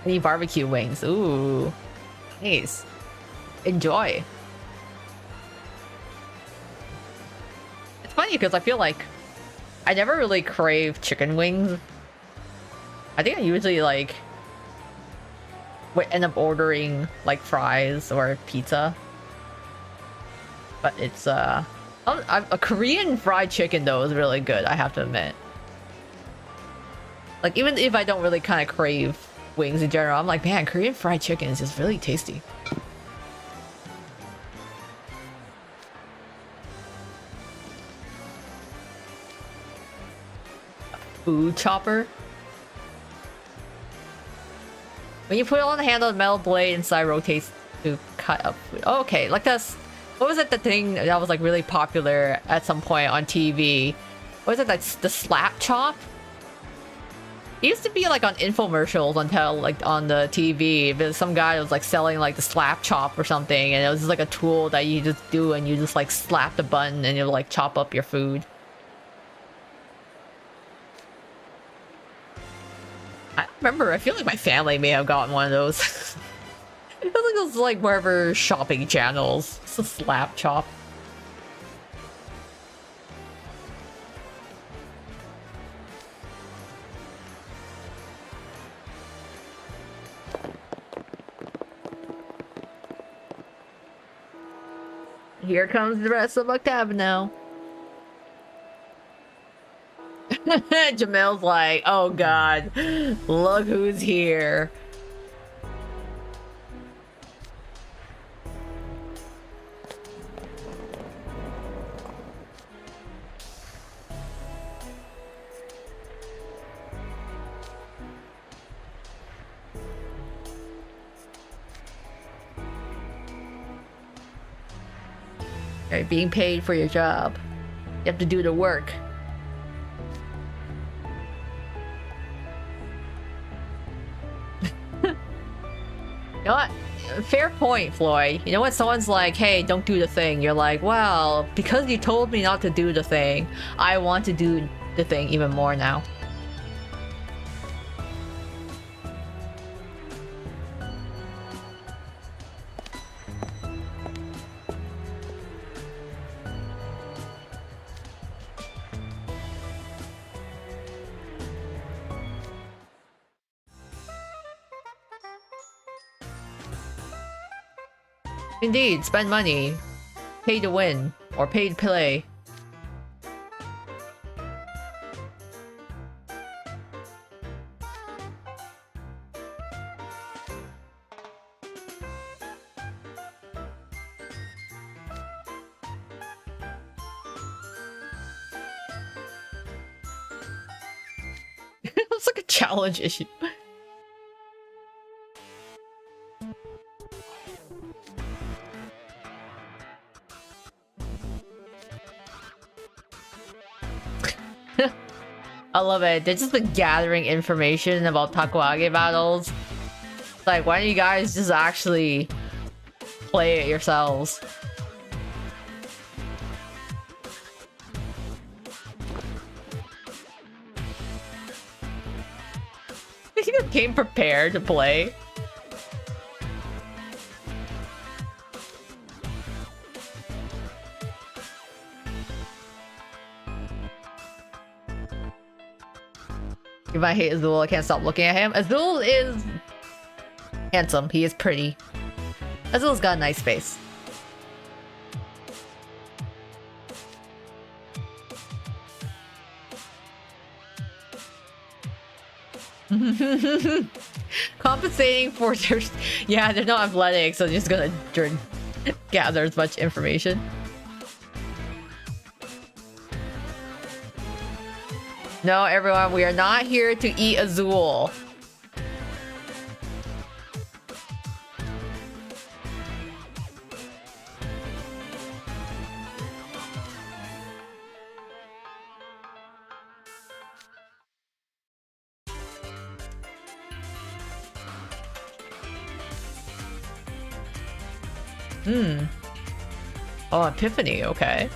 I need barbecue wings. Ooh. Nice. Enjoy. It's funny because I feel like I never really crave chicken wings. I think I usually like would end up ordering like fries or pizza. But it's a Korean fried chicken though is really good, I have to admit. Like even if I don't really kind of crave wings in general, I'm like, man, Korean fried chicken is just really tasty. Food chopper. When you put it on the handle, the metal blade inside rotates to cut up food. Oh, okay, like this. What was it? The thing that was like really popular at some point on TV. What was it? Like the slap chop. It used to be like on infomercials until like on the TV. But some guy was like selling like the slap chop or something, and it was just like a tool that you just do and you just like slap the button and you'll like chop up your food. I remember, I feel like my family may have gotten one of those. It was like those like wherever shopping channels. It's a slap chop. Here comes the rest of Octavinel. Jamel's like, oh god, look who's here. You're being paid for your job. You have to do the work. You know what? Fair point, Floyd. You know what? Someone's like, hey, don't do the thing. You're like, well, because you told me not to do the thing, I want to do the thing even more now. Indeed, spend money. Pay to win. Or pay to play. challenge issue. I love it. They're just been gathering information about takoyaki battles. Like, why don't you guys just actually play it yourselves? You came prepared to play. If I hate Azul, I can't stop looking at him. Azul is handsome. He is pretty. Azul's got a nice face. Compensating for their... Yeah, they're not athletic, so they're just gonna gather as much information. No, everyone, we are not here to eat Azul. Oh, Epiphany, okay.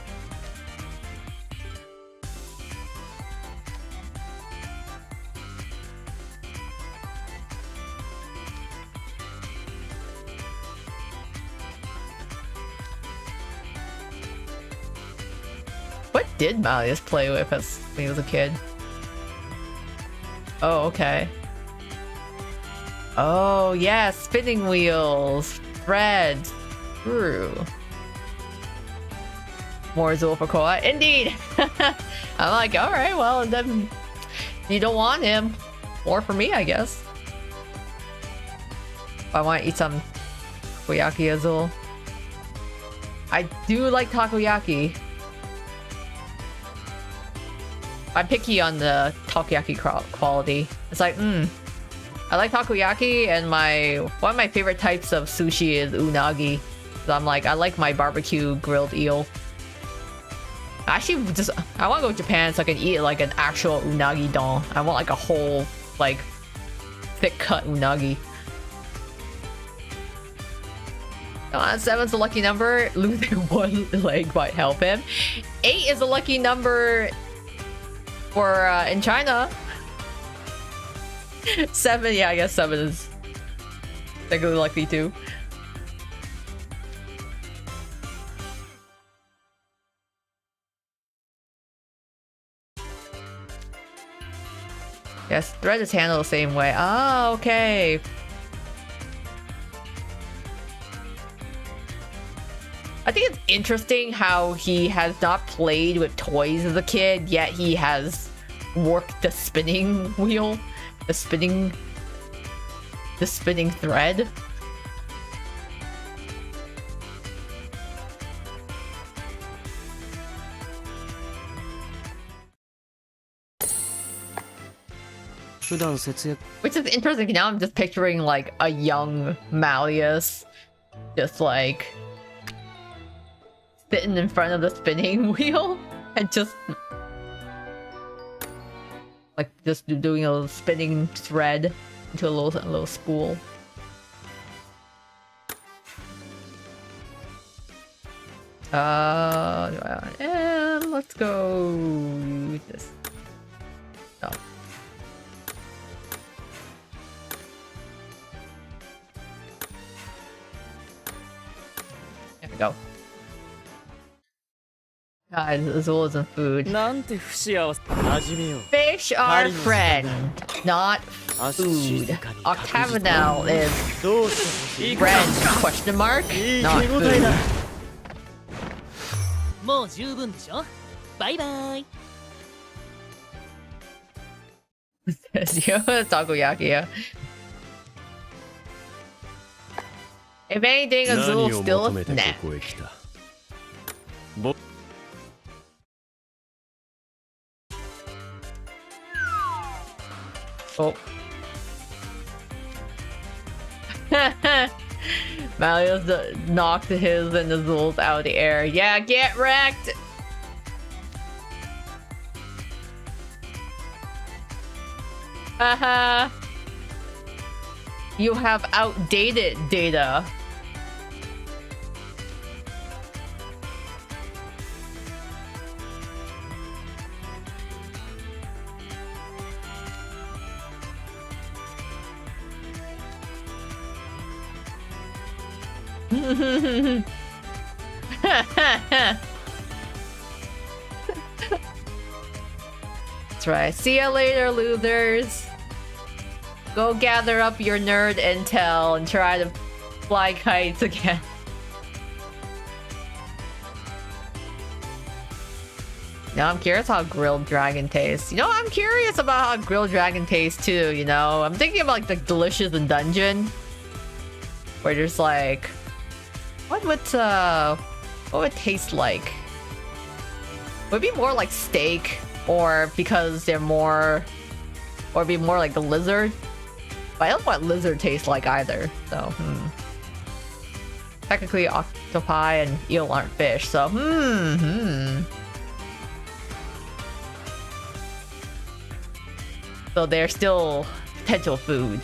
What did Malleus play with when he was a kid? Oh, okay. Oh, yeah, spinning wheels, threads. True. More Azul for Koa. Indeed! I'm like, alright, well, then you don't want him. More for me, I guess. I want to eat some takoyaki Azul. I do like takoyaki. I'm picky on the takoyaki quality. It's like, I like takoyaki, and one of my favorite types of sushi is unagi. So I'm like, I like my barbecue grilled eel. Actually, I want to go to Japan so I can eat like an actual unagi don. I want like a whole, like, thick cut unagi. 7's a lucky number. Losing one leg might help him. 8 is a lucky number for in China. 7, yeah, I guess 7 is technically lucky too. Yes, thread is handled the same way. Ah, okay. I think it's interesting how he has not played with toys as a kid, yet he has worked the spinning wheel, the spinning thread. Which is interesting. Now I'm just picturing like a young Malleus just like sitting in front of the spinning wheel and just doing a little spinning thread into a little spool. Let's go use this. Oh. There we go. God, Azul isn't food. Fish are friend, not food. Octagonal is friend, question mark, not food. もう十分でしょバイバイ Takoyaki, yeah. If anything, Azul still a snack. Oh. Malleus knocked his and the Zul's out of the air. Yeah, get wrecked! Haha. You have outdated data. That's right. See ya later, losers. Go gather up your nerd intel and try to fly kites again. Now I'm curious how grilled dragon tastes. You know, I'm curious about how grilled dragon tastes too, you know? I'm thinking about like the delicious in dungeon. Where there's like... what would it taste like? Would it be more like steak? Or because they're more... or be more like the lizard? But I don't know what lizard tastes like either, so Technically octopi and eel aren't fish, so So they're still potential food.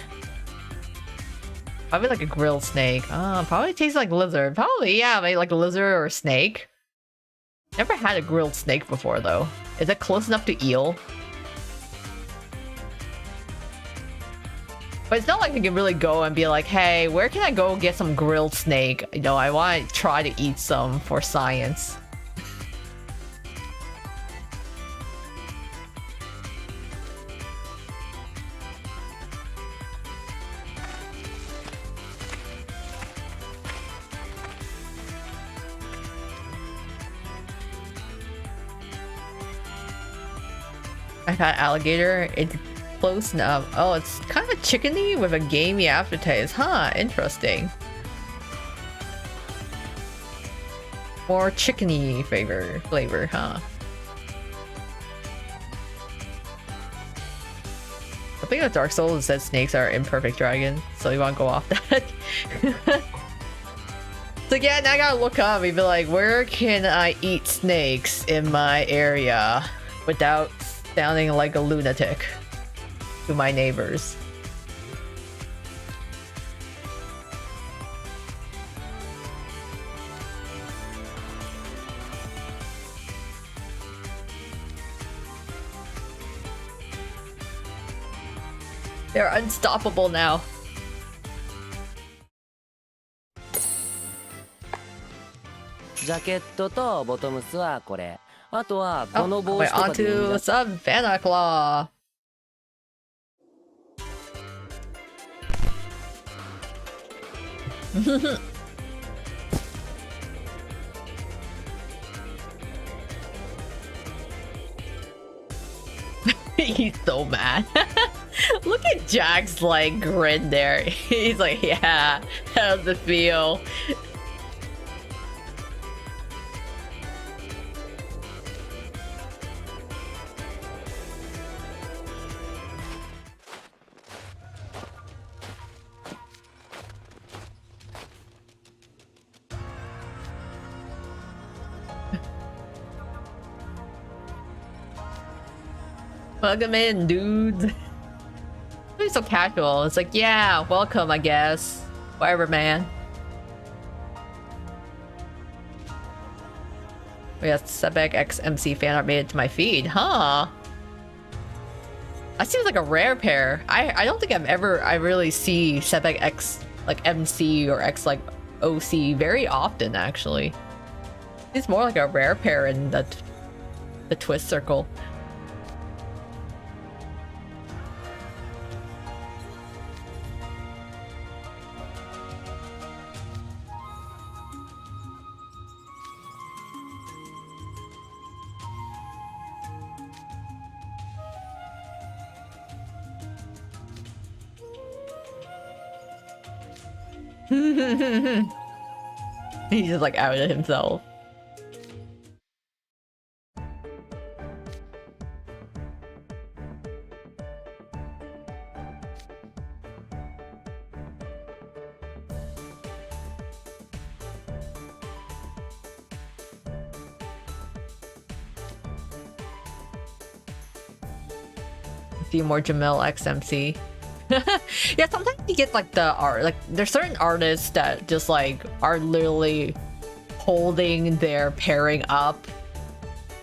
Probably like a grilled snake. Probably tastes like lizard. Probably, yeah, maybe like a lizard or a snake. Never had a grilled snake before though. Is it close enough to eel? But it's not like you can really go and be like, hey, where can I go get some grilled snake? You know, I want to try to eat some for science. I got alligator. It's close enough. Oh, it's kind of chickeny with a gamey aftertaste. Huh, interesting. More chickeny flavor, huh? I think that Dark Souls said snakes are imperfect dragon, so you want to go off that. So yeah, now I gotta look up and be like, where can I eat snakes in my area without sounding like a lunatic to my neighbors? They're unstoppable now. Jacket とボトムスはこれ。あとはこの Oh, 帽 wait, 子とかでいいん onto だ。 some Santa Claw. He's so mad. Look at Jack's like grin there. He's like, yeah, how's it feel? Welcome in, dudes. It's so casual. It's like, yeah, welcome, I guess. Whatever, man. Oh, yeah, Sebek XMC fan art made it to my feed, huh? That seems like a rare pair. I don't think I really see Sebek X like MC or X like OC very often, actually. It's more like a rare pair in the twist circle. He's just like outed himself. see more Jamil XMC. Yeah, sometimes you get like the art, like there's certain artists that just like are literally holding their pairing up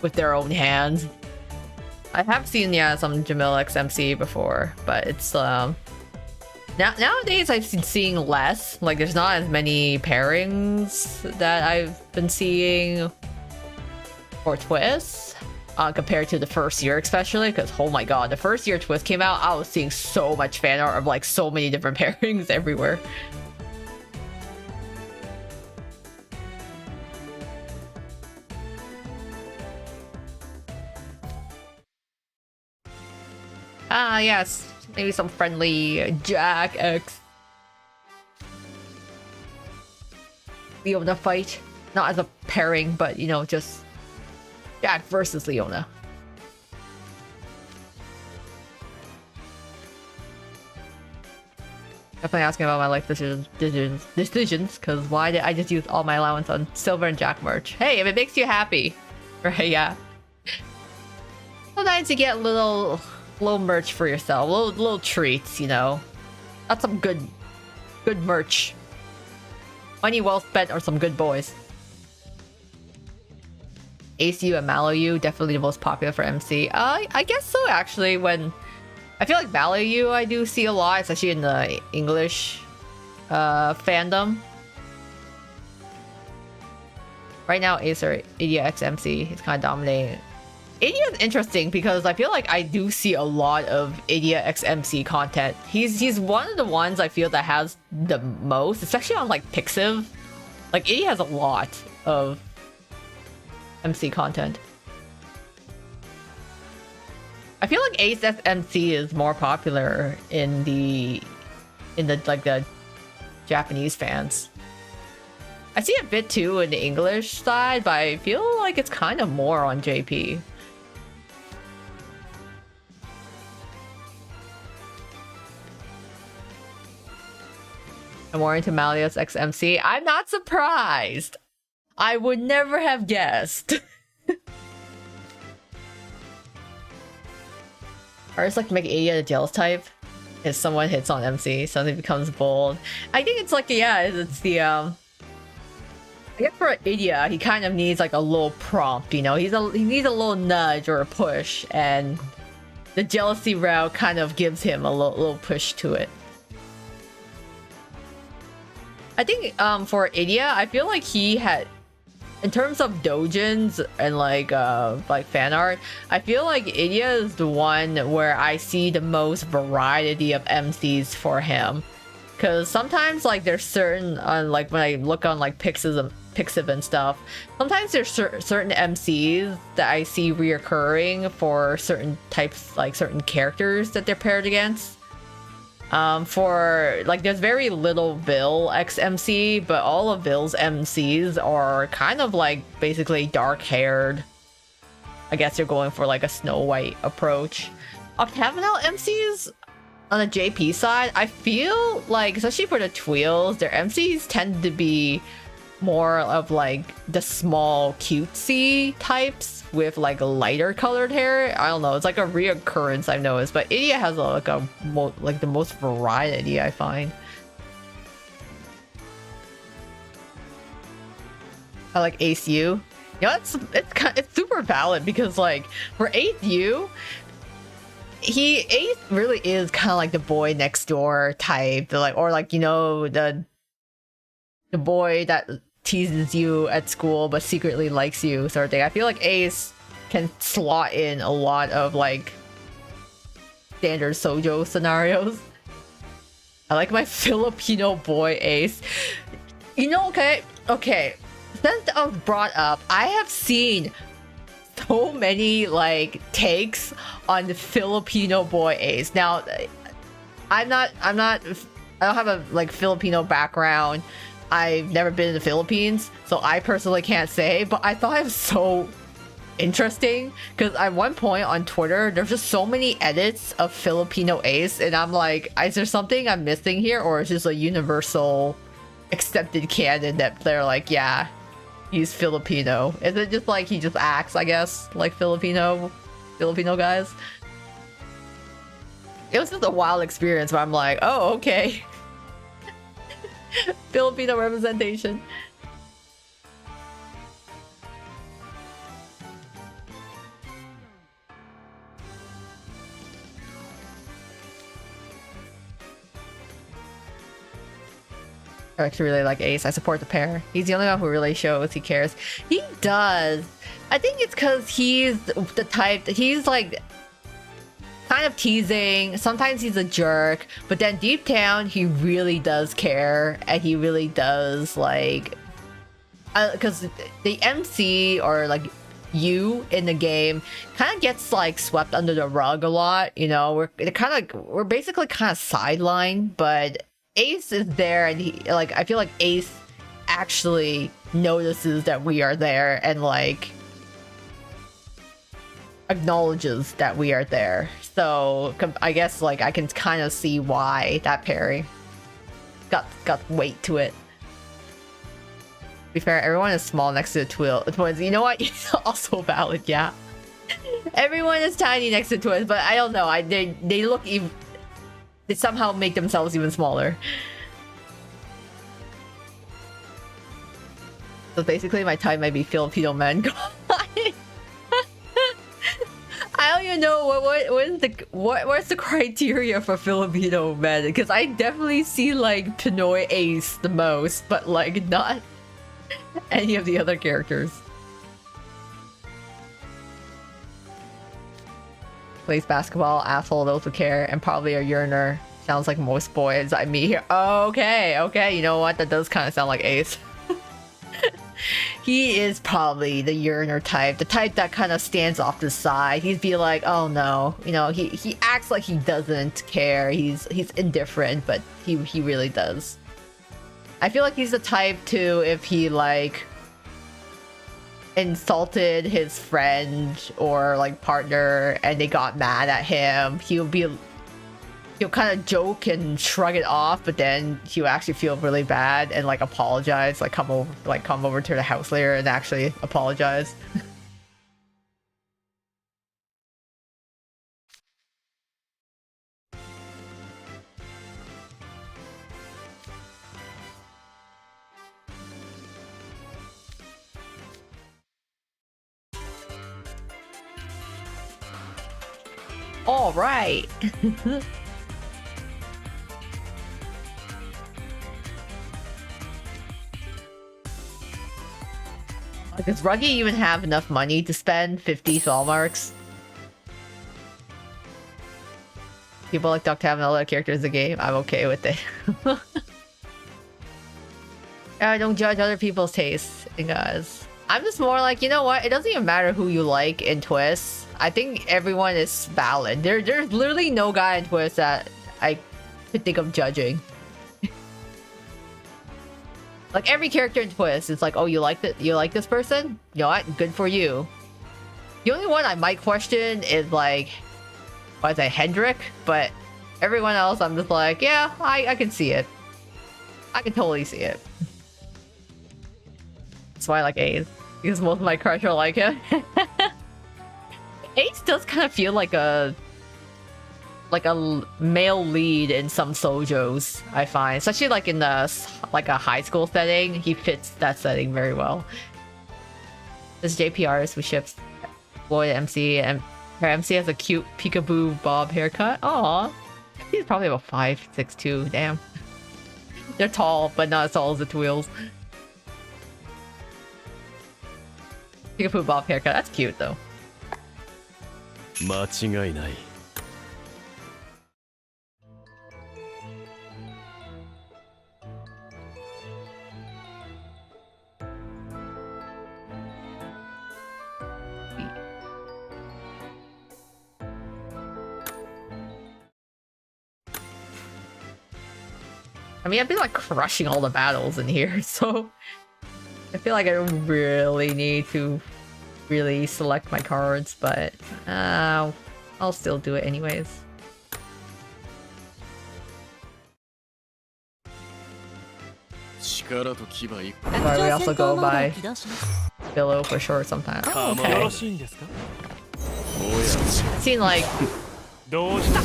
with their own hands. I have seen some Jamil XMC before, but it's nowadays I've been seeing less. Like there's not as many pairings that I've been seeing for twists. Compared to the first year, especially because oh my god, the first year Twist came out, I was seeing so much fan art of like so many different pairings everywhere. Yes, maybe some friendly Jack X Leona fight, not as a pairing, but you know, just Jack versus Leona. Definitely asking about my life decisions, because why did I just use all my allowance on Silver and Jack merch? Hey, if it makes you happy, right? Yeah. Sometimes you get little merch for yourself, little treats, you know. That's some good merch. Money well spent or some good boys. ACU and Malayu, definitely the most popular for MC. I guess so actually. When I feel like Malayu I do see a lot, especially in the English fandom. Right now Ace or Idia X MC is kind of dominating. Idia is interesting because I feel like I do see a lot of Idia X MC content. He's one of the ones I feel that has the most, especially on like Pixiv. Like Idia has a lot of MC content. I feel like Ace SMC is more popular in the like the Japanese fans. I see a bit too in the English side, but I feel like it's kind of more on JP. I'm more into Malios XMC. I'm not surprised. I would never have guessed. Artists like to make Idia the jealous type. If someone hits on MC, something becomes bold. I think it's like, yeah, it's the I guess for Idia, he kind of needs like a little prompt, you know? He needs a little nudge or a push, and the jealousy route kind of gives him a little push to it. I think for Idia, I feel like he had, in terms of doujins and like fan art, I feel like Idia is the one where I see the most variety of MCs for him. Cause sometimes like there's certain like when I look on like Pixiv and stuff, sometimes there's certain MCs that I see reoccurring for certain types, like certain characters that they're paired against. For like there's very little Vil XMC, but all of Vil's MCs are kind of like basically dark haired. I guess they're going for like a Snow White approach. Octagonal MCs on the JP side, I feel like, especially for the Tweels, their MCs tend to be more of like the small cutesy types with like lighter colored hair. I don't know, it's like a reoccurrence I've noticed, but Idia has like the most variety I find. I like Ace U. You know, it's super valid because like for Ace U, Ace really is kind of like the boy next door type, like, or like, you know, the boy that teases you at school but secretly likes you sort of thing. I feel like Ace can slot in a lot of like standard Sojo scenarios. I like my Filipino boy Ace. You know, okay, since I was brought up, I have seen so many like takes on the Filipino boy Ace. Now, I don't have a like Filipino background. I've never been in the Philippines, so I personally can't say, but I thought it was so interesting because at one point on Twitter, there's just so many edits of Filipino Ace, and I'm like, is there something I'm missing here, or is this a universal accepted canon that they're like, yeah, he's Filipino? Is it just like he just acts, I guess, like Filipino guys? It was just a wild experience where I'm like, oh, okay. Filipino representation. I actually really like Ace. I support the pair. He's the only one who really shows he cares. He does. I think it's because he's the type that he's like kind of teasing. Sometimes he's a jerk, but then deep down he really does care, and he really does like because the MC or like you in the game kind of gets like swept under the rug a lot. You know, we're basically kind of sidelined, but Ace is there, and he like I feel like Ace actually notices that we are there and like acknowledges that we are there. So I guess like I can kind of see why that parry got weight to it. To be fair, everyone is small next to the twins. You know what? It's also valid, yeah. Everyone is tiny next to twins, but I don't know. They look even. They somehow make themselves even smaller. So basically, my type might be Filipino men. I don't even know what's the criteria for Filipino men, because I definitely see like Pinoy Ace the most, but like not any of the other characters. Plays basketball, asshole, those who care, and probably a yearner. Sounds like most boys I meet here. Okay, you know what? That does kind of sound like Ace. He is probably the yearner type, the type that kind of stands off the side. He'd be like, oh no, you know, he acts like he doesn't care. He's indifferent, but he really does. I feel like he's the type too, if he like insulted his friend or like partner and they got mad at him, he'll kind of joke and shrug it off, but then he'll actually feel really bad and like apologize, like come over to the house later and actually apologize. All right. Does Ruggy even have enough money to spend 50 soul marks? People like Duck to have another characters in the game. I'm okay with it. I don't judge other people's tastes, guys. I'm just more like, you know what? It doesn't even matter who you like in Twist. I think everyone is valid. There's literally no guy in Twist that I could think of judging. Like every character in Twist, it's like, oh, you like this person? You know what? Good for you. The only one I might question is like, what is it, Hendrik? But everyone else, I'm just like, yeah, I can see it. I can totally see it. That's why I like Ace, because most of my crush are like him. Ace does kind of feel like a male lead in some soujos, I find, especially like in a high school setting. He fits that setting very well. This JPRs with ships boy MC, and her MC has a cute peekaboo bob haircut. Aw, he's probably about 5'6", damn. They're tall, but not as tall as the Twills. Peekaboo bob haircut, that's cute though. 間違いない。I mean, I've been like crushing all the battles in here, so I feel like I don't really need to really select my cards, but I'll still do it anyways. That's why we also go by Billow for short sometimes. Oh, okay. Seen like どうした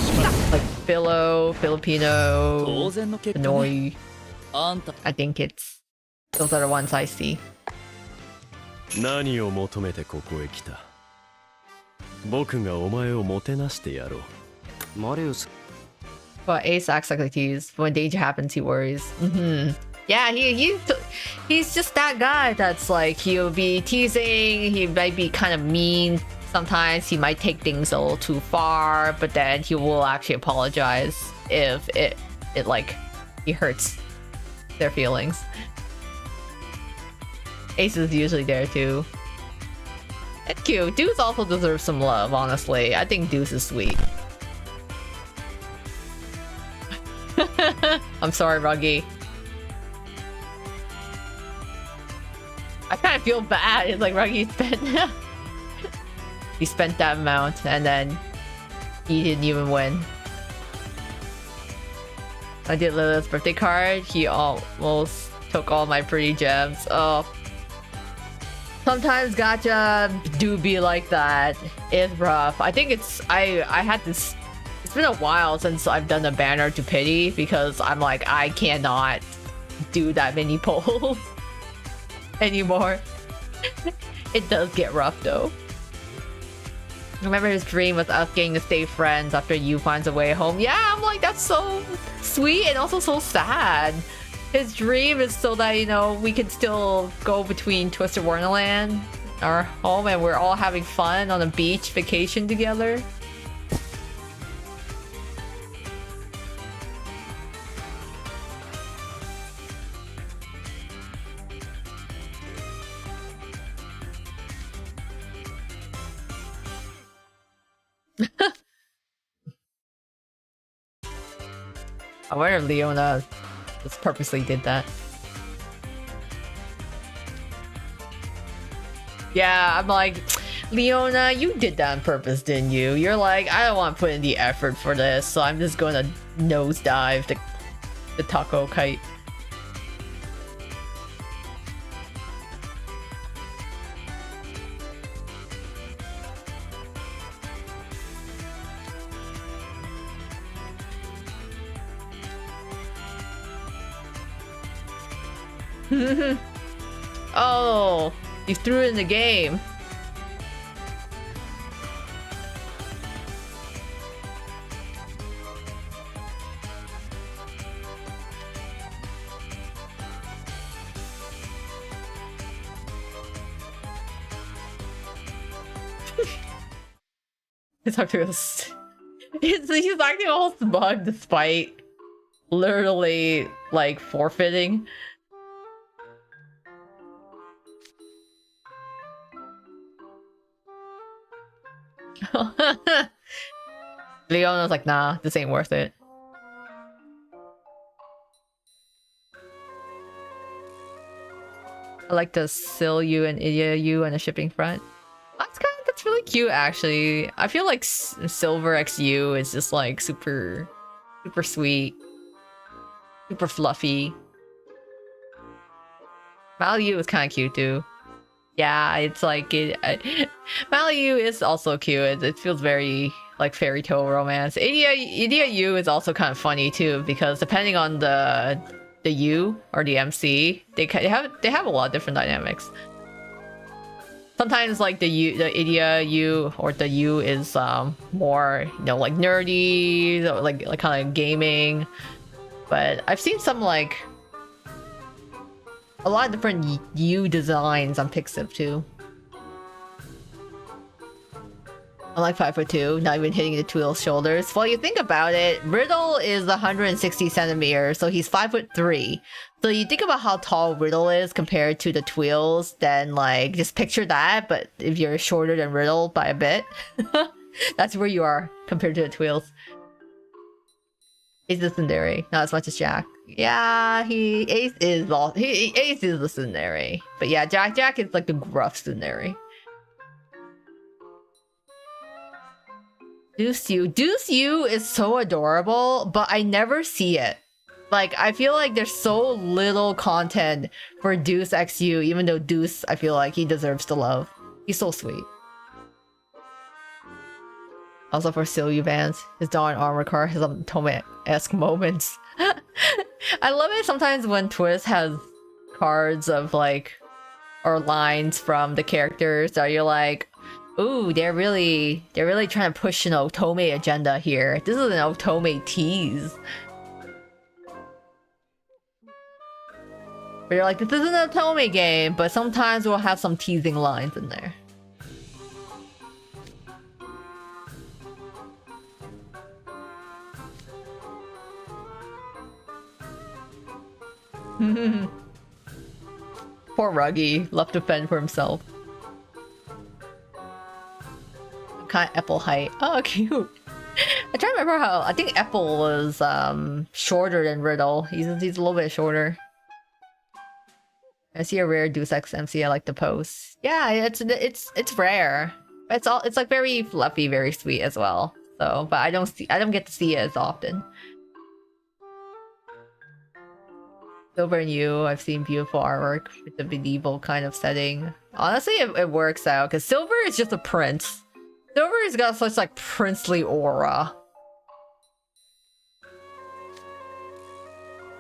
Like Filipino, 当然の結果ね Pinoy. あんた I think it's those are the ones I see. 何を求めてここへ来た？僕がお前をもてなしてやろう。マリウス But Ace acts like a tease. When danger happens, he worries. Yeah, he's just that guy that's like, he'll be teasing, he might be kind of mean. Sometimes he might take things a little too far, but then he will actually apologize if it like, he hurts their feelings. Ace is usually there too. It's cute. Deuce also deserves some love, honestly. I think Deuce is sweet. I'm sorry, Ruggy. I kind of feel bad. It's like Ruggy spent he spent that amount and then he didn't even win. I did Lilith's birthday card. He almost took all my pretty gems. Oh. Sometimes gacha do be like that. It's rough. I think I had this. It's been a while since I've done a banner to pity because I'm like, I cannot do that many polls anymore. It does get rough though. Remember his dream was us getting to stay friends after you finds a way home. Yeah, I'm like, that's so sweet and also so sad. His dream is so that, you know, we can still go between Twisted Wonderland, our home, and we're all having fun on a beach vacation together. I wonder if Leona just purposely did that. Yeah, I'm like, Leona, you did that on purpose, didn't you? You're like, I don't want to put in the effort for this, so I'm just going to nosedive the taco kite. Oh, you threw it in the game. He's acting all smug despite literally like forfeiting. Leona's like, nah, this ain't worth it. I like the Sil U and Idia U and the shipping front. That's really cute, actually. I feel like Silver XU is just like super sweet, super fluffy. Malu is kind of cute too. Yeah, it's like Malu is also cute. It feels very like fairy tale romance. Idia U is also kind of funny too because depending on the U or the MC, they have a lot of different dynamics. Sometimes like the Idia U or the U is more, you know, like nerdy, like kind of gaming. But I've seen some like a lot of different U designs on Pixiv too. I'm like 5'2", not even hitting the Tweel's shoulders. Well, you think about it, Riddle is 160 centimeters, so he's 5'3". So you think about how tall Riddle is compared to the Tweels, then like just picture that, but if you're shorter than Riddle by a bit, that's where you are compared to the Tweels. Ace is Tsundere, not as much as Jack. Yeah, Ace is the Tsundere, but yeah, Jack is like the gruff Tsundere. Deuce U is so adorable, but I never see it. Like, I feel like there's so little content for Deuce XU, even though Deuce, I feel like he deserves the love. He's so sweet. Also for Silly Vance, his Dawn armor card has some Tome-esque moments. I love it sometimes when Twist has cards of like, or lines from the characters that you're like, ooh, they're really trying to push an Otome agenda here. This is an Otome tease. But you're like, this isn't an Otome game, but sometimes we'll have some teasing lines in there. Poor Ruggy, left to fend for himself. Kind of Apple height. Oh, cute. I try to remember how I think Apple was shorter than Riddle. He's a little bit shorter. I see a rare Deus Ex MC. I like the pose. Yeah, it's rare. It's like very fluffy, very sweet as well. So, but I don't get to see it as often. Silver and You, I've seen beautiful artwork with the medieval kind of setting. Honestly, it works out because Silver is just a prince. Silver has got such like princely aura.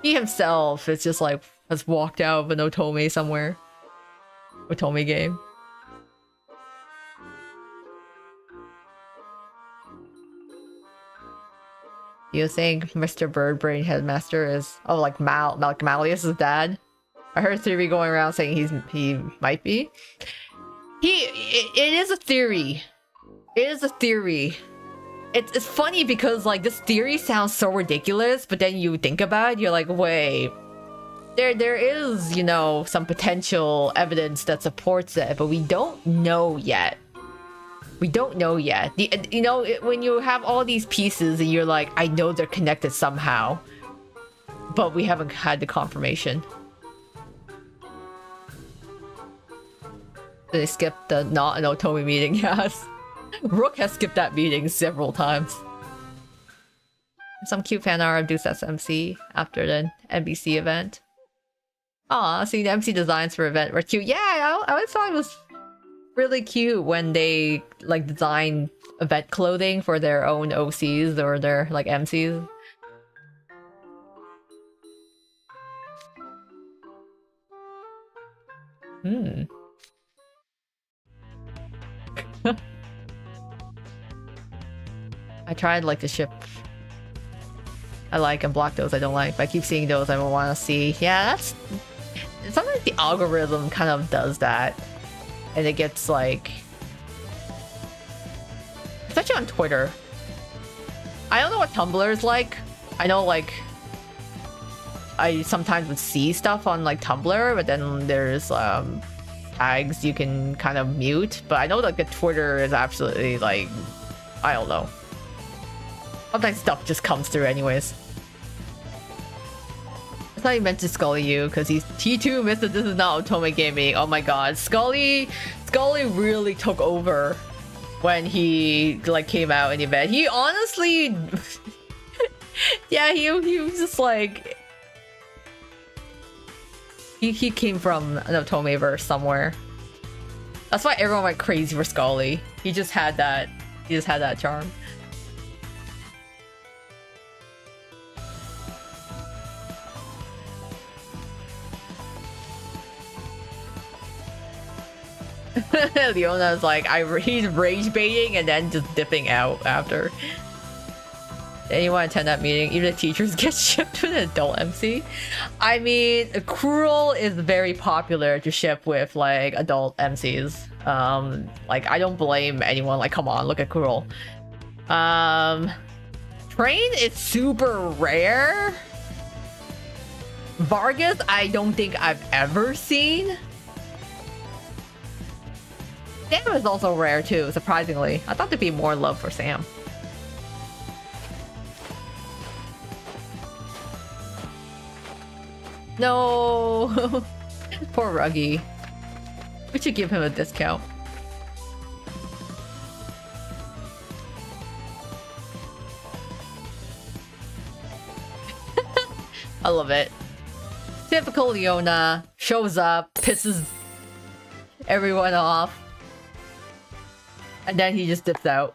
He himself is just like has walked out of an Otome somewhere. Otome game. You think Mr. Birdbrain Headmaster is like Malleus's dad? I heard a theory going around saying he might be. It is a theory. It is a theory. It's funny because like this theory sounds so ridiculous, but then you think about it, you're like, wait. There is, you know, some potential evidence that supports it, but we don't know yet. We don't know yet. You know, when you have all these pieces and you're like, I know they're connected somehow, but we haven't had the confirmation. They skipped the not an Otome meeting, yes. Rook has skipped that meeting several times. Some cute fan art of Deus Ex MC after the NBC event. Aw, seeing the MC designs for event were cute. Yeah, I always thought it was really cute when they like design event clothing for their own OCs or their like MCs. I tried like to ship I like and block those I don't like, but I keep seeing those I don't want to see. Yeah, that's sometimes the algorithm kind of does that. And it gets like, especially on Twitter. I don't know what Tumblr is like. I know like I sometimes would see stuff on like Tumblr, but then there's tags you can kind of mute. But I know like the Twitter is absolutely like, I don't know. Sometimes stuff just comes through anyways. I thought he meant to Scully you because he too missed that this is not Otome Gaming. Oh my god, Scully really took over when he like came out in the event. He honestly yeah, he was just like he came from an Otome verse somewhere. That's why everyone went crazy for Scully. He just had that charm. Leona's like, he's rage baiting and then just dipping out after. Anyone attend that meeting? Even the teachers get shipped to an adult MC? I mean, Cruel is very popular to ship with like adult MCs. Like I don't blame anyone. Like, come on, look at Cruel. Train is super rare. Vargas, I don't think I've ever seen. Sam is also rare too, surprisingly. I thought there'd be more love for Sam. No! Poor Ruggy. We should give him a discount. I love it. Typical Leona shows up, pisses everyone off. And then he just dips out.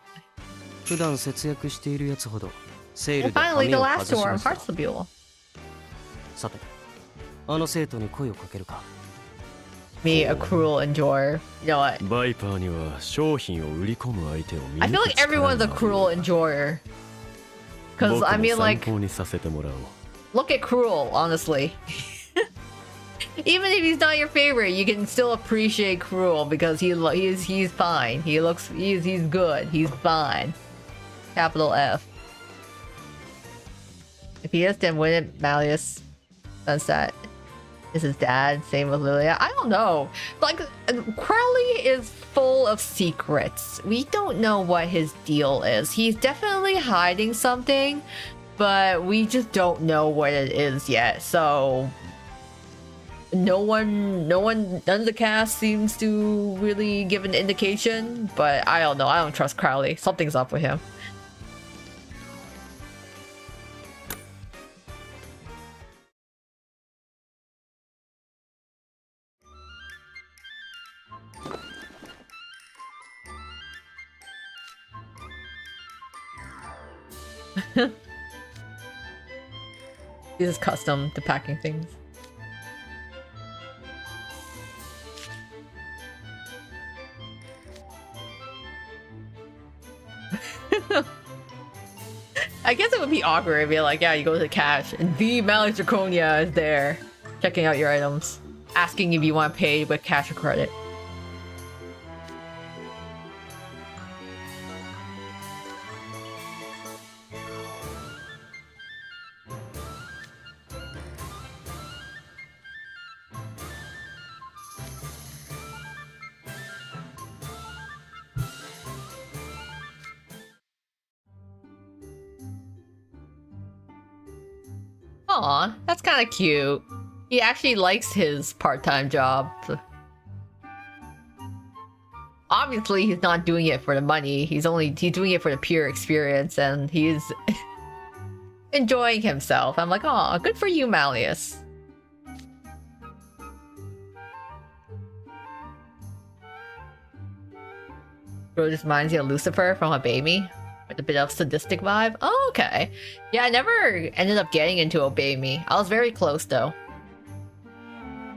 普段節約しているやつほどセー And ルで finally, 髪 the を last 外し storm, ました。 Heartstable. さて、あの生徒に声をかけるか。 Me, a cruel enjoyer. You know what? バイパーには商品を売り込む相手を見 I feel like everyone's a cruel enjoyer. Because, I mean, like, 参考にさせてもらおう。 look at Cruel, honestly. Even if he's not your favorite, you can still appreciate Cruel because he's fine. He's good. He's fine. Capital F. If he is, then wouldn't Malleus sense that is his dad? Same with Lilia. I don't know. Like, Crowley is full of secrets. We don't know what his deal is. He's definitely hiding something, but we just don't know what it is yet. So none of the cast seems to really give an indication, but I don't know. I don't trust Crowley. Something's up with him. This is custom to packing things. I guess it would be awkward if you're like, yeah, you go to the cash and the Malleus Draconia is there checking out your items, asking if you want to pay with cash or credit. Aw, that's kind of cute. He actually likes his part-time job. Obviously, he's not doing it for the money. He's doing it for the pure experience, and he's enjoying himself. I'm like, aw, good for you, Malleus. Bro just reminds you of Lucifer from a baby. With a bit of sadistic vibe. Oh, okay. Yeah, I never ended up getting into Obey Me. I was very close though.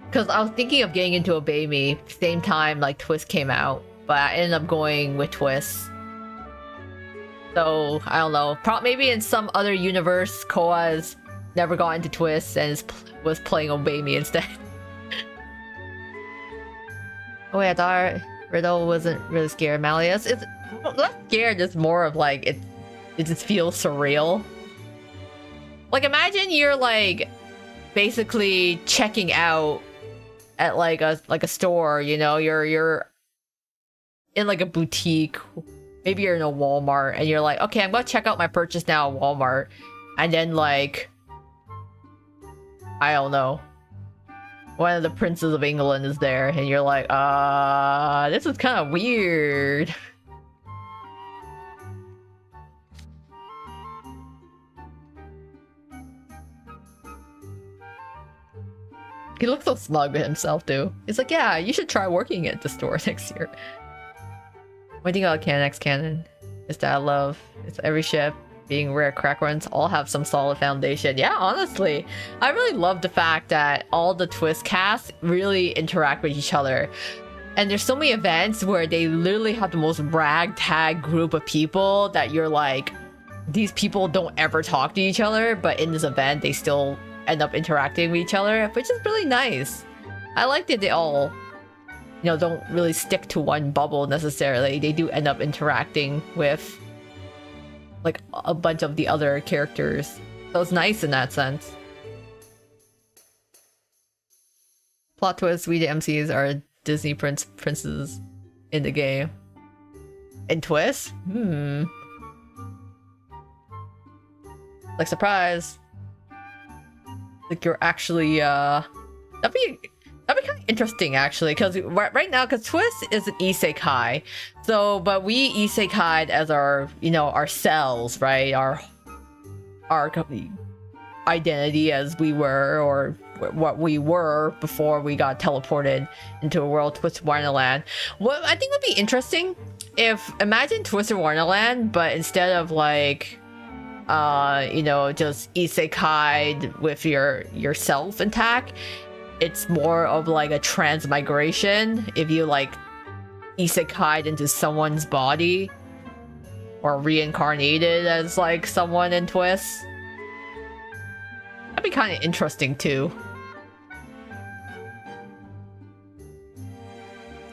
Because I was thinking of getting into Obey Me same time like Twist came out. But I ended up going with Twist. So, I don't know. Maybe in some other universe, Koa's never got into Twist and was playing Obey Me instead. Oh wait, I thought Riddle wasn't really scared. Malleus is less scared, is more of like it just feels surreal. Like imagine you're like basically checking out at like a store, you know, you're in like a boutique, maybe you're in a Walmart and you're like, okay, I'm gonna check out my purchase now at Walmart, and then like I don't know, one of the princes of England is there and you're like, this is kind of weird. He looks so smug with himself too. He's like, yeah, you should try working at the store next year. One thing about Next Canon is that I love it's every ship being rare crack runs all have some solid foundation. Yeah, honestly, I really love the fact that all the Twist casts really interact with each other. And there's so many events where they literally have the most ragtag group of people that you're like, these people don't ever talk to each other, but in this event they still end up interacting with each other, which is really nice. I like that they all, you know, don't really stick to one bubble necessarily. They do end up interacting with like a bunch of the other characters. So it's nice in that sense. Plot twist, we the MCs are Disney princes in the game. In Twist? Like surprise. Like you're actually that'd be kind of interesting actually, because right now, because Twist is an isekai, so but we isekai'd as our, you know, ourselves, right? Our identity as we were, or what we were before we got teleported into a world Twist Wonderland. What I think would be interesting if imagine Twisted Wonderland, but instead of like you know, just isekai with yourself intact, it's more of like a transmigration. If you like isekai'd into someone's body or reincarnated as like someone in Twist, that'd be kind of interesting too.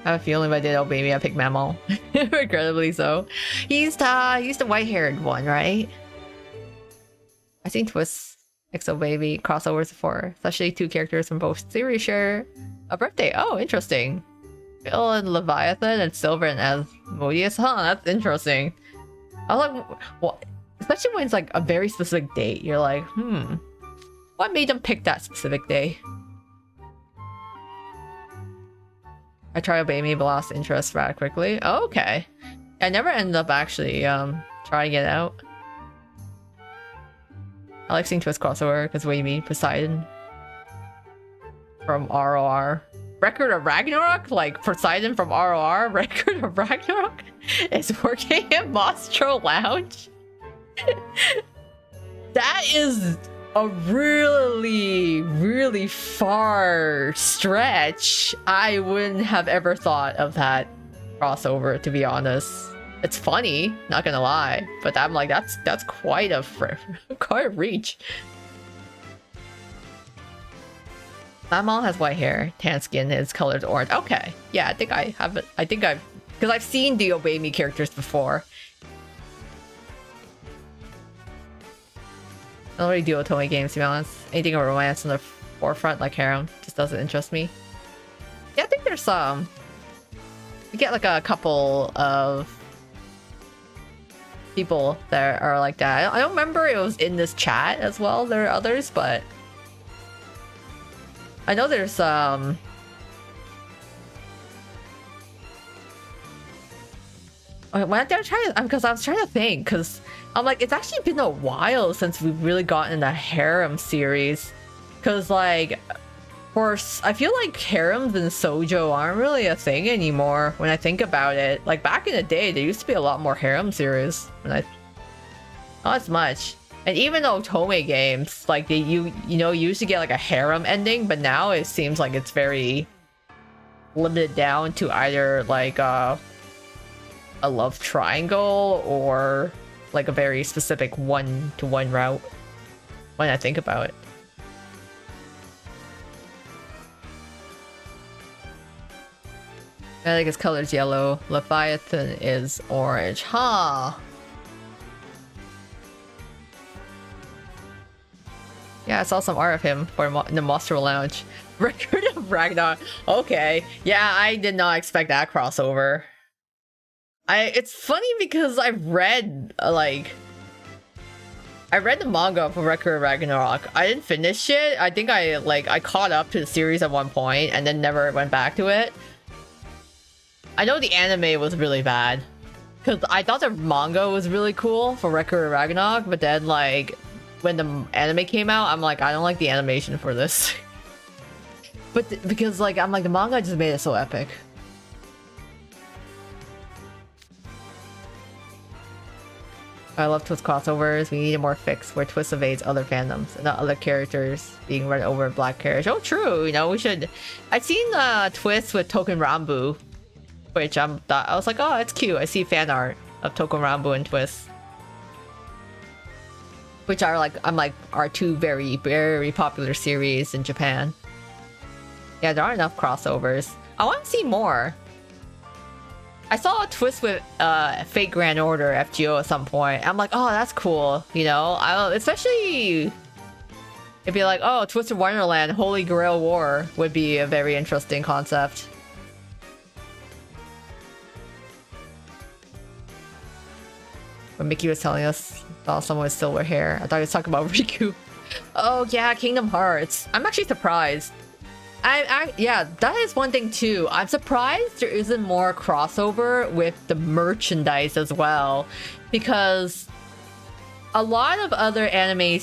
I have a feeling if I did Baby, I'd pick Memo. Regrettably so. He's the white-haired one, right? I've seen Twist XO Baby crossovers before, especially two characters from both series share a birthday. Oh, interesting. Bill and Leviathan and Silver and Asmodeus. Huh, that's interesting. I was like, well, especially when it's like a very specific date. You're like, what made them pick that specific day? I tried Obey Me but lost interest rather quickly. Oh, okay. I never ended up actually trying it out. I like seeing Twist crossover because what you mean Poseidon from ROR. Record of Ragnarok? Like Poseidon from ROR? Record of Ragnarok is working at Mostro Lounge? That is a really far stretch. I wouldn't have ever thought of that crossover, to be honest. It's funny, not gonna lie, but I'm like, that's quite a quite a reach. My mom has white hair, tan skin, his color's orange. Okay, yeah, I think I have it. I think because I've seen the Obey Me characters before. I don't really deal with Toei games, to be honest. Anything of romance in the forefront, like harem, just doesn't interest me. Yeah, I think there's some. We get like a couple of people that are like that. I don't remember it was in this chat as well. There are others, but I know there's when they're trying to, because I was trying to think, because I'm like, it's actually been a while since we've really gotten a harem series. Because like, I feel like harems and shoujo aren't really a thing anymore when I think about it. Like back in the day, there used to be a lot more harem series. Not as much. And even though Toei games, like they you used to get like a harem ending, but now it seems like it's very limited down to either like a love triangle or like a very specific one-to-one route when I think about it. I think his color's yellow. Leviathan is orange. Huh. Yeah, I saw some art of him in the Monster Lounge. Record of Ragnarok. Okay. Yeah, I did not expect that crossover. It's funny because I've read the manga for Record of Ragnarok. I didn't finish it. I think I caught up to the series at one point and then never went back to it. I know the anime was really bad because I thought the manga was really cool for Record of Ragnarok, but then like when the anime came out, I'm like, I don't like the animation for this. But because like I'm like, the manga just made it so epic. I love Twist crossovers. We need a more fix where Twist evades other fandoms and not other characters being run over black carriage. Oh, true. You know, we should. I've seen Twist with Token Rambu, which I was like, oh, it's cute. I see fan art of Token Rambu and Twist, which are like are two very popular series in Japan. Yeah, there aren't enough crossovers. I want to see more. I saw a Twist with Fate Grand Order FGO at some point. I'm like, oh, that's cool. You know, especially it'd be like, oh, Twisted Wonderland, Holy Grail War would be a very interesting concept. When Mickey was telling us about someone with silver hair, I thought he was talking about Riku. Oh yeah, Kingdom Hearts. I'm actually surprised. Yeah, that is one thing too. I'm surprised there isn't more crossover with the merchandise as well, because a lot of other anime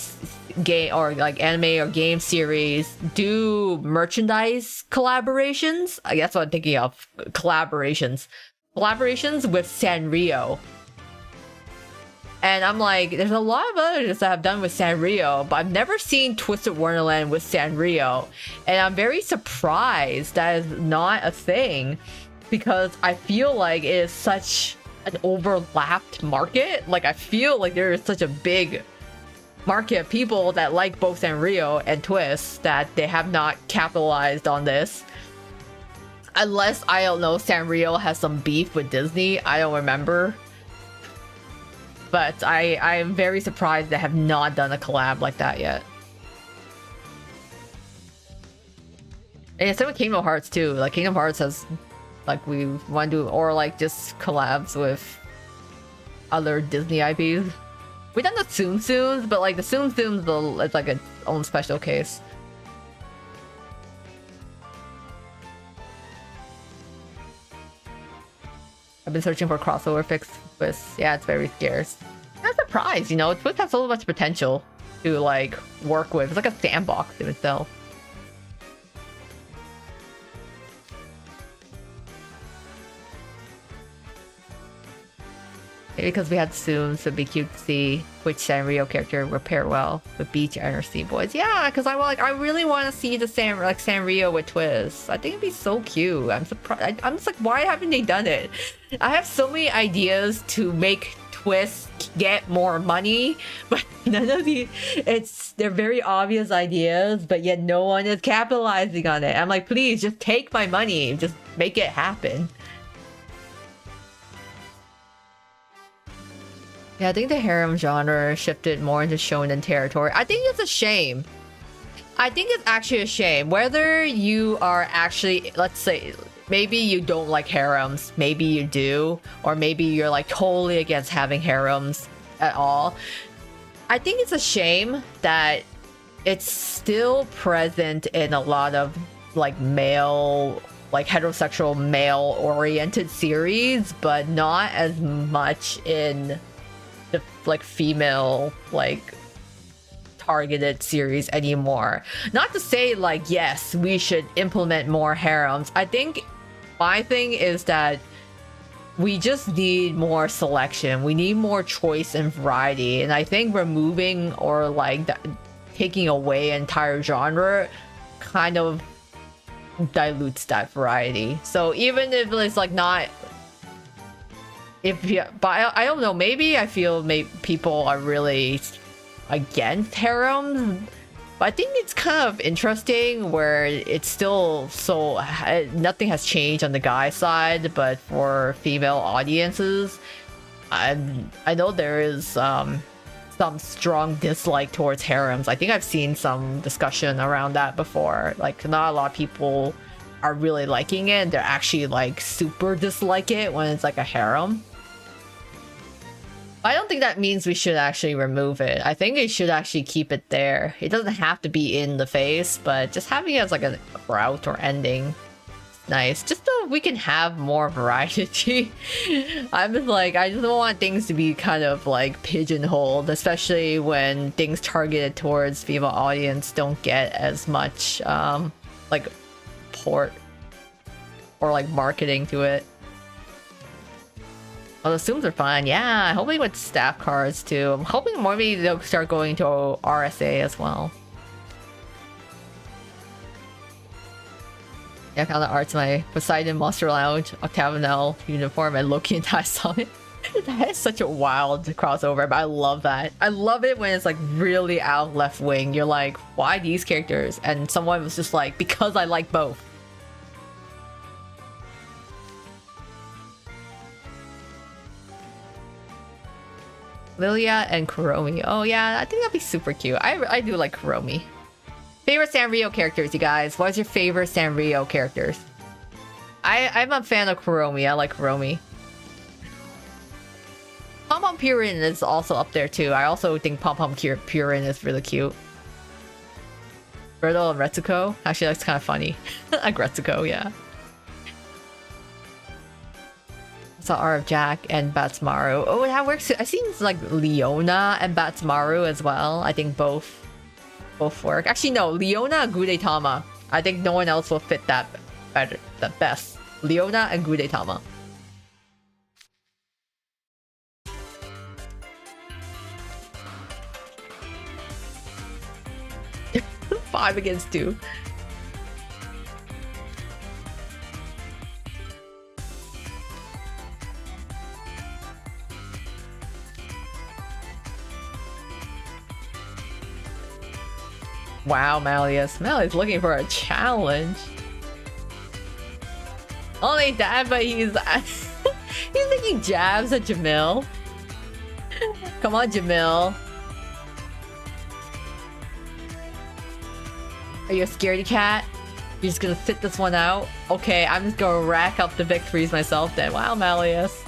game series do merchandise collaborations. I guess what I'm thinking of, collaborations. collaborations with Sanrio. And I'm like, there's a lot of others that I've done with Sanrio, but I've never seen Twisted Wonderland with Sanrio. And I'm very surprised that is not a thing, because I feel like it is such an overlapped market. Like, I feel like there is such a big market of people that like both Sanrio and Twist that they have not capitalized on this. Unless, I don't know, Sanrio has some beef with Disney. I don't remember. But I am very surprised they have not done a collab like that yet. And same with Kingdom Hearts too. Like, Kingdom Hearts has, like, we want to do, or like just collabs with other Disney IPs. We've done the Tsum Tsums, but like the Tsum Tsums, it's like its own special case. I've been searching for crossover fix with, yeah, it's very scarce. I'm surprised, you know, Twist has so much potential to like work with. It's like a sandbox in itself. Maybe because we had Tsums, so it'd be cute to see which Sanrio character would pair well with Beach and her Sea Boys. Yeah, because I really want to see the Sanrio with Twist. I think it'd be so cute. I'm surprised. I'm just like, why haven't they done it? I have so many ideas to make Twist get more money, but none of they're very obvious ideas, but yet no one is capitalizing on it. I'm like, please just take my money, just make it happen. Yeah, I think the harem genre shifted more into shonen territory. I think it's a shame. I think it's actually a shame. Whether you are actually, let's say, maybe you don't like harems, maybe you do, or maybe you're like totally against having harems at all. I think it's a shame that it's still present in a lot of like male, like heterosexual male-oriented series, but not as much in the like female like targeted series anymore. Not to say like, yes, we should implement more harems. I think my thing is that we just need more selection. We need more choice and variety, and I think removing or like taking away an entire genre kind of dilutes that variety. So even if it's like not, but I don't know, maybe I feel people are really against harems, but I think it's kind of interesting where it's still so nothing has changed on the guy side, but for female audiences, I know there is some strong dislike towards harems. I think I've seen some discussion around that before. Like, not a lot of people are really liking it. They're actually like super dislike it when it's like a harem. I don't think that means we should actually remove it. I think it should actually keep it there. It doesn't have to be in the face, but just having it as like a route or ending, nice. Just so we can have more variety. I'm just like, I just don't want things to be kind of like pigeonholed, especially when things targeted towards female audience don't get as much like port or like marketing to it. Oh, the Zooms are fun. Yeah, hoping with staff cards too. I'm hoping maybe they'll start going to RSA as well. Yeah, I found the art's my Poseidon Monster Lounge, Octagonal uniform, and Loki and Tai Summit. That is such a wild crossover, but I love that. I love it when it's like really out left wing. You're like, why these characters? And someone was just like, because I like both. Lilia and Kuromi. Oh yeah, I think that'd be super cute. I do like Kuromi. Favorite Sanrio characters, you guys. What's your favorite Sanrio characters? I'm a fan of Kuromi. I like Kuromi. Pom Pom Purin is also up there too. I also think Pom Pom Purin is really cute. Berto and Retsuko. Actually, that's kind of funny. Like Retsuko, yeah. I saw R of Jack and Batsmaru. Oh, that works. I've seen like Leona and Batsmaru as well. I think both work. Actually, no, Leona and Gudetama. I think no one else will fit that better, the best. Leona and Gudetama. 5 against 2. Wow, Malleus. Malleus looking for a challenge. Only that, but he's he's making jabs at Jamil. Come on, Jamil. Are you a scaredy cat? You're just gonna sit this one out? Okay, I'm just gonna rack up the victories myself then. Wow, Malleus.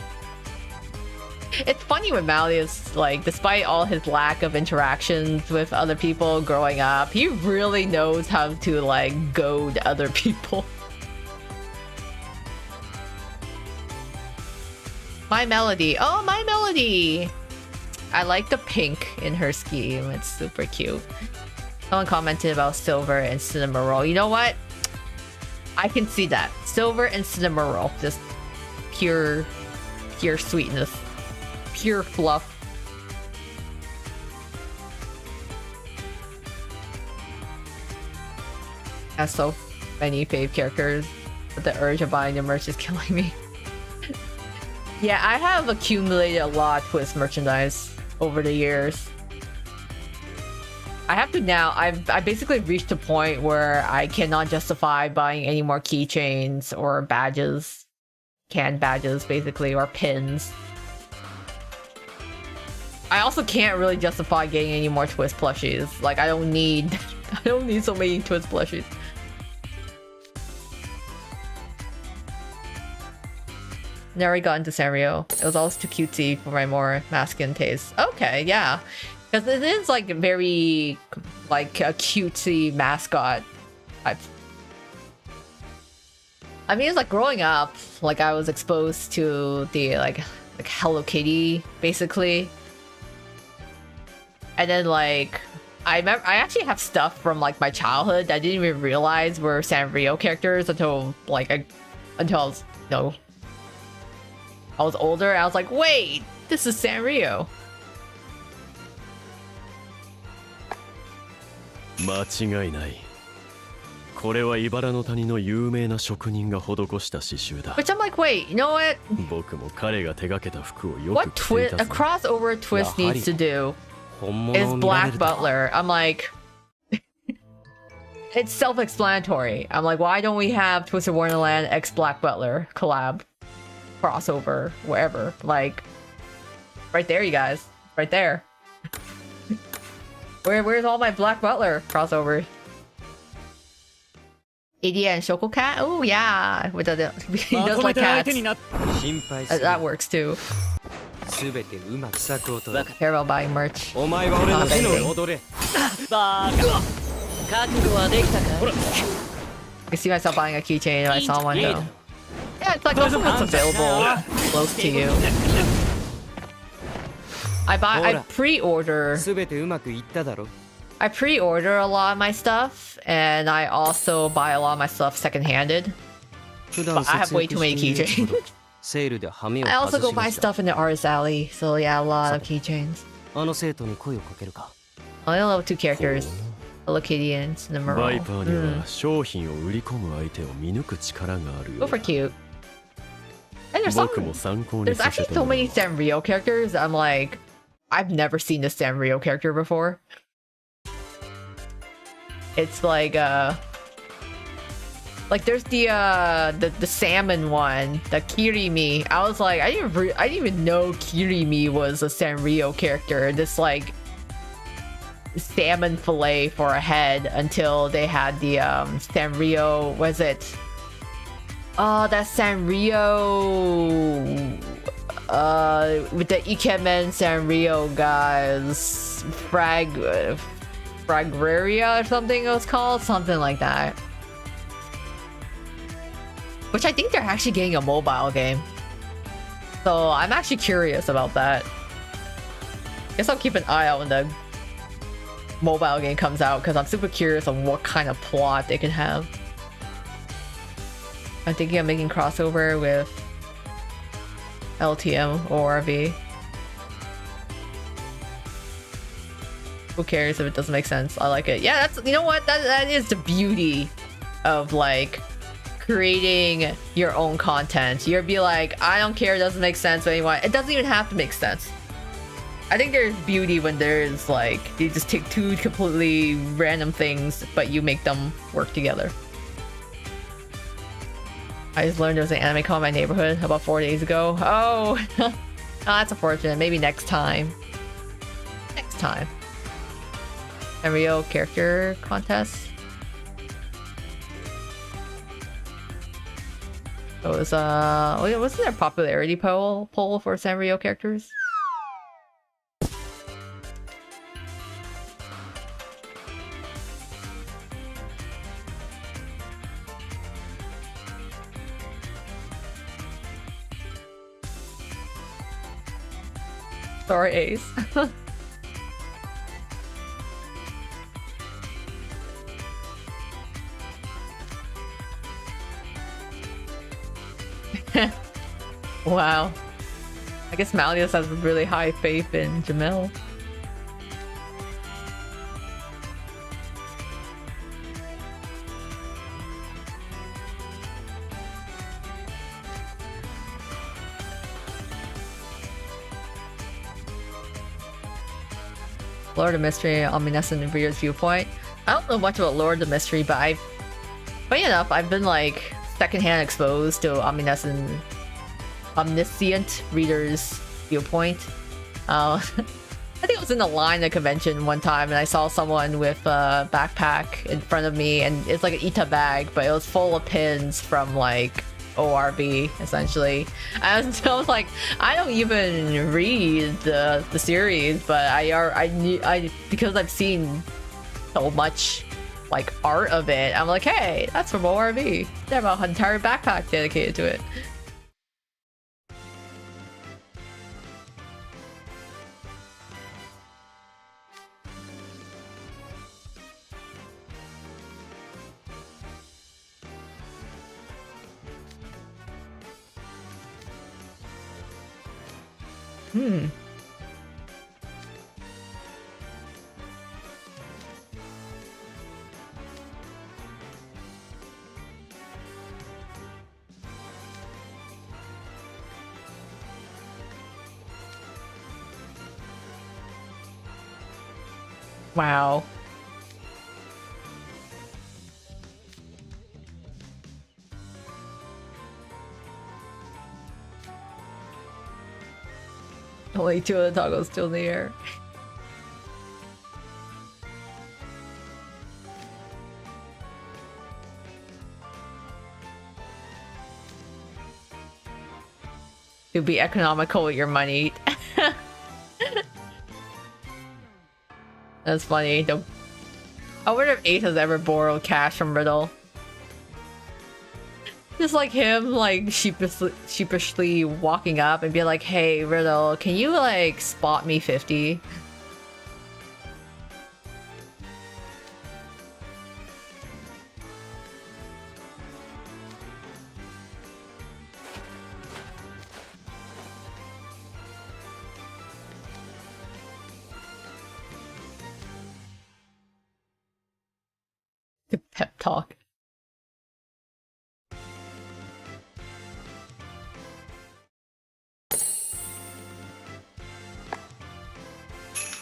It's funny with Malleus, like, despite all his lack of interactions with other people growing up, he really knows how to, like, goad other people. My Melody. Oh, My Melody! I like the pink in her scheme. It's super cute. Someone commented about Silver and Cinnamoroll. You know what? I can see that. Silver and Cinnamoroll. Just pure sweetness. Pure fluff. I have so many fave characters, but the urge of buying the merch is killing me. Yeah, I have accumulated a lot of Twist merchandise over the years. I have to now. I basically reached a point where I cannot justify buying any more keychains or badges, canned badges basically, or pins. I also can't really justify getting any more Twist plushies. Like, I don't need so many Twist plushies. Never got into Sanrio. It was always too cutesy for my more masculine taste. Okay, yeah. Because it is like very, like, a cutesy mascot type. I mean, it's like growing up, like, I was exposed to the, like Hello Kitty, basically. And then, like, I actually have stuff from, like, my childhood that I didn't even realize were Sanrio characters until, like, until I was, you know, I was older. I was like, wait, this is Sanrio. 間違いない。これは茨の谷の有名な職人が施した刺繍だ。 Which I'm like, wait, you know what? 僕も彼が手掛けた服をよ What く着てい twist た a ぞ。 crossover twist needs to do 本物 is を見られ Black ると Butler. I'm like, it's self-explanatory. I'm like, why don't we have Twisted Wonderland x Black Butler collab, crossover, wherever? Like, right there, you guys, right there. Where's all my Black Butler crossover? Idia and Shoko Cat? Oh yeah, he does like cats. 心配する That works too. すべてうまく咲く音だ Care about buying merch. お前は俺の手の踊れバカ覚悟はできたか I see myself buying a keychain if I saw one though. Yeah, it's like also what's available close to you. I pre-order すべてうまくいっただろ I pre-order a lot of my stuff, and I also buy a lot of my stuff second-handed. 普段 But I have way too many 節約している keychains. セールで羽目を I also 外 go し buy ました stuff in the artist alley, so yeah, a lot of keychains. あの生徒に声をかけるか I only love 2 characters, Hello Kitty and バイ Cinnamoroll. パーには商品を売り込む相手を見抜く力があるよ Super cute. And there's 僕も参考に there's させ actually て so もらおう many Sanrio characters. I'm like, I've never seen this Sanrio character before. It's like there's the salmon one, the Kirimi. I was like, I didn't even know Kirimi was a Sanrio character. This like salmon fillet for a head until they had the Sanrio. Was it? Oh, that Sanrio. With the Ikemen Sanrio guys, Fragraria or something it was called, something like that. Which I think they're actually getting a mobile game. So I'm actually curious about that. Guess I'll keep an eye out when the mobile game comes out because I'm super curious on what kind of plot they could have. I'm thinking of making crossover with LTM or RV. Who cares if it doesn't make sense? I like it. Yeah, that's, you know what? That is the beauty of like creating your own content. You'll be like, I don't care, it doesn't make sense, but anyway, it doesn't even have to make sense. I think there's beauty when there's like, you just take two completely random things, but you make them work together. I just learned there was an anime con in my neighborhood about 4 days ago. Oh, oh, that's unfortunate. Maybe next time. Next time. Sanrio character contest. It was wasn't there a popularity poll for Sanrio characters? Sorry, Ace. Wow. I guess Malleus has really high faith in Jamil. Lord of Mystery, Omniscient and Reader's Viewpoint. I don't know much about Lord of Mystery, but funny enough, I've been like secondhand exposed to Omniscient Reader's Viewpoint. I think I was in the line at a convention one time and I saw someone with a backpack in front of me, and it's like an Ita bag, but it was full of pins from like ORB essentially. I was like, I don't even read the series, but I knew because I've seen so much like art of it. I'm like, hey, that's from ORB. They have an entire backpack dedicated to it. Hmm. Wow. Only 2 of the toggles still in the air. To be economical with your money. That's funny. I wonder if Ace has ever borrowed cash from Riddle. Just like him, like sheepishly walking up and be like, "Hey, Riddle, can you like spot me 50?" Pep talk.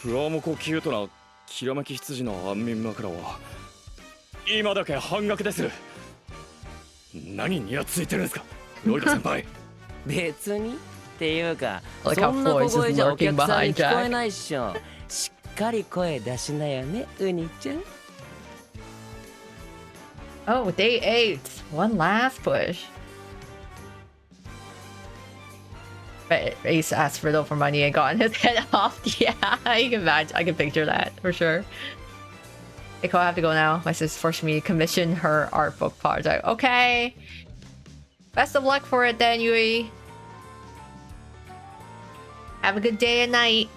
プロモコキュートなきらめき羊の安眠枕は今だけ半額です。何にやついてるんですか、ロイカ先輩。別にっていうか、 Like そ how んな Floyd's 小声 just じゃお lurking 客さんに behind 聞こえ Jack. ないっしょ。しっかり声出しなよね、ウニちゃん。 Oh, day 8. One last push. But Ace asked Riddle for money and gotten his head off. Yeah, I can imagine. I can picture that for sure. Hey, Cole, I have to go now. My sister's forcing me to commission her art book project. Okay. Best of luck for it then, Yui. Have a good day and night.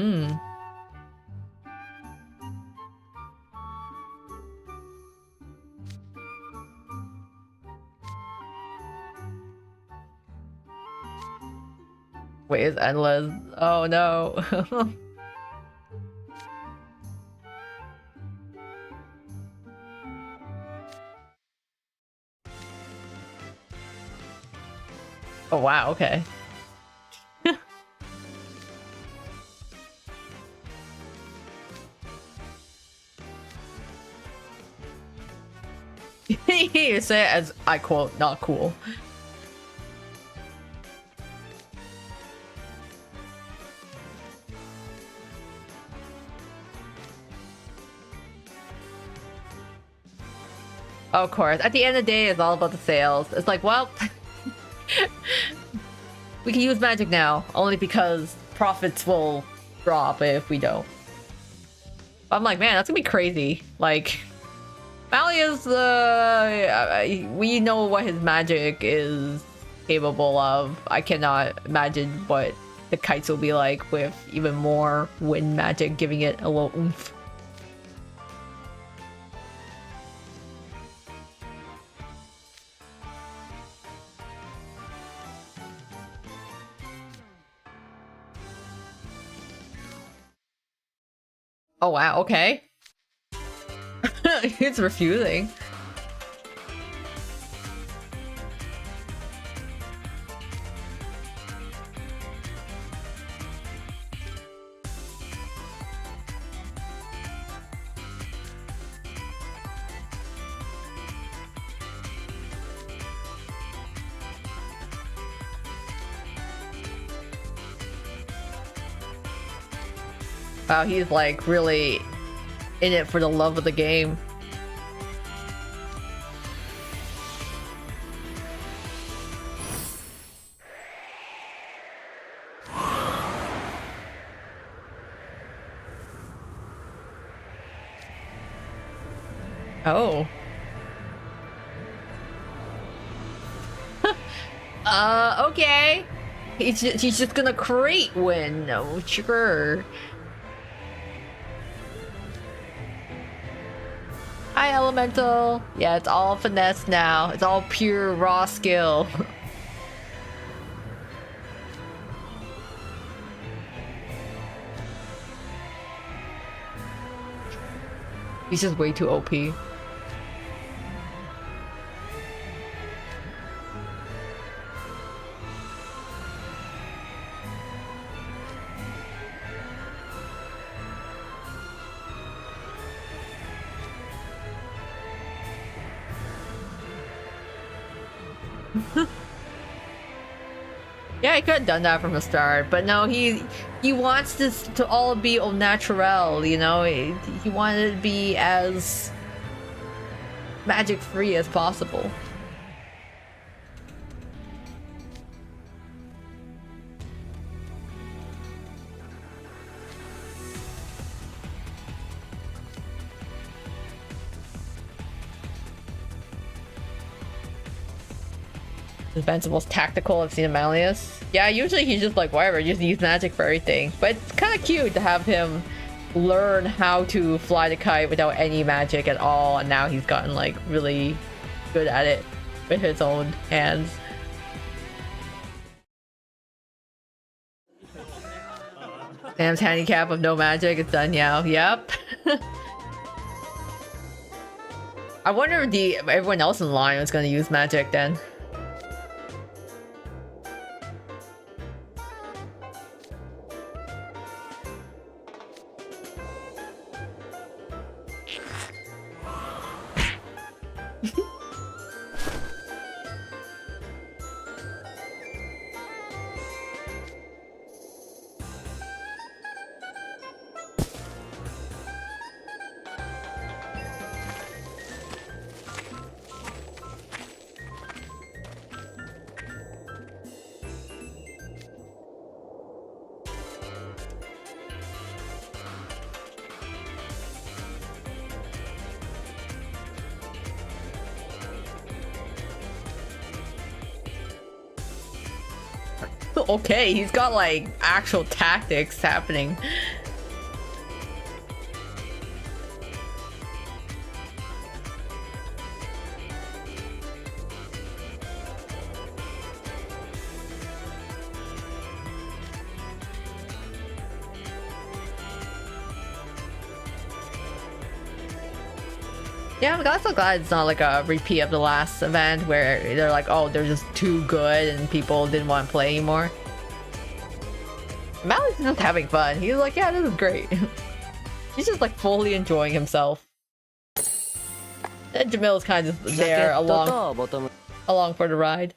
Hmm. Wait, it's endless. Oh no. Oh wow, okay. You say it as, I quote, not cool. Of course. At the end of the day, it's all about the sales. It's like, well, we can use magic now, only because profits will drop if we don't. I'm like, man, that's gonna be crazy. Like, Malleus, we know what his magic is capable of. I cannot imagine what the kites will be like with even more wind magic, giving it a little oomph. Oh wow, okay. It's refusing. Wow, he's like really in it for the love of the game. Oh. Okay. He's just gonna create win. No, sure. Hi, Elemental. Yeah, it's all finesse now. It's all pure raw skill. He's just way too OP. Yeah, he could have done that from the start, but no, he wants this to all be au naturel, you know? He wanted it to be as magic free as possible. Defense the most tactical I've seen in Malleus. Yeah, usually he's just like, whatever, just use magic for everything. But it's kind of cute to have him learn how to fly the kite without any magic at all, and now he's gotten like really good at it with his own hands. Sam's handicap of no magic, it's done now. Yep. I wonder if everyone else in the line was going to use magic then. okay. He's got like actual tactics happening. Yeah, I'm also glad it's not like a repeat of the last event where they're like, oh, they're just too good and people didn't want to play anymore. Mally's just having fun. He's like, yeah, this is great. He's just like fully enjoying himself. And Jamil's kind of just there along for the ride.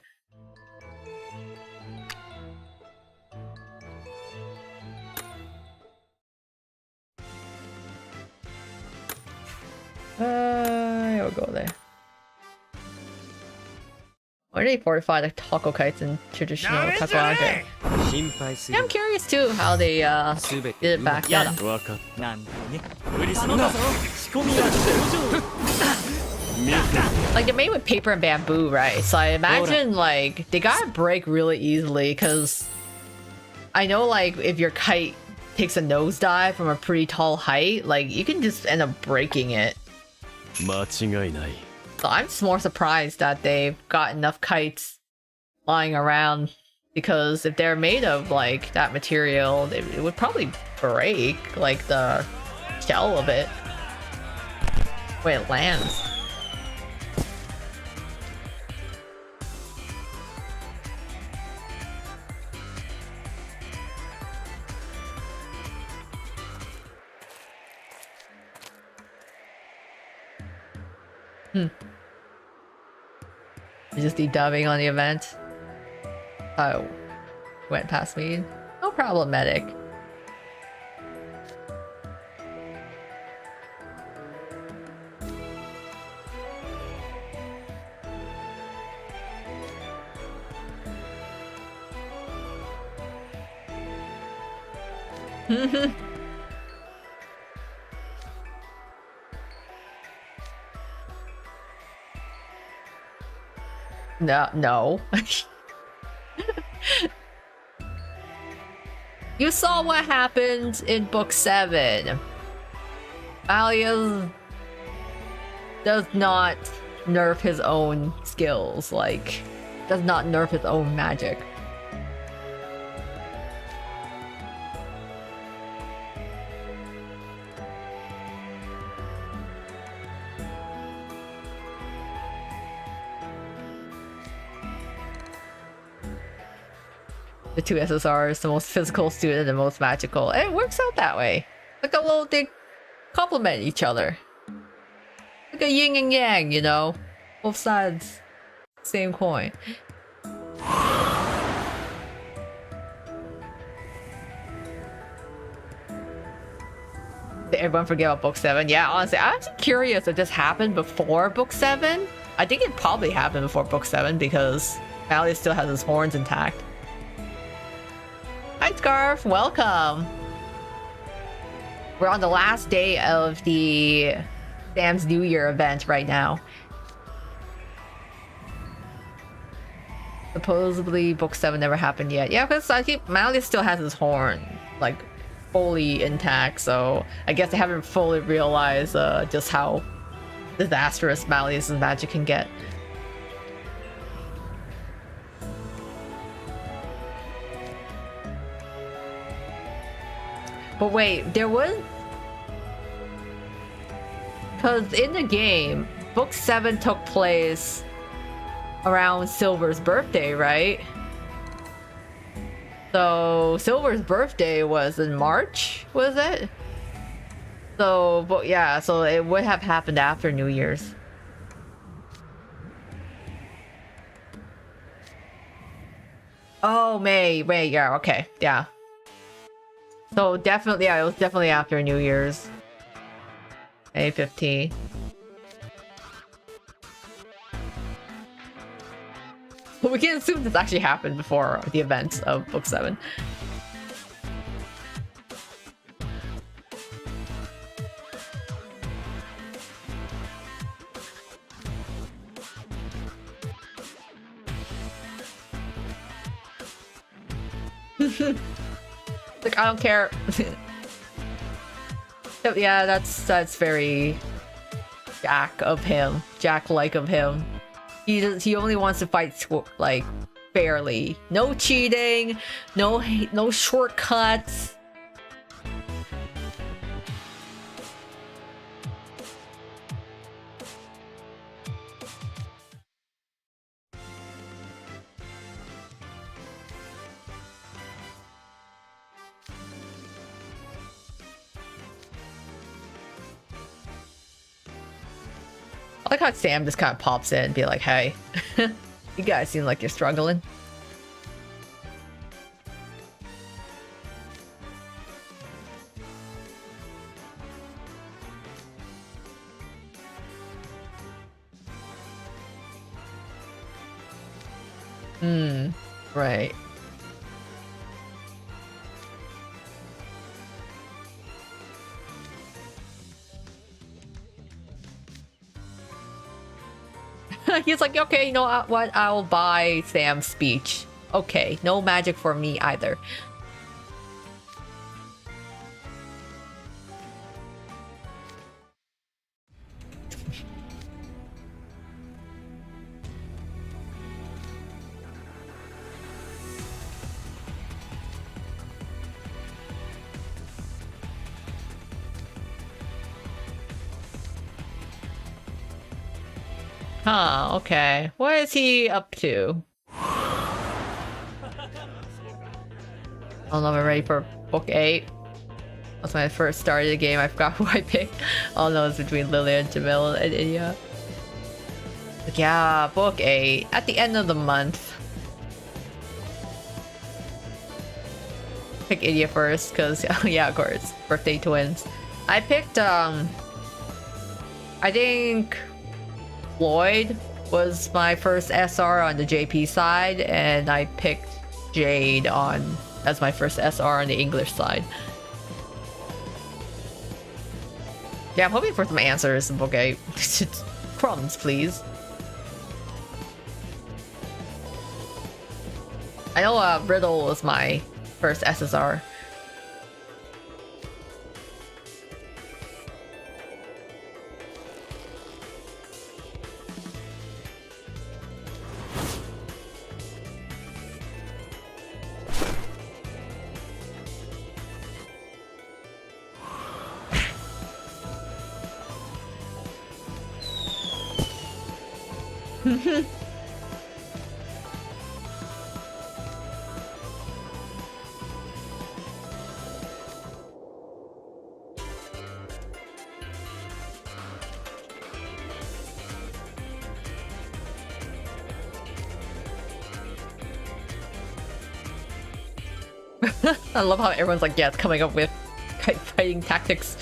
I'll go there. Why do they fortify the taco kites in traditional takoyaki? Yeah, I'm curious too how they did it back then. なんだね無理するなぞ仕込みが上々 Like they're made with paper and bamboo, right? So I imagine like they gotta break really easily because I know like if your kite takes a nosedive from a pretty tall height, like you can just end up breaking it. 間違いない So I'm just more surprised that they've got enough kites lying around because if they're made of like that material, it would probably break like the shell of it when it lands. Just dedubbing on the event. Oh, went past me. No problematic. No. You saw what happened in book 7. Alias does not nerf his own skills, like, does not nerf his own magic. The two SSRs, the most physical student and the most magical. And it works out that way. Like a little, they complement each other. Like a yin and yang, you know? Both sides, same coin. Did everyone forget about book 7? Yeah, honestly, I'm actually curious if this happened before book 7. I think it probably happened before book 7 because Malleus still has his horns intact. Hi Scarf, welcome! We're on the last day of the Sam's New Year event right now. Supposedly book 7 never happened yet. Yeah, because I think Malleus still has his horn, like, fully intact, so I guess I haven't fully realized just how disastrous Malleus' magic can get. But wait, there was... Because in the game, book 7 took place around Silver's birthday, right? So Silver's birthday was in March, was it? So, but yeah, so it would have happened after New Year's. Oh, May, yeah, okay, yeah. So definitely, yeah, it was definitely after New Year's. May 15. Well, we can assume this actually happened before the events of book 7. Like, I don't care. Yeah, that's very Jack of him. Jack-like of him. He only wants to fight like fairly. No cheating, no shortcuts. I like how Sam just kind of pops in and be like, hey, you guys seem like you're struggling. Right. He's like, okay, you know what? I'll buy Sam's speech. Okay, no magic for me either. Huh, okay. What is he up to? I don't know if I'm ready for book 8. That's when I first started the game. I forgot who I picked. All I know is between Lillian, Jamil, and Inya. Like, yeah, book 8. At the end of the month. Pick Inya first, because, yeah, of course. Birthday twins. I picked, I think Floyd was my first SR on the JP side, and I picked Jade as my first SR on the English side. Yeah, I'm hoping for some answers in book 8. Crumbs, please. I know Riddle was my first SSR. I love how everyone's like, yeah, it's coming up with kite fighting tactics.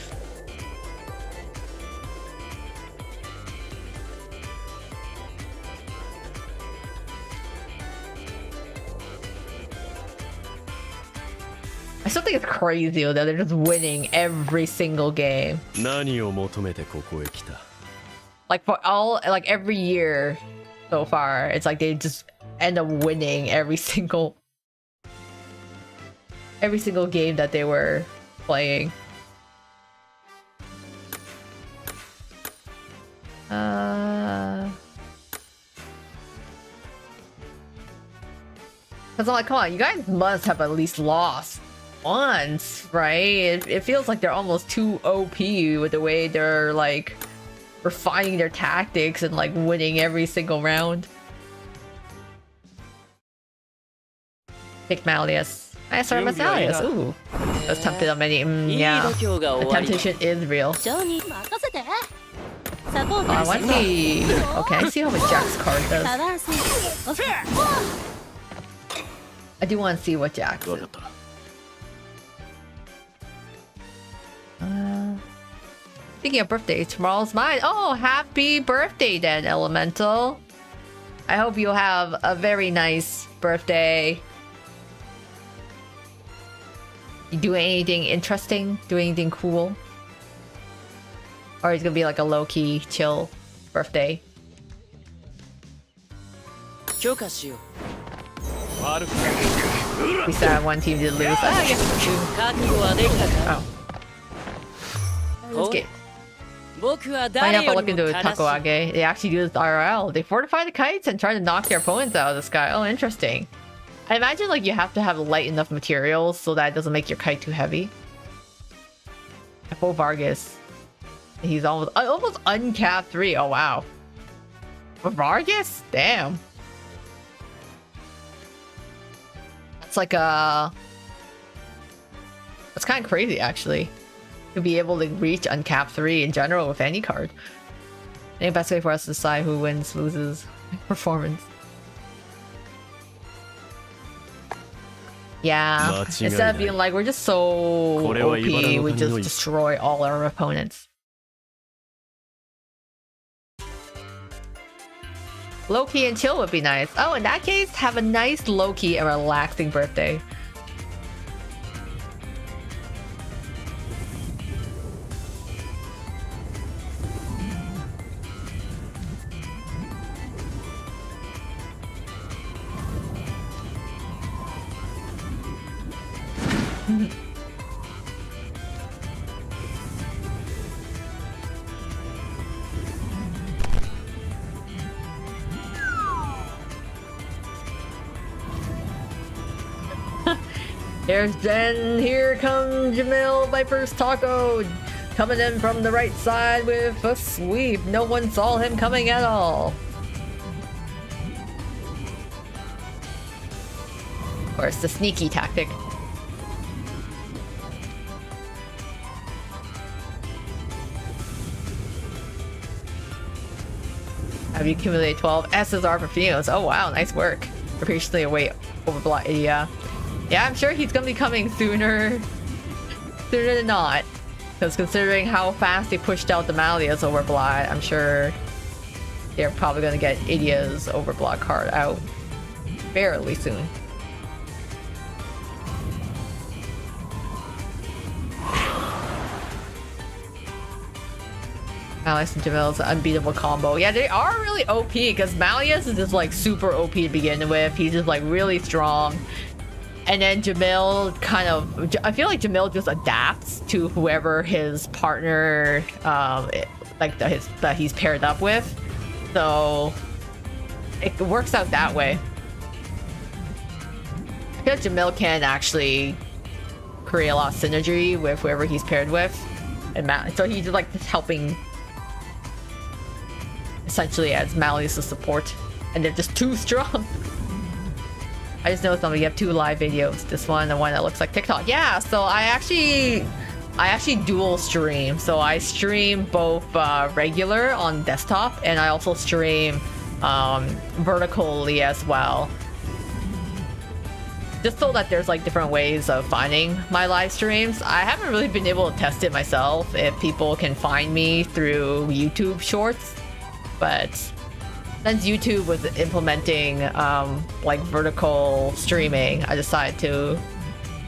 I still think it's crazy though that they're just winning every single game. 何を求めてここへ来た? Like for like every year so far, it's like they just end up winning every single game that they were playing. Cause I'm like, come on, you guys must have at least lost once, right? It feels like they're almost too OP with the way they're like refining their tactics and like winning every single round. Pick Malleus. I saw Malleus. Ooh, I was tempted on many. Yeah, the temptation is real. Oh, I want to see. Okay, I see how much Jack's card does. I do want to see what Jack's is. Speaking of birthdays, tomorrow's mine. Oh, happy birthday then, Elemental. I hope you have a very nice birthday. You do anything interesting? Do anything cool? Or it's gonna be like a low-key, chill birthday. 許可しよう。悪くない。We still have one team to lose. Ah, I guess it's two. 覚悟はできたか Oh. Let's get 僕は find 誰 out by より looking も to 正しい Takoage. They actually do this IRL. They fortify the kites and try to knock their opponents out of the sky. Oh, interesting. I imagine like you have to have light enough materials so that it doesn't make your kite too heavy. F.O. Vargas. He's almost uncapped 3. Oh wow. For Vargas? Damn. That's like a... That's kind of crazy actually. To be able to reach uncapped 3 in general with any card. I think best way for us to decide who wins, loses performance. Yeah, instead of being like, we're just so OP, we just destroy all our opponents. Low-key and chill would be nice. Oh, in that case, have a nice low-key and relaxing birthday. Here's Jen, here comes Jamil Viper's Taco, coming in from the right side with a sweep. No one saw him coming at all. Of course, the sneaky tactic. Have you accumulated 12 SSR for Phoenix? Oh wow, nice work. You're patiently await over block. Yeah. Yeah, I'm sure he's gonna be coming sooner than not. Because considering how fast they pushed out the Malia's Overblock, I'm sure they're probably gonna get Idia's Overblock card out fairly soon. Malleus and Jamil's unbeatable combo. Yeah, they are really OP because Malleus is just like super OP to begin with. He's just like really strong. And then Jamil kind of, I feel like Jamil just adapts to whoever his partner, that he's paired up with. So it works out that way. I feel like Jamil can actually create a lot of synergy with whoever he's paired with. And so he's like just helping essentially as Malleus' support. And they're just too strong. I just noticed we have 2 live videos. This one and one that looks like TikTok. Yeah, so I actually dual stream. So I stream both regular on desktop and I also stream vertically as well. Just so that there's like different ways of finding my live streams. I haven't really been able to test it myself if people can find me through YouTube Shorts, but since YouTube was implementing like vertical streaming, I decided to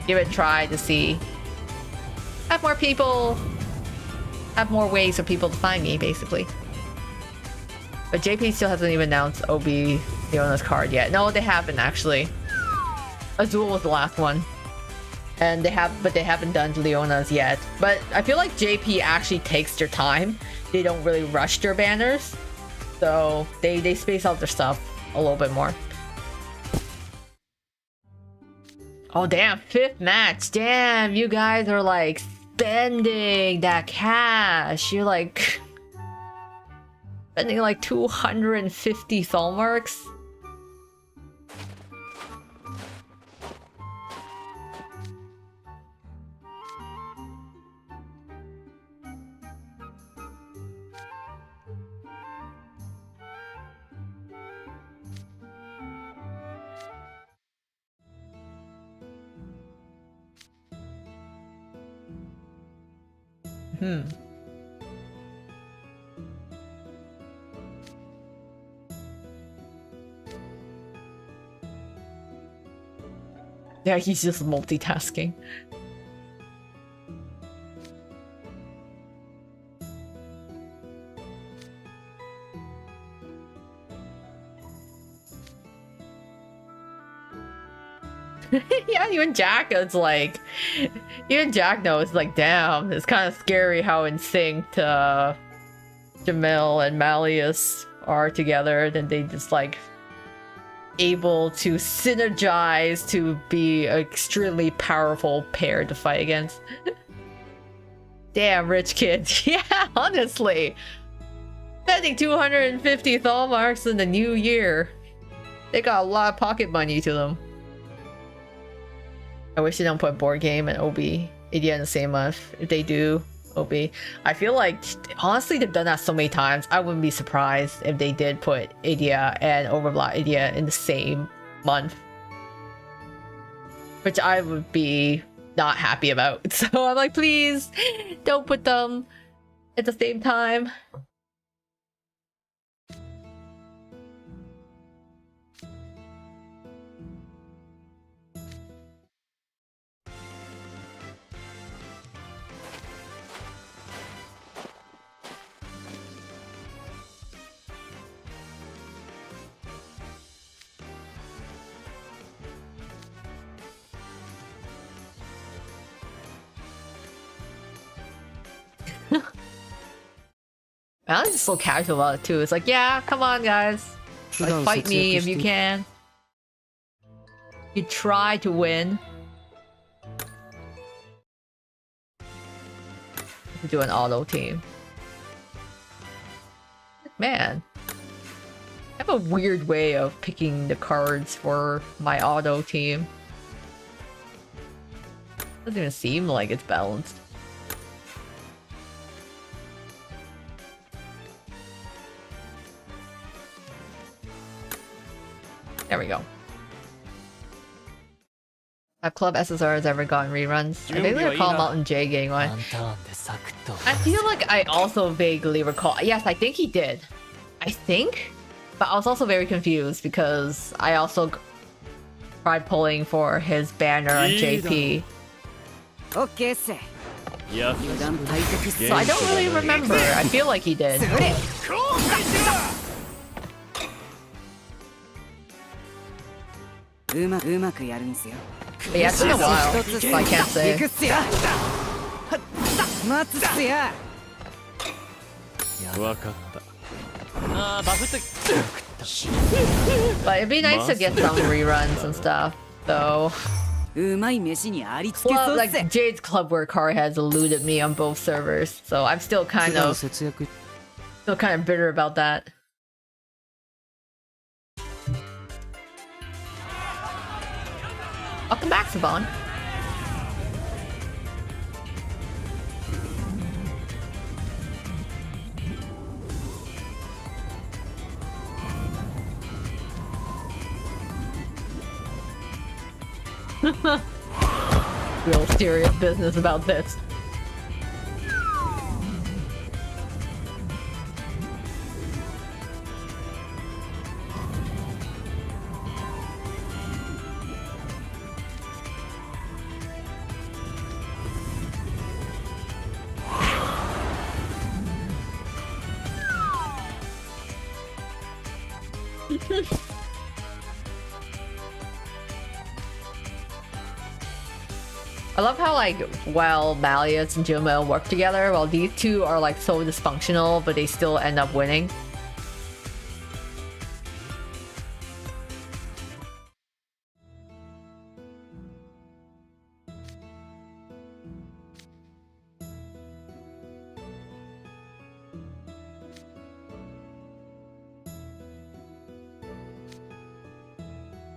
give it a try to see, have more ways for people to find me, basically. But JP still hasn't even announced OB Leona's card yet. No, they haven't actually. Azul was the last one, and they haven't done Leona's yet. But I feel like JP actually takes their time. They don't really rush their banners. So they space out their stuff a little bit more. Oh damn, 5th match. Damn, you guys are like spending that cash. You're like spending like 250 soul marks. Yeah, he's just multitasking. Yeah, even Jack is like, even Jack knows, like, damn, it's kind of scary how in sync Jamil and Malleus are together. Then they just like able to synergize to be an extremely powerful pair to fight against. Damn, rich kids. Yeah, honestly. Spending 250 Thal marks in the new year. They got a lot of pocket money to them. I wish they don't put board game and OB Idia in the same month. If they do, OB. I feel like, honestly, they've done that so many times. I wouldn't be surprised if they did put Idia and Overblock Idia in the same month. Which I would be not happy about. So I'm like, please, don't put them at the same time. I'm just so casual about it too. It's like, yeah, come on, guys. Like, fight me if you can. You try to win. Do an auto team. Man. I have a weird way of picking the cards for my auto team. Doesn't even seem like it's balanced. There we go. Have Club SSRs ever gotten reruns? I vaguely recall Mountain J getting one. I feel like I also vaguely recall. Yes, I think he did. I think? But I was also very confused because I also tried pulling for his banner on JP. Yeah. So I don't really remember. I feel like he did. But yeah, it's been a while, so I can't say. But it'd be nice to get some reruns and stuff, though. Well, like Jade's Clubwork card has eluded me on both servers, so I'm still kind of bitter about that. Welcome back, Savon. Real serious business about this. I love how, like, while Malleus and Jamil work together, while these two are like so dysfunctional, but they still end up winning.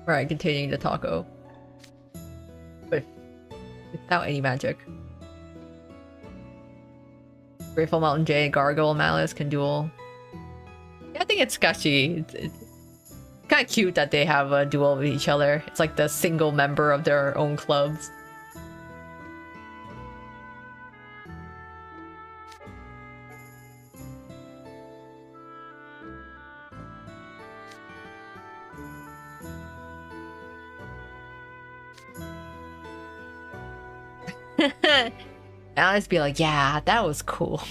Right, continuing the taco. But without any magic. Grateful Mountain J, Gargoyle, Malleus can duel. Yeah, I think it's sketchy. It's kind of cute that they have a duel with each other. It's like the single member of their own clubs. I'll just be like, yeah, that was cool.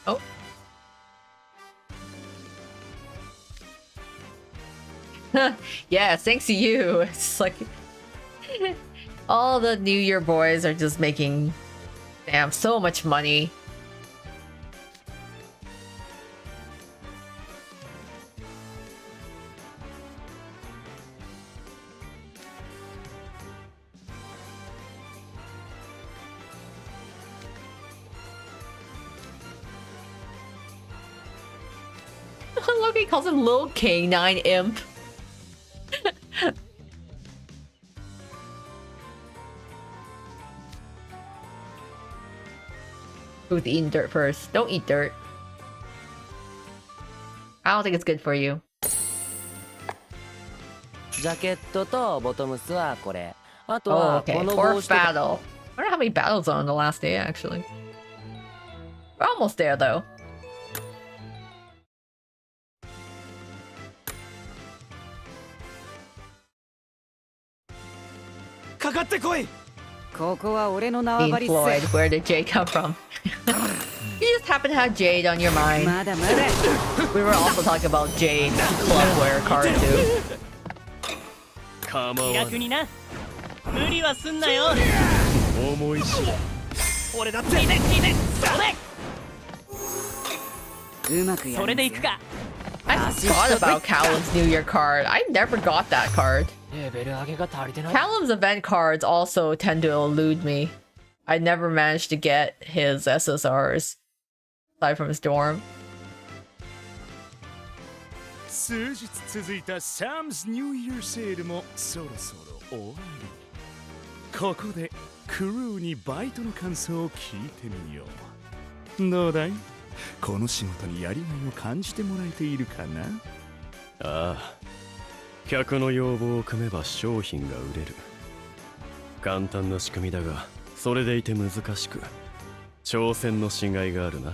Oh. Yeah, thanks to you. It's like all the New Year boys are just making damn so much money. Look, he calls him Little Canine Imp. Who's eating dirt first? Don't eat dirt. I don't think it's good for you. ジャケットとボトムスはこれ。あと Oh, は okay. この Fourth 帽子と battle. I wonder how many battles are on the last day, actually. We're almost there, though. かかってこい。ここは俺の Dean 縄張りっ Floyd, す。 where did Jade come from? You just happen to have Jade on your mind. まだまだ。 We were also talking about Jade's clubwear card too. 構わぬ気楽にな。無理はすんなよ。思い知れ俺だって。聞いて聞いて。うまくやそれるぜでいくか。 I forgot about Callum's New Year card. I never got that card. レベル上げが足りてない。 Callum's event cards also tend to elude me. I never managed to get his SSRs aside from his dorm. 数日続いたサムズニューイヤーセールもそろそろ終わり。ここでクルーにバイトの感想を聞いてみよう。どうだい？この仕事にやりがいを感じてもらえているかな？ああ、客の要望を組めば商品が売れる。簡単な仕組みだが、それでいて難しく、挑戦のしがいがあるな。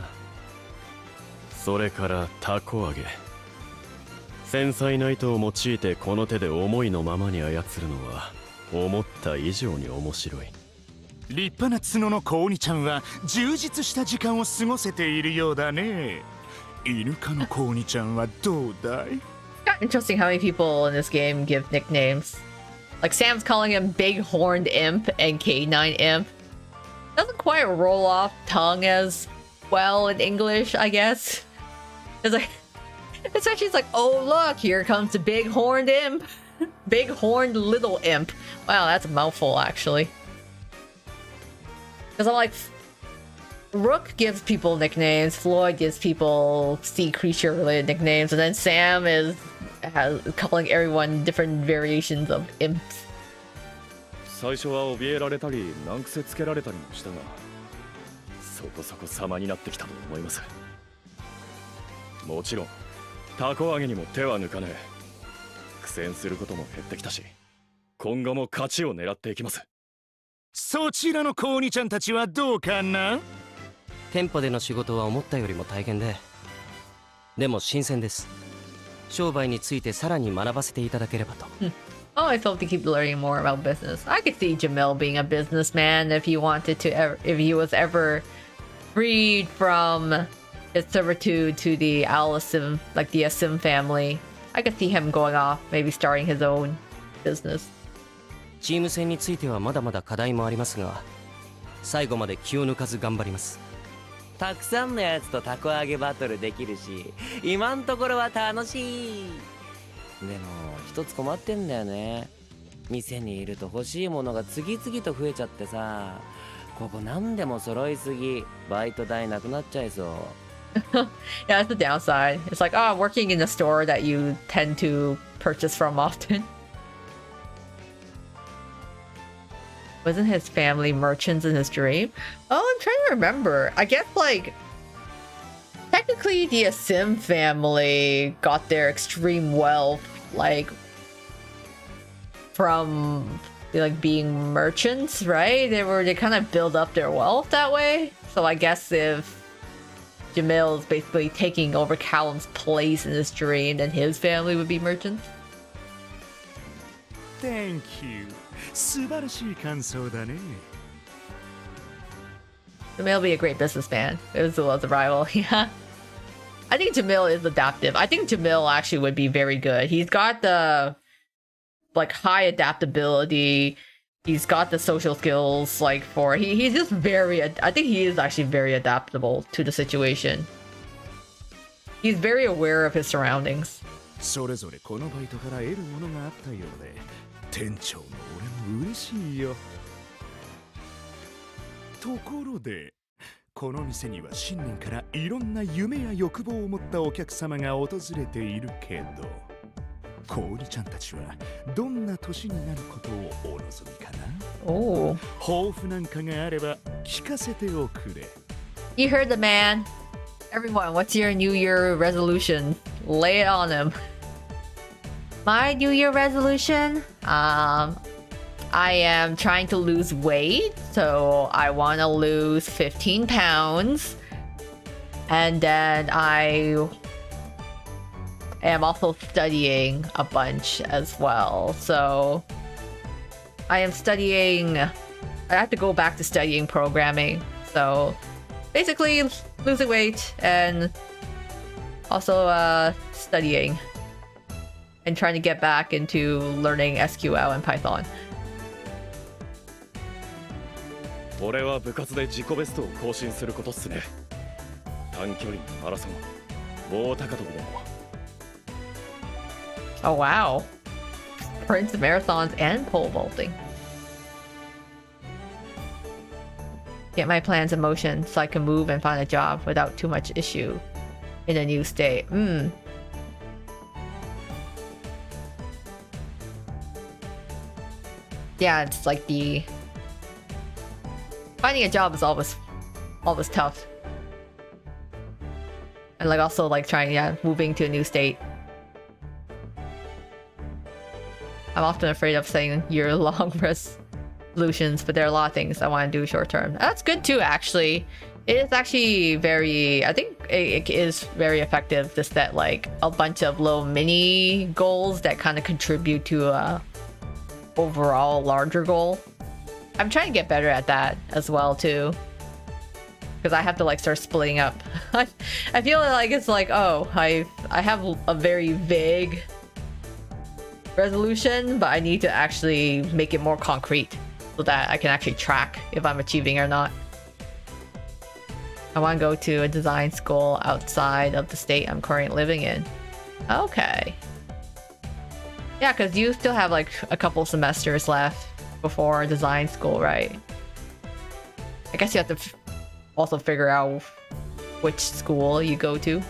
それからタコ揚げ。繊細な糸を用いてこの手で思いのままに操るのは思った以上に面白い。立派な角の子鬼ちゃんは充実した時間を過ごせているようだね。犬科の子鬼ちゃんはどうだい？ It's interesting how many people in this game give nicknames. Like Sam's calling him Big Horned Imp and K9 Imp. Doesn't quite roll off tongue as well in English, I guess. It's like, especially it's like, oh look, here comes the Big Horned Imp. Big Horned Little Imp. Wow, that's a mouthful actually. Because I'm like, Rook gives people nicknames, Floyd gives people sea creature related nicknames, and then Sam has calling everyone different variations of imps. 最初は怯えられたり難癖つけられたりもしたが、そこそこ様になってきたと思います。もちろんタコ揚げにも手は抜かねえ。苦戦することも減ってきたし、今後も勝ちを狙っていきます。そちらの子鬼ちゃんたちはどうかな？店舗での仕事は思ったよりも大変で、でも新鮮です。商売についてさらに学ばせていただければと。Oh, I hope to keep learning more about business. I could see Jamil being a businessman if he wanted to, if he was ever freed from his servitude to the Alisim, like the Asim family. I could see him going off, maybe starting his own business. チーム戦についてはまだまだ課題もありますが、最後まで気を抜かず頑張ります。たくさんのやつとタコ揚げバトルできるし、今んところは楽しい。でも一つ困ってんだよね。店にいると欲しいものが次々と増えちゃってさ、ここ何でも揃いすぎ、バイト代なくなっちゃいそう。Yeah, that's the downside. It's like, oh, working in a store that you tend to purchase from often. Wasn't his family merchants in his dream? Oh, I'm trying to remember. I guess, like, technically the Asim family got their extreme wealth, like, from, like, being merchants, right? They kind of build up their wealth that way. So I guess if Jamil is basically taking over Callum's place in this dream, then his family would be merchants. Thank you. 素晴らしい感想だね。Jamil will be a great businessman. It was the rival. Yeah. I think Jamil is adaptive. I think Jamil actually would be very good. He's got the like high adaptability. He's got the social skills like for he's just very I think he is actually very adaptable to the situation. He's very aware of his surroundings. それぞれこのバイトから得るものがあったようで、店長の俺も嬉しいよ。ところで、この店には新年からいろんな夢や欲望を持ったお客様が訪れているけど、氷ちゃんたちはどんな年になることをお望みかな？Oh. 抱負なんかがあれば聞かせておくれ。You heard the man. Everyone, what's your New Year resolution? Lay it on him. My New Year resolution? I am trying to lose weight, so I want to lose 15 pounds. And then I am also studying a bunch as well. So I am studying, I have to go back to studying programming. So basically losing weight and also studying and trying to get back into learning SQL and Python. 俺は部活で自己ベストを更新することっすね。短距離マラソン、棒高跳びでも。Oh wow. Sprints, marathons, and pole vaulting. Get my plans in motion so I can move and find a job without too much issue in a new state. Yeah, it's like finding a job is always tough. And like also like moving to a new state. I'm often afraid of saying year-long resolutions, but there are a lot of things I want to do short term. That's good too, actually. It is actually very, I think it is very effective to set like a bunch of little mini goals that kind of contribute to a overall larger goal. I'm trying to get better at that as well too, because I have to like start splitting up. I feel like it's like, oh, I have a very vague resolution, but I need to actually make it more concrete so that I can actually track if I'm achieving or not. I want to go to a design school outside of the state I'm currently living in. Okay. Yeah, because you still have like a couple semesters left before design school, right? I guess you have to also figure out which school you go to.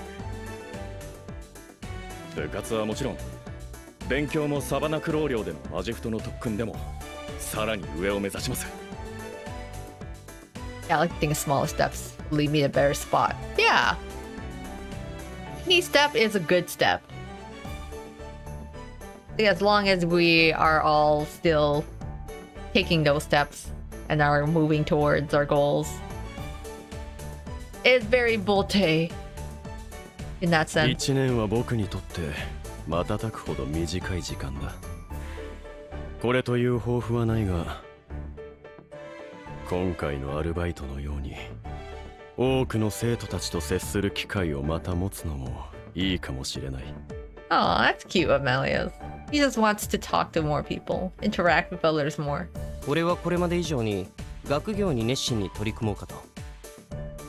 部活はもちろん、勉強もサバナクロー寮でのアジフトの特訓でも、さらに上を目指します。Yeah, I like to think of smaller steps lead me to a better spot. Yeah. Any step is a good step. I think as long as we are all still taking those steps and are moving towards our goals, it's very bolte in that sense. 1年は僕にとって瞬くほど短い時間だ。これという抱負はないが、今回のアルバイトのように多くの生徒たちと接する機会をまた持つのもいいかもしれない。Oh, that's cute, Amelius. He just wants to talk to more people, interact with others more. 俺はこれまで以上に学業に熱心に取り組もうかと。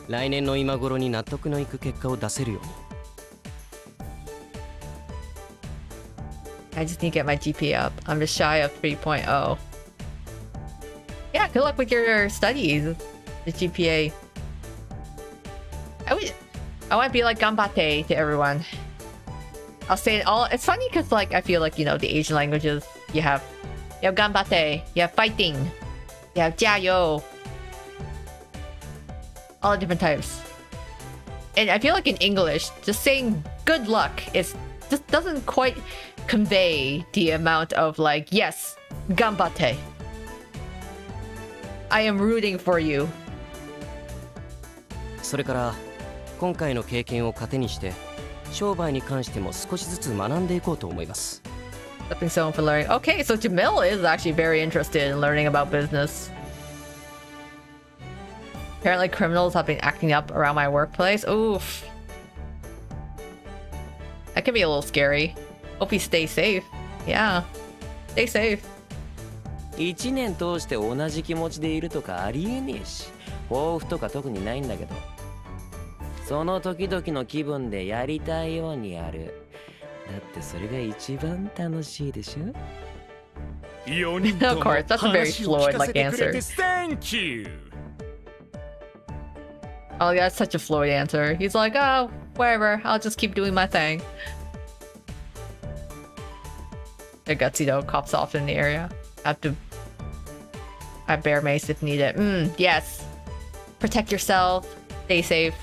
来年の今頃に納得のいく結果を出せるように。I just need to get my GPA up. I'm just shy of 3.0. Yeah, good luck with your studies. The GPA. I want to be like ganbatte to everyone. I'll say it all. It's funny because like I feel like, you know, the Asian languages, you have ganbatte, you have fighting, you have jiayo. All the different types. And I feel like in English, just saying good luck just doesn't quite convey the amount of like, yes, ganbatte. I am rooting for you. それから今回の経験を糧にして商売に関しても少しずつ学んでいこうと思います。Stepping stone for learning. Okay, so Jamil is actually very interested in learning about business. Apparently criminals have been acting up around my workplace. Oof. That can be a little scary. Hope you stay safe. Yeah. Stay safe. 1年通して同じ気持ちでいるとかありえねえし、抱負とか特にないんだけど、その時々の気分でやりたいようにやる。だってそれが一番楽しいでしょ。4人と Of も course, that's a very 話を聞 Floyd か like せてくれて answer. Thank you! Oh, yeah, that's such a Floyd answer. He's like, oh, whatever. I'll just keep doing my thing. The gutsy though, cops off in the area. Have to... I bear mace if needed. Yes. Protect yourself. Stay safe.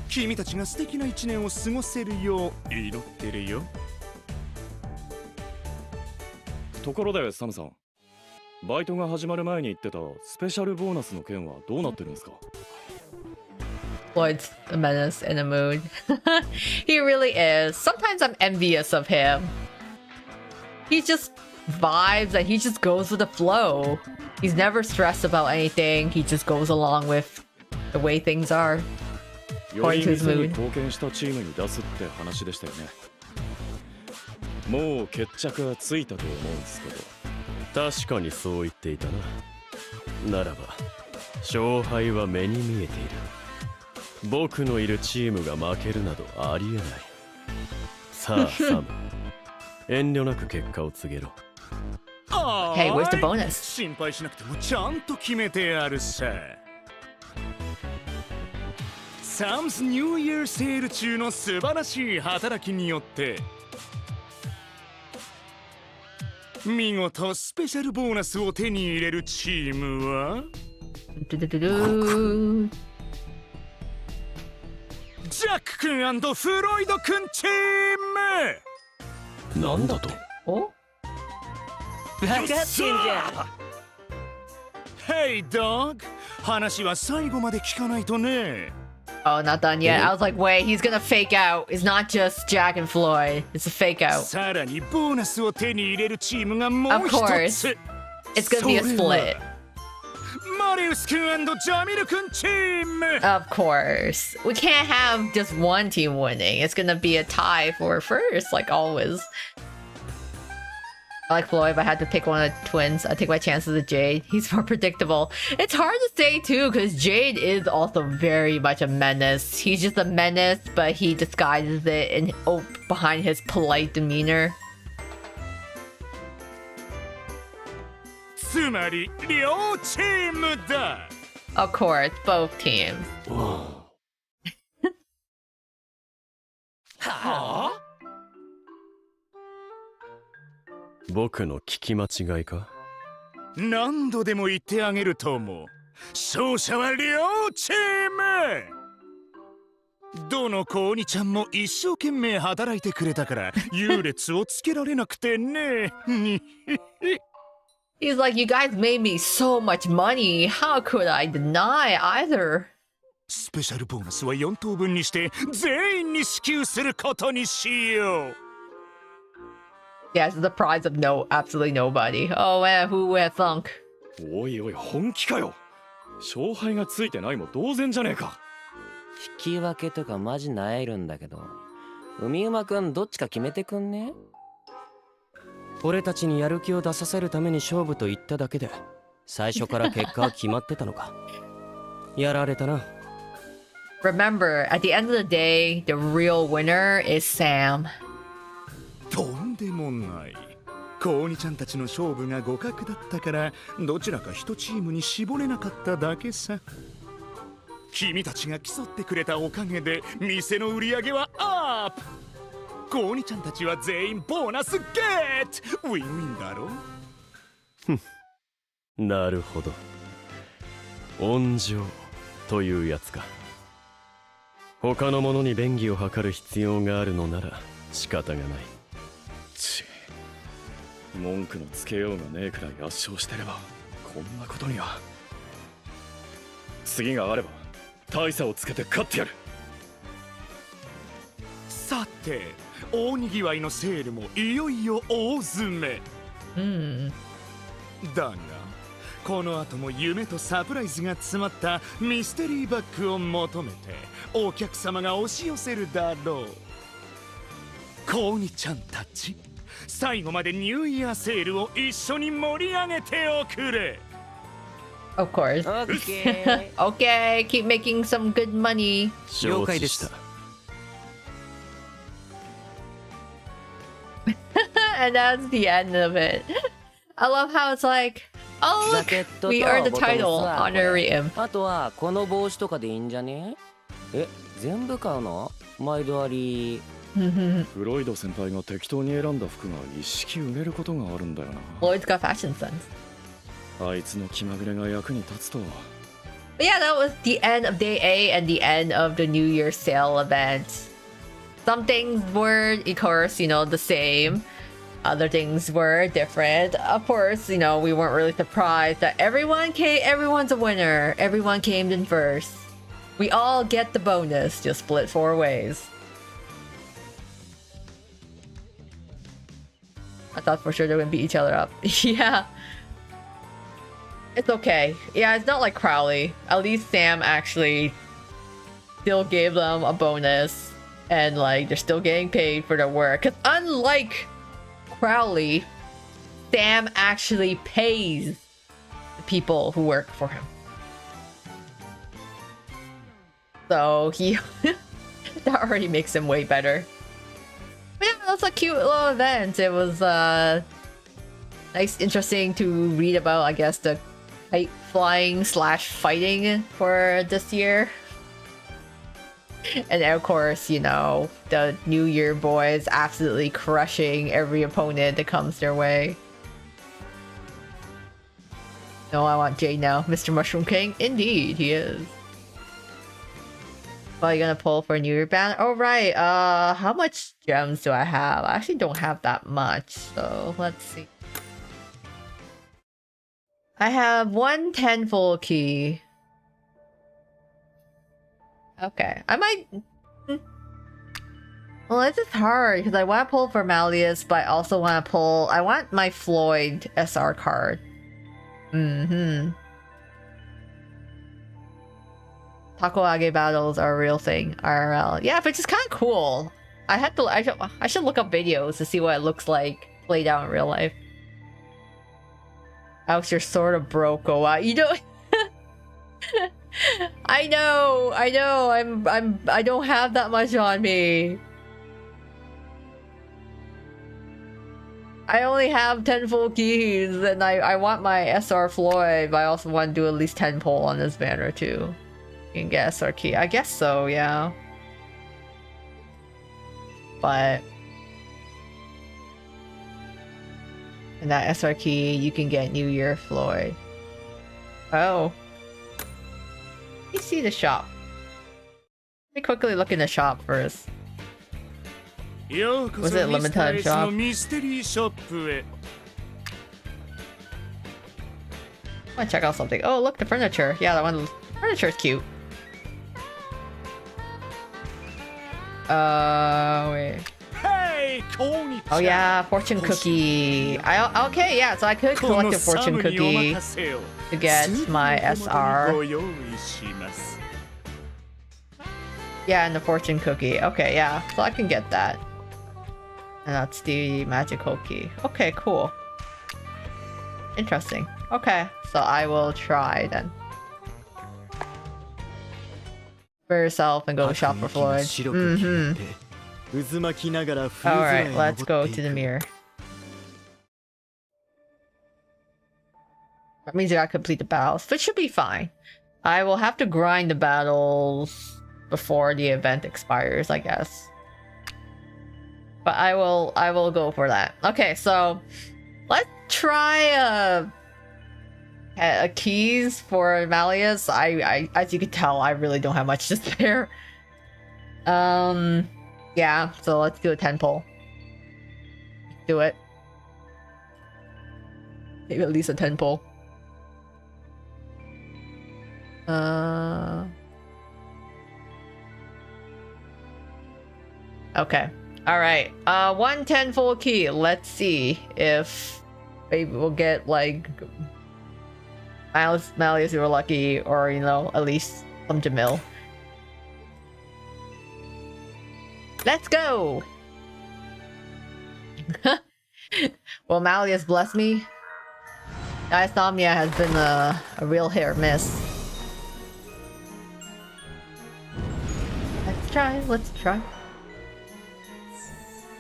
君たちが素敵な1年を過ごせるよう祈ってるよ。ところでサムさん、バイトが始まる前に言ってたスペシャルボーナスの件はどうなってるんですか？ Floyd's a menace in a mood. He really is. Sometimes I'm envious of him. He just vibes and he just goes with the flow. He's never stressed about anything. He just goes along with the way things are. より According to his 店に mood. 貢献したチームに出すって話でしたよね。もう決着はついたと思うんですけど。確かにそう言っていたな。ならば勝敗は目に見えている。僕のいるチームが負けるなどありえない。さあサム、遠慮なく結果を告げろ。Hey, where's the bonus? 心配しなくてもちゃんと決めてやるさ。サムスニューイヤーセール中の素晴らしい働きによって見事スペシャルボーナスを手に入れるチームはジャック君&フロイド君チーム。なんだと？お？分かってんじゃん。Hey dog、話は最後まで聞かないとね。Oh, not done yet. I was like, wait, he's gonna fake out. It's not just Jack and Floyd. It's a fake out. さらにボーナスを手に入れるチームがもう Of 一 course. つ。 It's gonna be a それ split. はマリウス君&ジャミル君チーム。 Of course. We can't have just one team winning. It's gonna be a tie for first, like always. I like Floyd, but I had to pick one of the twins. I take my chances with Jade. He's more predictable. It's hard to say too, because Jade is also very much a menace. He's just a menace, but he disguises it in behind his polite demeanor. つまり両チームだ。 Of course, both teams. はあ？僕の聞き間違いか？何度でも言ってあげると思う。勝者は両チーム。どの子鬼ちゃんも一生懸命働いてくれたから優劣をつけられなくてね。He's like, you guys made me so much money. How could I deny either? スペシャルボーナスは4等分にして全員に支給することにしよう。Yes, the prize of absolutely nobody. Oh, who would have thunk? おいおい、本気かよ。勝敗がついてないも同然じゃねえか。引き分けとかマジなえるんだけど、海馬くんどっちか決めてくんね？俺たちにやる気を出させるために勝負と言っただけで最初から結果は決まってたのか。やられたな。Remember, at the end of the day, the real winner is Sam. とんでもない。子鬼ちゃんたちの勝負が互角だったからどちらか一チームに絞れなかっただけさ。君たちが競ってくれたおかげで店の売り上げはアップ。子鬼ちゃんたちは全員ボーナスゲット。ウィンウィンだろ。なるほど。温情というやつか。他の者に便宜を図る必要があるのなら仕方がない。ち、文句のつけようがねえくらい圧勝してればこんなことには。次があれば大差をつけて勝ってやる。さて大にぎわいのセールもいよいよ大詰め。だがこの後も夢とサプライズが詰まったミステリーバッグを求めてお客様が押し寄せるだろう。コウニちゃんたち、最後までニューイヤーセールを一緒に盛り上げておくれ。 Of course. OK Okay, keep making some good money. 了解です承知した And that's the end of it. I love how it's like, oh ジャ look, ケットと we earned the ボトムス title はこれ honorarium. あとはこの帽子とかでいいんじゃね？え、全部買うの？毎度あり。フロイド先輩が適当に選んだ服が一式売れることがあるんだよ Lloyd's got fashion sense. な。あいつの気まぐれが役に立つとは。 But yeah, that was the end of day A and the end of the New Year sale event. Some things were, of course, you know, the same. Other things were different. Of course, you know, we weren't really surprised that everyone's a winner. Everyone came in first. We all get the bonus, just split 4 ways. I thought for sure they were gonna beat each other up. Yeah. It's okay. Yeah, it's not like Crowley. At least Sam actually still gave them a bonus. And like, they're still getting paid for their work. Because unlike Crowley, Sam actually pays the people who work for him. So he... that already makes him way better. But yeah, that's a cute little event. It was nice, interesting to read about, I guess, the kite flying / fighting for this year. And then, of course, you know, the New Year boys absolutely crushing every opponent that comes their way. No, I want Jade now. Mr. Mushroom King? Indeed, he is. Well, you're gonna pull for a New Year banner? Oh, right. How much gems do I have? I actually don't have that much, so let's see. I have 1 10-fold key. Okay, I might... Well, this is hard, because I want to pull for Malleus, but I also want to pull... I want my Floyd SR card. Takoage battles are a real thing, IRL. Yeah, which is kind of cool. I should look up videos to see what it looks like played out in real life. Alex, you're sort of broke. Oh wow, you know... I know, I don't have that much on me. I only have 10 full keys, and I want my SR Floyd, but I also want to do at least 10 pull on this banner too. You can get SR key. I guess so, yeah. But... and that SR key, you can get New Year Floyd. Oh. Let me see the shop. Let me quickly look in the shop first. Was it limited time shop? I want to check out something. Oh, look, the furniture. Yeah, that one. Furniture is cute. Wait. Hey, Oh yeah, fortune cookie. Okay, yeah, so I could collect a fortune cookie to get my SR. Yeah, and the fortune cookie. Okay, yeah, so I can get that. And that's the magical key. Okay, cool. Interesting. Okay, so I will try then. For yourself and go shop for Floyd. Alright, let's go to the mirror. That means I gotta complete the battles, which should be fine. I will have to grind the battles before the event expires, I guess. But I will go for that. Okay, so let's try a keys for Malleus. I as you can tell, I really don't have much to spare. Yeah, so let's do a 10 pull. Do it. Maybe at least a 10 pull. Okay. Alright. 1 10 full key. Let's see if maybe we'll get like Malleus, you were lucky, or you know, at least some Jamil. Let's go! Well, Malleus bless me. Diasomnia has been a real hit or miss. Let's try.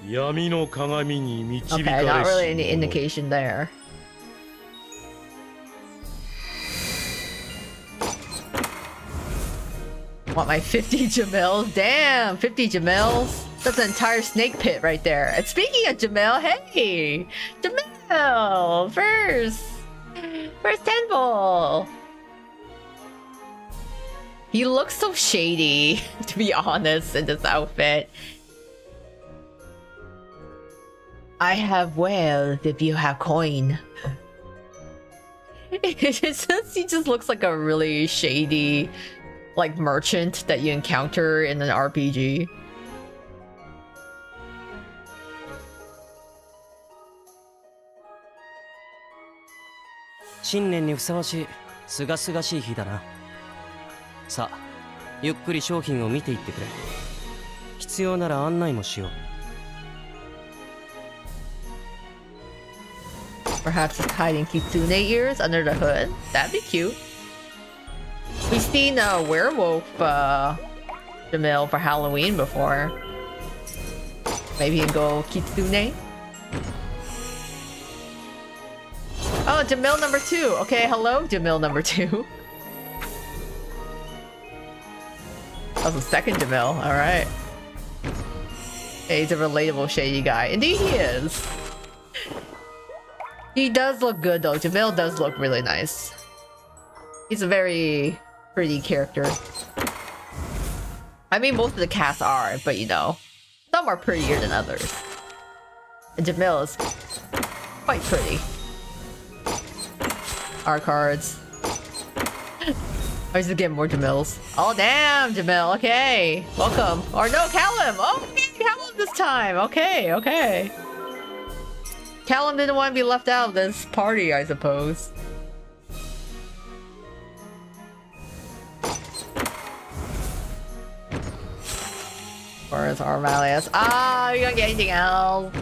闇の鏡に導かれし Okay, not really any indication there. Want my 50 Jamils? Damn, 50 Jamils? That's an entire snake pit right there. And speaking of Jamil, hey! Jamil! First temple! He looks so shady, to be honest, in this outfit. I have wealth if you have coin. He just looks like a really shady, like, merchant that you encounter in an RPG. Shinrenにふさわしいすがすがしい日だな。さあ、ゆっくり商品を見ていってくれ。必要なら案内もしよう。Perhaps it's hiding kitsune ears under the hood. That'd be cute. We've seen a werewolf Jamil for Halloween before. Maybe you can go kitsune. Oh, Jamil number 2. Okay, hello, Jamil number 2. That was the second Jamil. All right. Hey, he's a relatable shady guy. Indeed, he is. He does look good though. Jamil does look really nice. He's a very pretty character. I mean, most of the cast are, but you know, some are prettier than others. And Jamil is quite pretty. Our cards. I used to get more Jamils. Oh damn, Jamil. Okay, welcome. Or no, Callum. Oh, okay, Callum this time. Okay, okay. Callum didn't want to be left out of this party, I suppose. Where's Armalius? Ah, we don't get anything else.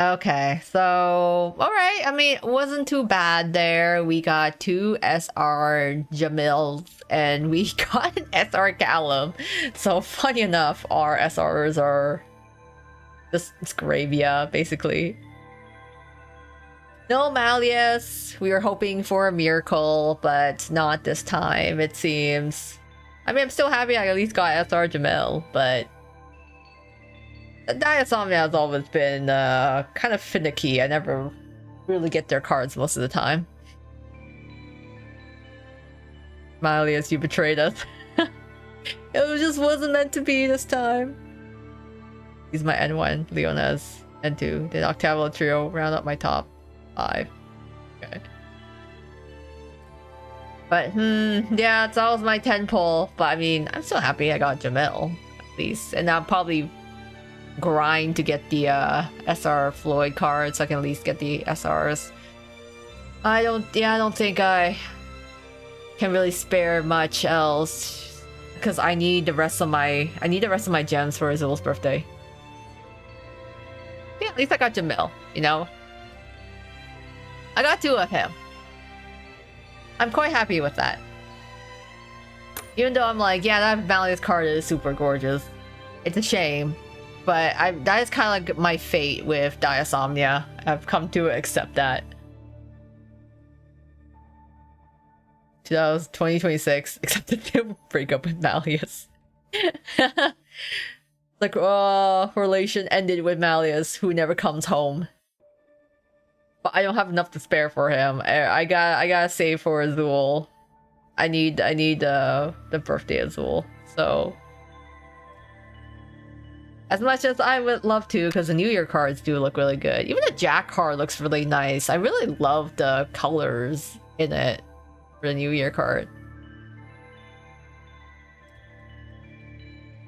Okay, so alright, I mean, it wasn't too bad there. We got 2 SR Jamils and we got an SR Callum. So funny enough, our SRs are just Scravia, basically. No Malleus. We were hoping for a miracle, but not this time, it seems. I mean, I'm still happy I at least got SR Jamil, but Diasomnia has always been kind of finicky. I never really get their cards most of the time. Malleus, you betrayed us. It just wasn't meant to be this time. He's my N1, Leona's N2. Did Octavio Trio round up my top 5? Okay. But, yeah, it's always my 10 pull. But I mean, I'm still happy I got Jamil, at least. And I'll probably grind to get the SR Floyd card so I can at least get the SRs. I don't think I can really spare much else because I need the rest of my gems for Azul's birthday. Yeah, at least I got Jamil, you know. I got 2 of him. I'm quite happy with that. Even though I'm like, yeah, that Malleus card is super gorgeous. It's a shame. But that is kind of like my fate with Diasomnia. I've come to accept that. 2026, except that they will break up with Malleus. Like, relation ended with Malleus, who never comes home. But I don't have enough to spare for him. I gotta save for Azul. I need the birthday Azul. So as much as I would love to, because the New Year cards do look really good. Even the Jack card looks really nice. I really love the colors in it for the New Year card.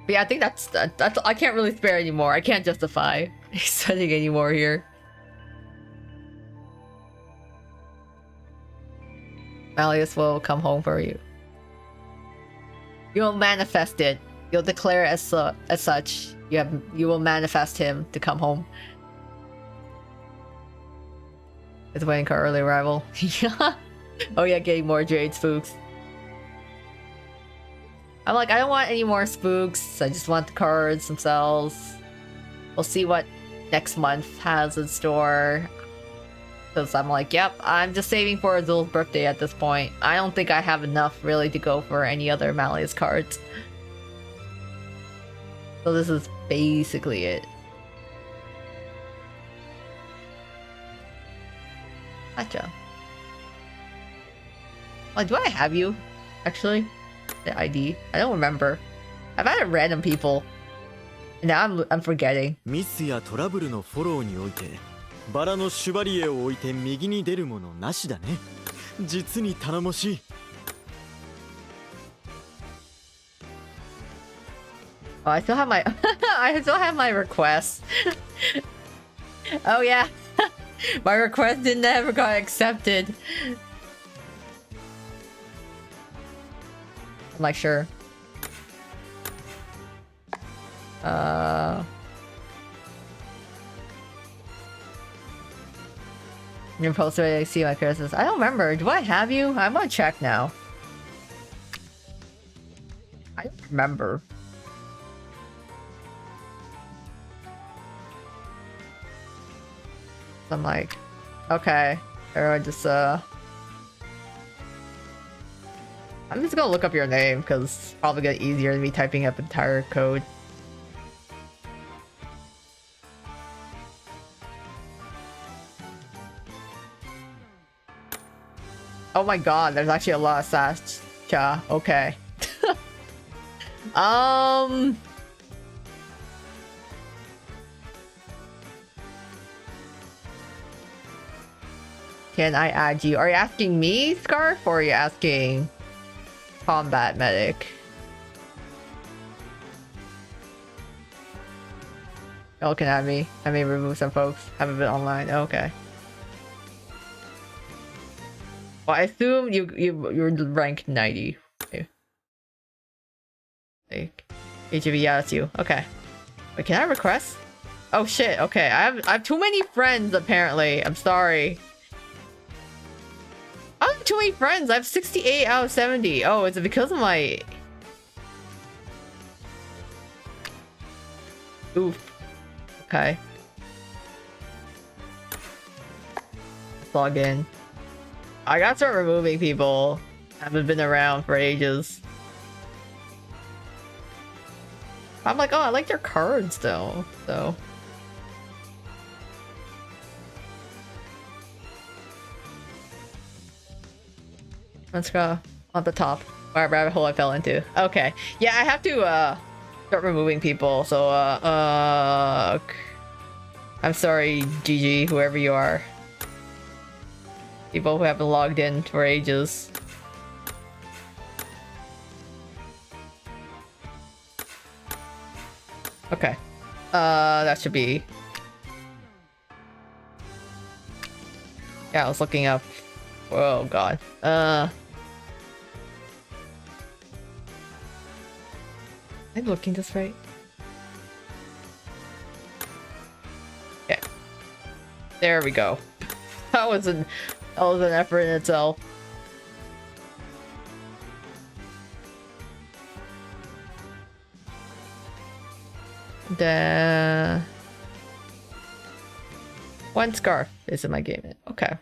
But yeah, I think that's I can't really spare anymore. I can't justify setting anymore here. Malleus will come home for you. You'll manifest it. You'll declare as such. You will manifest him to come home. It's waiting for early arrival. Oh yeah, getting more Jade spooks. I'm like, I don't want any more spooks. I just want the cards themselves. We'll see what next month has in store. Because I'm like, yep, I'm just saving for Azul's birthday at this point. I don't think I have enough really to go for any other Malleus cards. So this is basically it. Gotcha. Like, do I have you? Actually? The ID? I don't remember. I've added random people. Now I'm forgetting. ミスやトラブルのフォローにおいてバラのシュバリエを置いて右に出るものなしだね。実に頼もしい。Oh, I still have my I still have my request. Oh yeah. My request never got accepted. I'm like, sure. Your poster, I see my curses. I don't remember. Do I have you? I'm gonna check now. I don't remember. I'm like, okay. Everyone just I'm just gonna look up your name because it's probably gonna be easier than me typing up entire code. Oh my god, there's actually a lot of Sasha. Okay. Can I add you? Are you asking me, Scarf, or are you asking Combat Medic? Oh, can add me. I may remove some folks. Haven't been online. Okay. Well, I assume you're ranked 90. Okay. Like HB, yeah, that's you. Okay. Wait, can I request? Oh shit. Okay, I have too many friends apparently. I'm sorry. I have too many friends. I have 68 out of 70. Oh, is it because of my... Oof. Okay. Let's log in. I gotta start removing people. I haven't been around for ages. I'm like, oh, I like their cards though, so... Let's go on the top. What rabbit hole I fell into. Okay. Yeah, I have to start removing people. So I'm sorry, GG, whoever you are. People who haven't logged in for ages. Okay. That should be... Yeah, I was looking up. Oh god. I'm looking this right. Okay. There we go. That was an effort in itself. The one scarf is in my game. Okay.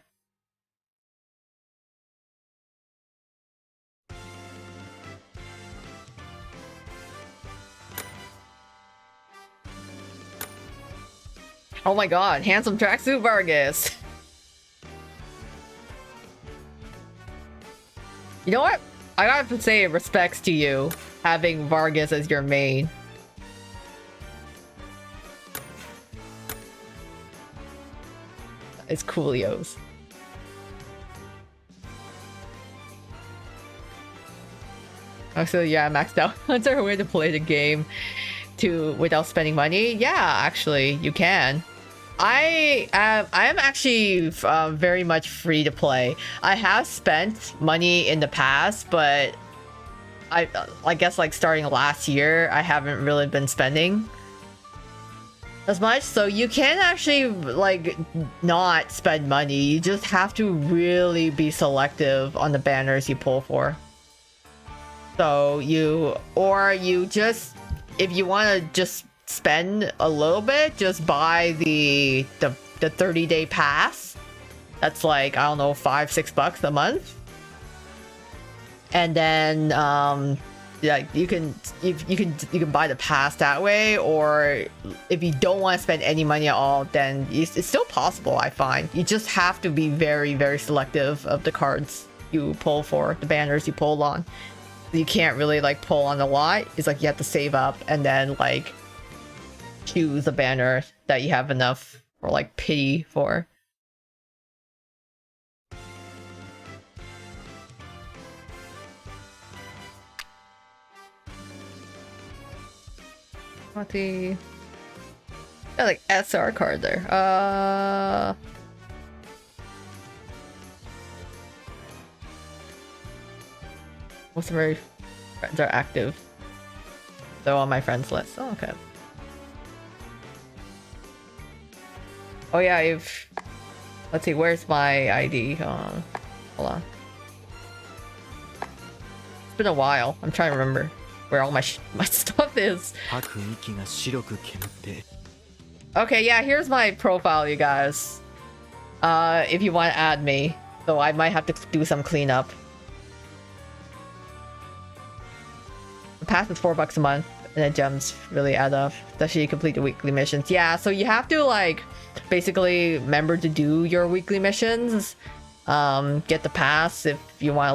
Oh my god, handsome tracksuit Vargas. You know what? I gotta say respects to you having Vargas as your main. It's Coolio's. Oh, so yeah, maxed out. That's our way to play the game without spending money. Yeah, actually, you can. I am actually very much free to play. I have spent money in the past, but I guess like starting last year, I haven't really been spending as much. So you can actually like not spend money. You just have to really be selective on the banners you pull for. So you just, if you want to just spend a little bit, just buy the 30-day pass. That's like, I don't know, $5-6 a month. And then yeah, you can buy the pass that way, or if you don't want to spend any money at all, then it's still possible, I find. You just have to be very, very selective of the cards you pull for, the banners you pull on. You can't really like pull on a lot. It's like you have to save up and then like choose a banner that you have enough or like pity for. What the got like SR card there. Most of my friends are active. So on my friends list. Oh, okay. Oh yeah, let's see, where's my ID? Hold on. It's been a while. I'm trying to remember where all my stuff is. Okay, yeah, here's my profile, you guys. If you want to add me. So I might have to do some cleanup. The pass is $4 a month, and the gems really add up, especially you complete the weekly missions. Yeah, so you have to like basically remember to do your weekly missions. Get the pass if you want a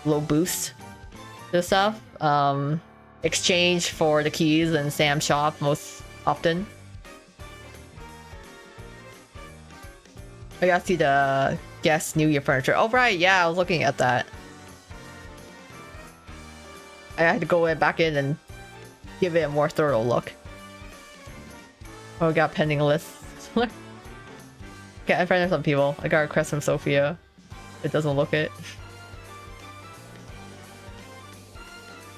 little boost to stuff. Exchange for the keys in Sam's shop most often. I got to see the guest New Year furniture. Oh right, yeah, I was looking at that. I had to go back in and give it a more thorough look. Oh, we got pending lists. Okay, I'm friends with some people. I got a request from Sophia. It doesn't look it.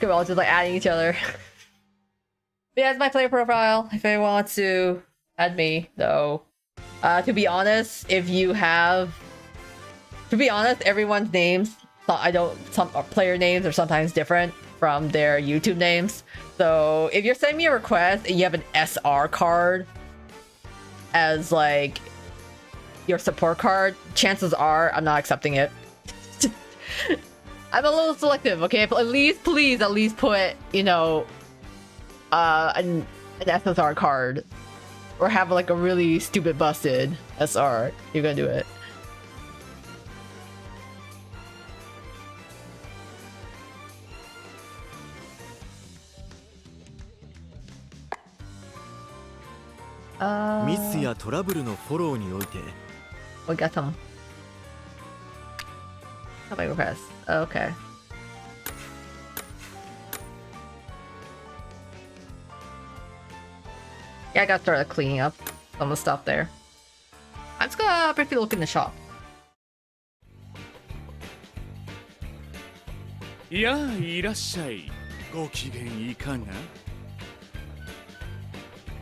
We're all just like adding each other. But yeah, it's my player profile. If anyone wants to add me, though. To be honest, everyone's names, some player names are sometimes different from their YouTube names. So if you're sending me a request and you have an SR card as like your support card, chances are I'm not accepting it. I'm a little selective, okay? At least, please, at least put, you know, an SSR card, or have like a really stupid busted SR. You're gonna do it. We got some. How about request? Okay. Yeah, I got started cleaning up some of the stuff there. I'm just gonna briefly look in the shop. やあ、いらっしゃい。ご機嫌いかが？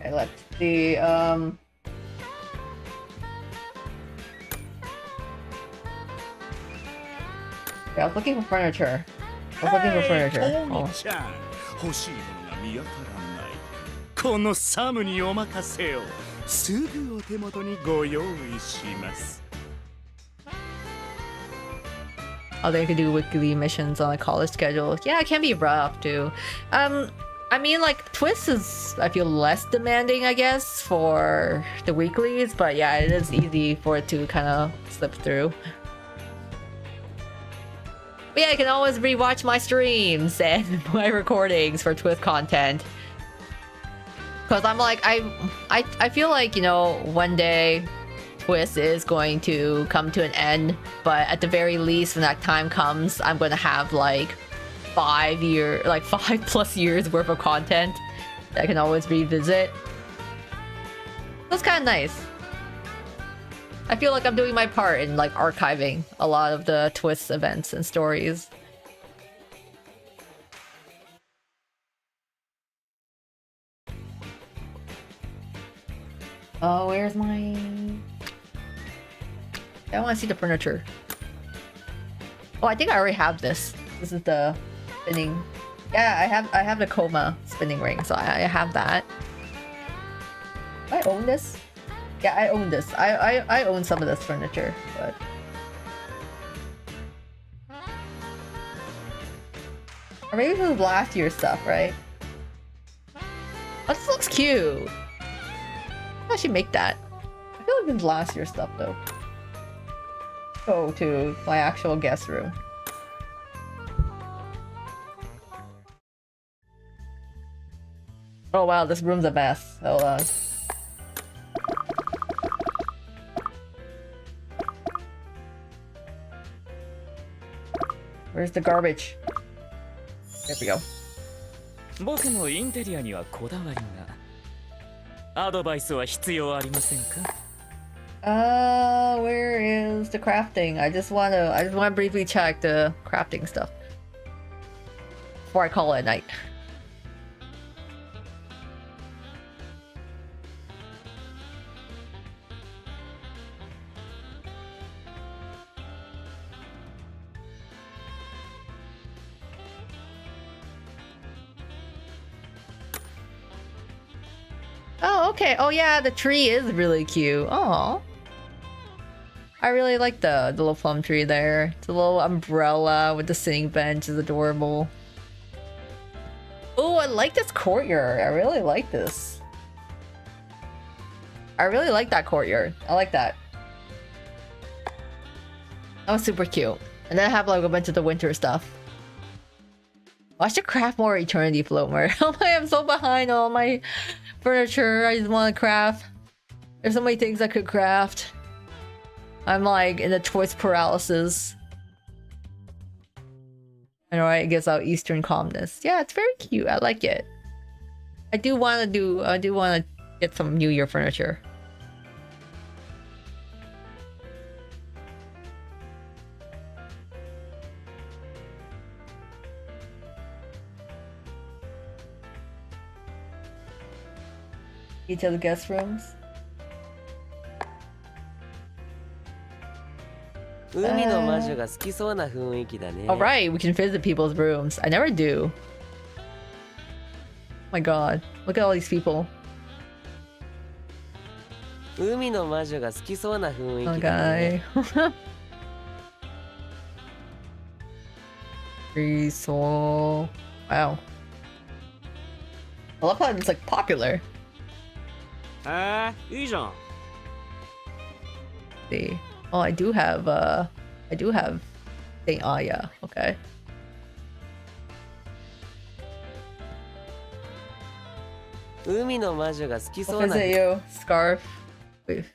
Okay, let's see. Yeah, I was looking for furniture. Oh. 欲しいものが見当たらない。このサムにお任せを。すぐお手元にご用意します。 Oh, they could do weekly missions on a college schedule. Yeah, it can be rough too. I mean, like, Twist is, I feel, less demanding, I guess, for the weeklies, but yeah, it is easy for it to kind of slip through. But yeah, I can always rewatch my streams and my recordings for Twist content. Because I'm like, I feel like, you know, one day Twist is going to come to an end, but at the very least, when that time comes, I'm going to have like 5+ years worth of content that I can always revisit. That's kind of nice. I feel like I'm doing my part in like archiving a lot of the twists, events, and stories. Oh, where's my... I want to see the furniture. Oh, I think I already have this. This is the spinning. Yeah, I have the coma spinning ring, so I have that. Do I own this? Yeah, I own this. I own some of this furniture, but... Or maybe this is last year's stuff, right? Oh, this looks cute. I should make that. I feel like this is last year's stuff, though. Go to my actual guest room. Oh wow, this room's a mess. Hold on. Where's the garbage? There we go. 僕もインテリアにはこだわりが。アドバイスは必要ありませんか? Where is the crafting? I just wanna briefly check the crafting stuff before I call it a night. Oh, okay. Oh yeah, the tree is really cute. Oh, I really like the little plum tree there. It's a little umbrella with the sitting bench is adorable. Oh, I like this courtyard. I really like this. I really like that courtyard. I like that. That was super cute. And then I have like a bunch of the winter stuff. I should craft more Eternity Floater. I'm so behind on my furniture. I just want to craft. There's so many things I could craft. I'm like in a choice paralysis. I know, right? It gives out Eastern calmness. Yeah, it's very cute. I like it. I do want to get some New Year furniture. Each of the guest rooms. Alright, we can visit people's rooms. I never do. Oh my god, look at all these people. Okay. So wow. I love how it's like popular. See. Oh, I do have Saint Aya. Okay. I'll visit you, Scarf. Wait.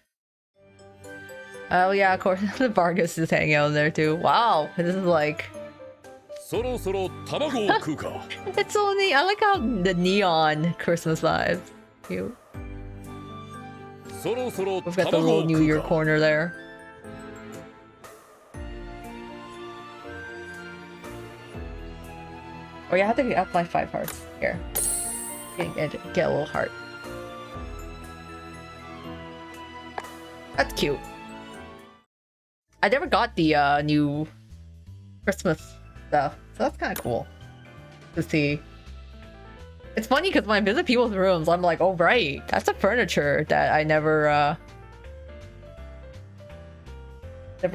Oh yeah, of course the Vargas is hanging out there too. Wow, this is like. It's only I like how the neon Christmas vibes. Cute. We've got the little New Year corner there. Oh yeah, I have to up my 5 hearts. Here. Get a little heart. That's cute. I never got the new Christmas stuff, so that's kind of cool to see. It's funny because when I visit people's rooms, I'm like, oh right, that's the furniture that I never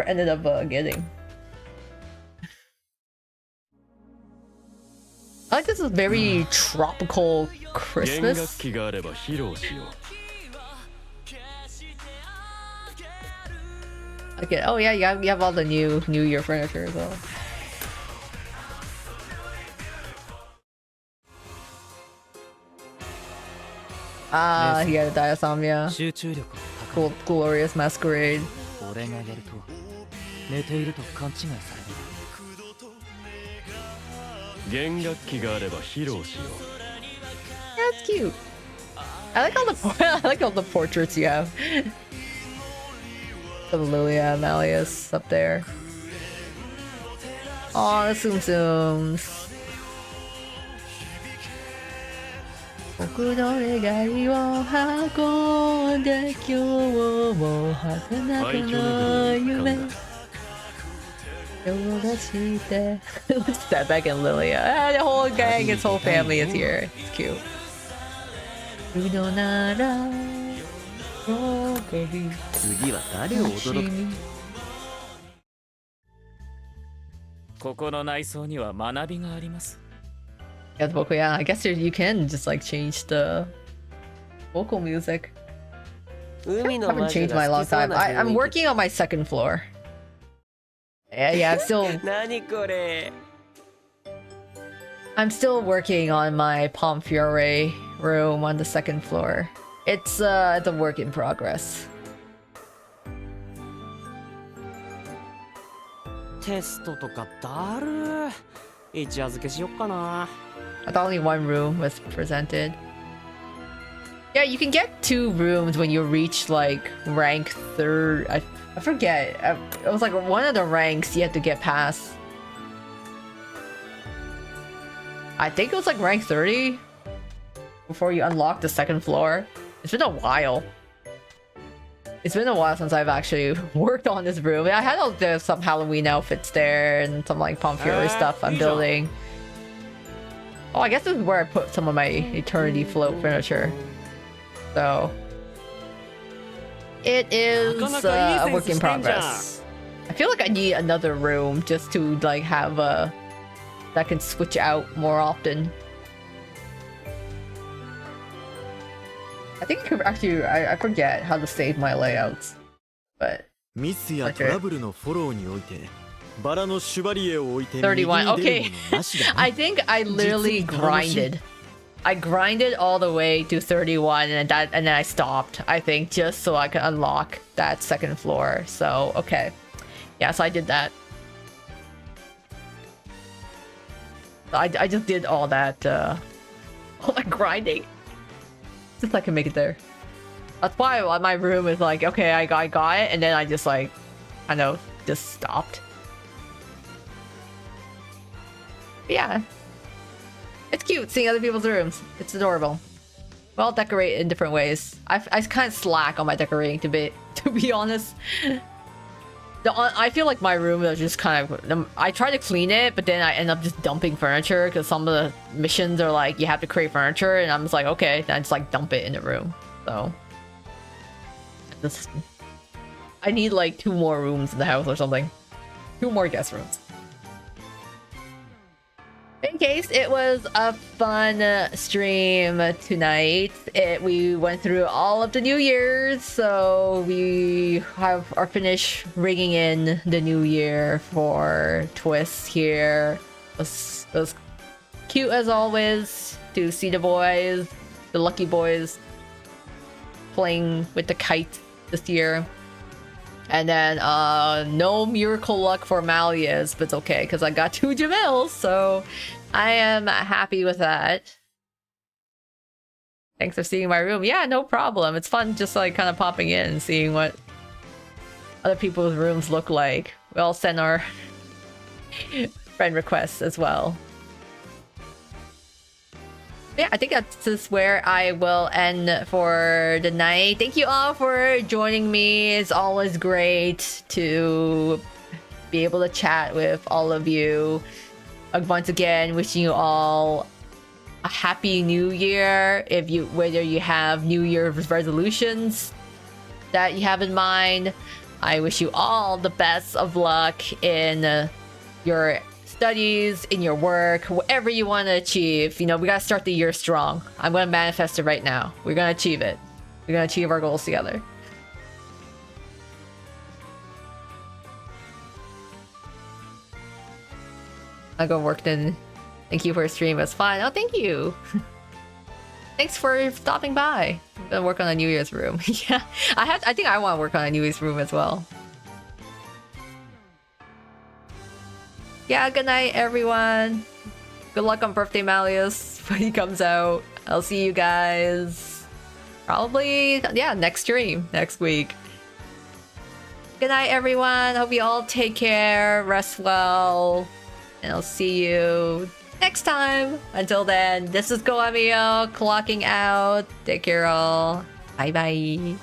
ended up getting. I like this is very tropical Christmas. Okay. Oh yeah, you have all the New Year furniture as well. Ah, he had a Diasomnia. Cool, glorious masquerade. That's cute. I like all the I like all the portraits you have. The Lilia Malleus up there. Oh, the Tsum Tsums. 僕の願いを運んで今日も儚くの夢 What's that back in Lilia? Ah, the whole gang, his whole family is here. It's cute. 次は誰を驚く？ここの内装には学びがあります。 Yeah, the vocal, yeah. I guess you can just like change the vocal music. I haven't changed my long time. I'm working on my second floor. Yeah, I'm still. 何これ I'm still working on my Palm Fiore room on the second floor. It's a work in progress. テストとかだるー。一夜漬けしよっかな。 I thought only one room was presented. Yeah, you can get 2 rooms when you reach like rank 3rd. I forget. It was like one of the ranks you had to get past. I think it was like rank 30 before you unlock the second floor. It's been a while. It's been a while since I've actually worked on this room. I had all some Halloween outfits there and some like Palm Fiore stuff I'm building. Oh, I guess this is where I put some of my Eternity Float furniture. So it is a work in progress. I feel like I need another room just to like have a that can switch out more often. I think actually I forget how to save my layouts, but ミスやトラブルのフォローにおいてバラのシュバリエを置いて右に31. 出る Okay. ものなしだね。 I think I literally grinded. I grinded all the way to 31 and then I stopped, I think, just so I could unlock that second floor. So, okay. Yeah, so I did that. I just did all that all that grinding. Just so I can make it there. That's why my room is like, okay, I got it, and then I just like kind of just stopped. But yeah. It's cute seeing other people's rooms. It's adorable. We all decorate in different ways. I kind of slack on my decorating to be honest. I feel like my room is just kind of... I try to clean it, but then I end up just dumping furniture because some of the missions are like, you have to create furniture, and I'm just like, okay, then I just like dump it in the room. So... I need like 2 more rooms in the house or something. 2 more guest rooms. In case, it was a fun stream tonight. We went through all of the New Year's, so we are finished ringing in the New Year for Twist here. It was cute as always to see the boys, the lucky boys, playing with the kite this year. And then no miracle luck for Malleus, but it's okay because I got 2 Jamils, so I am happy with that. Thanks for seeing my room. Yeah, no problem. It's fun just like kind of popping in and seeing what other people's rooms look like. We all send our friend requests as well. Yeah, I think that's just where I will end for the night. Thank you all for joining me. It's always great to be able to chat with all of you. Once again, wishing you all a happy new year. Whether you have New Year's resolutions that you have in mind, I wish you all the best of luck in your studies, in your work, whatever you want to achieve. You know, we gotta start the year strong. I'm gonna manifest it right now. We're gonna achieve it. We're gonna achieve our goals together. I'll go work then. Thank you for your stream. It was fun. Oh, thank you. Thanks for stopping by. I'm gonna work on a New Year's room. Yeah, I think I want to work on a New Year's room as well. Yeah, good night, everyone. Good luck on birthday, Malleus, when he comes out. I'll see you guys probably, yeah, next stream, next week. Good night, everyone. Hope you all take care, rest well, and I'll see you next time. Until then, this is Goemio clocking out. Take care, all. Bye bye.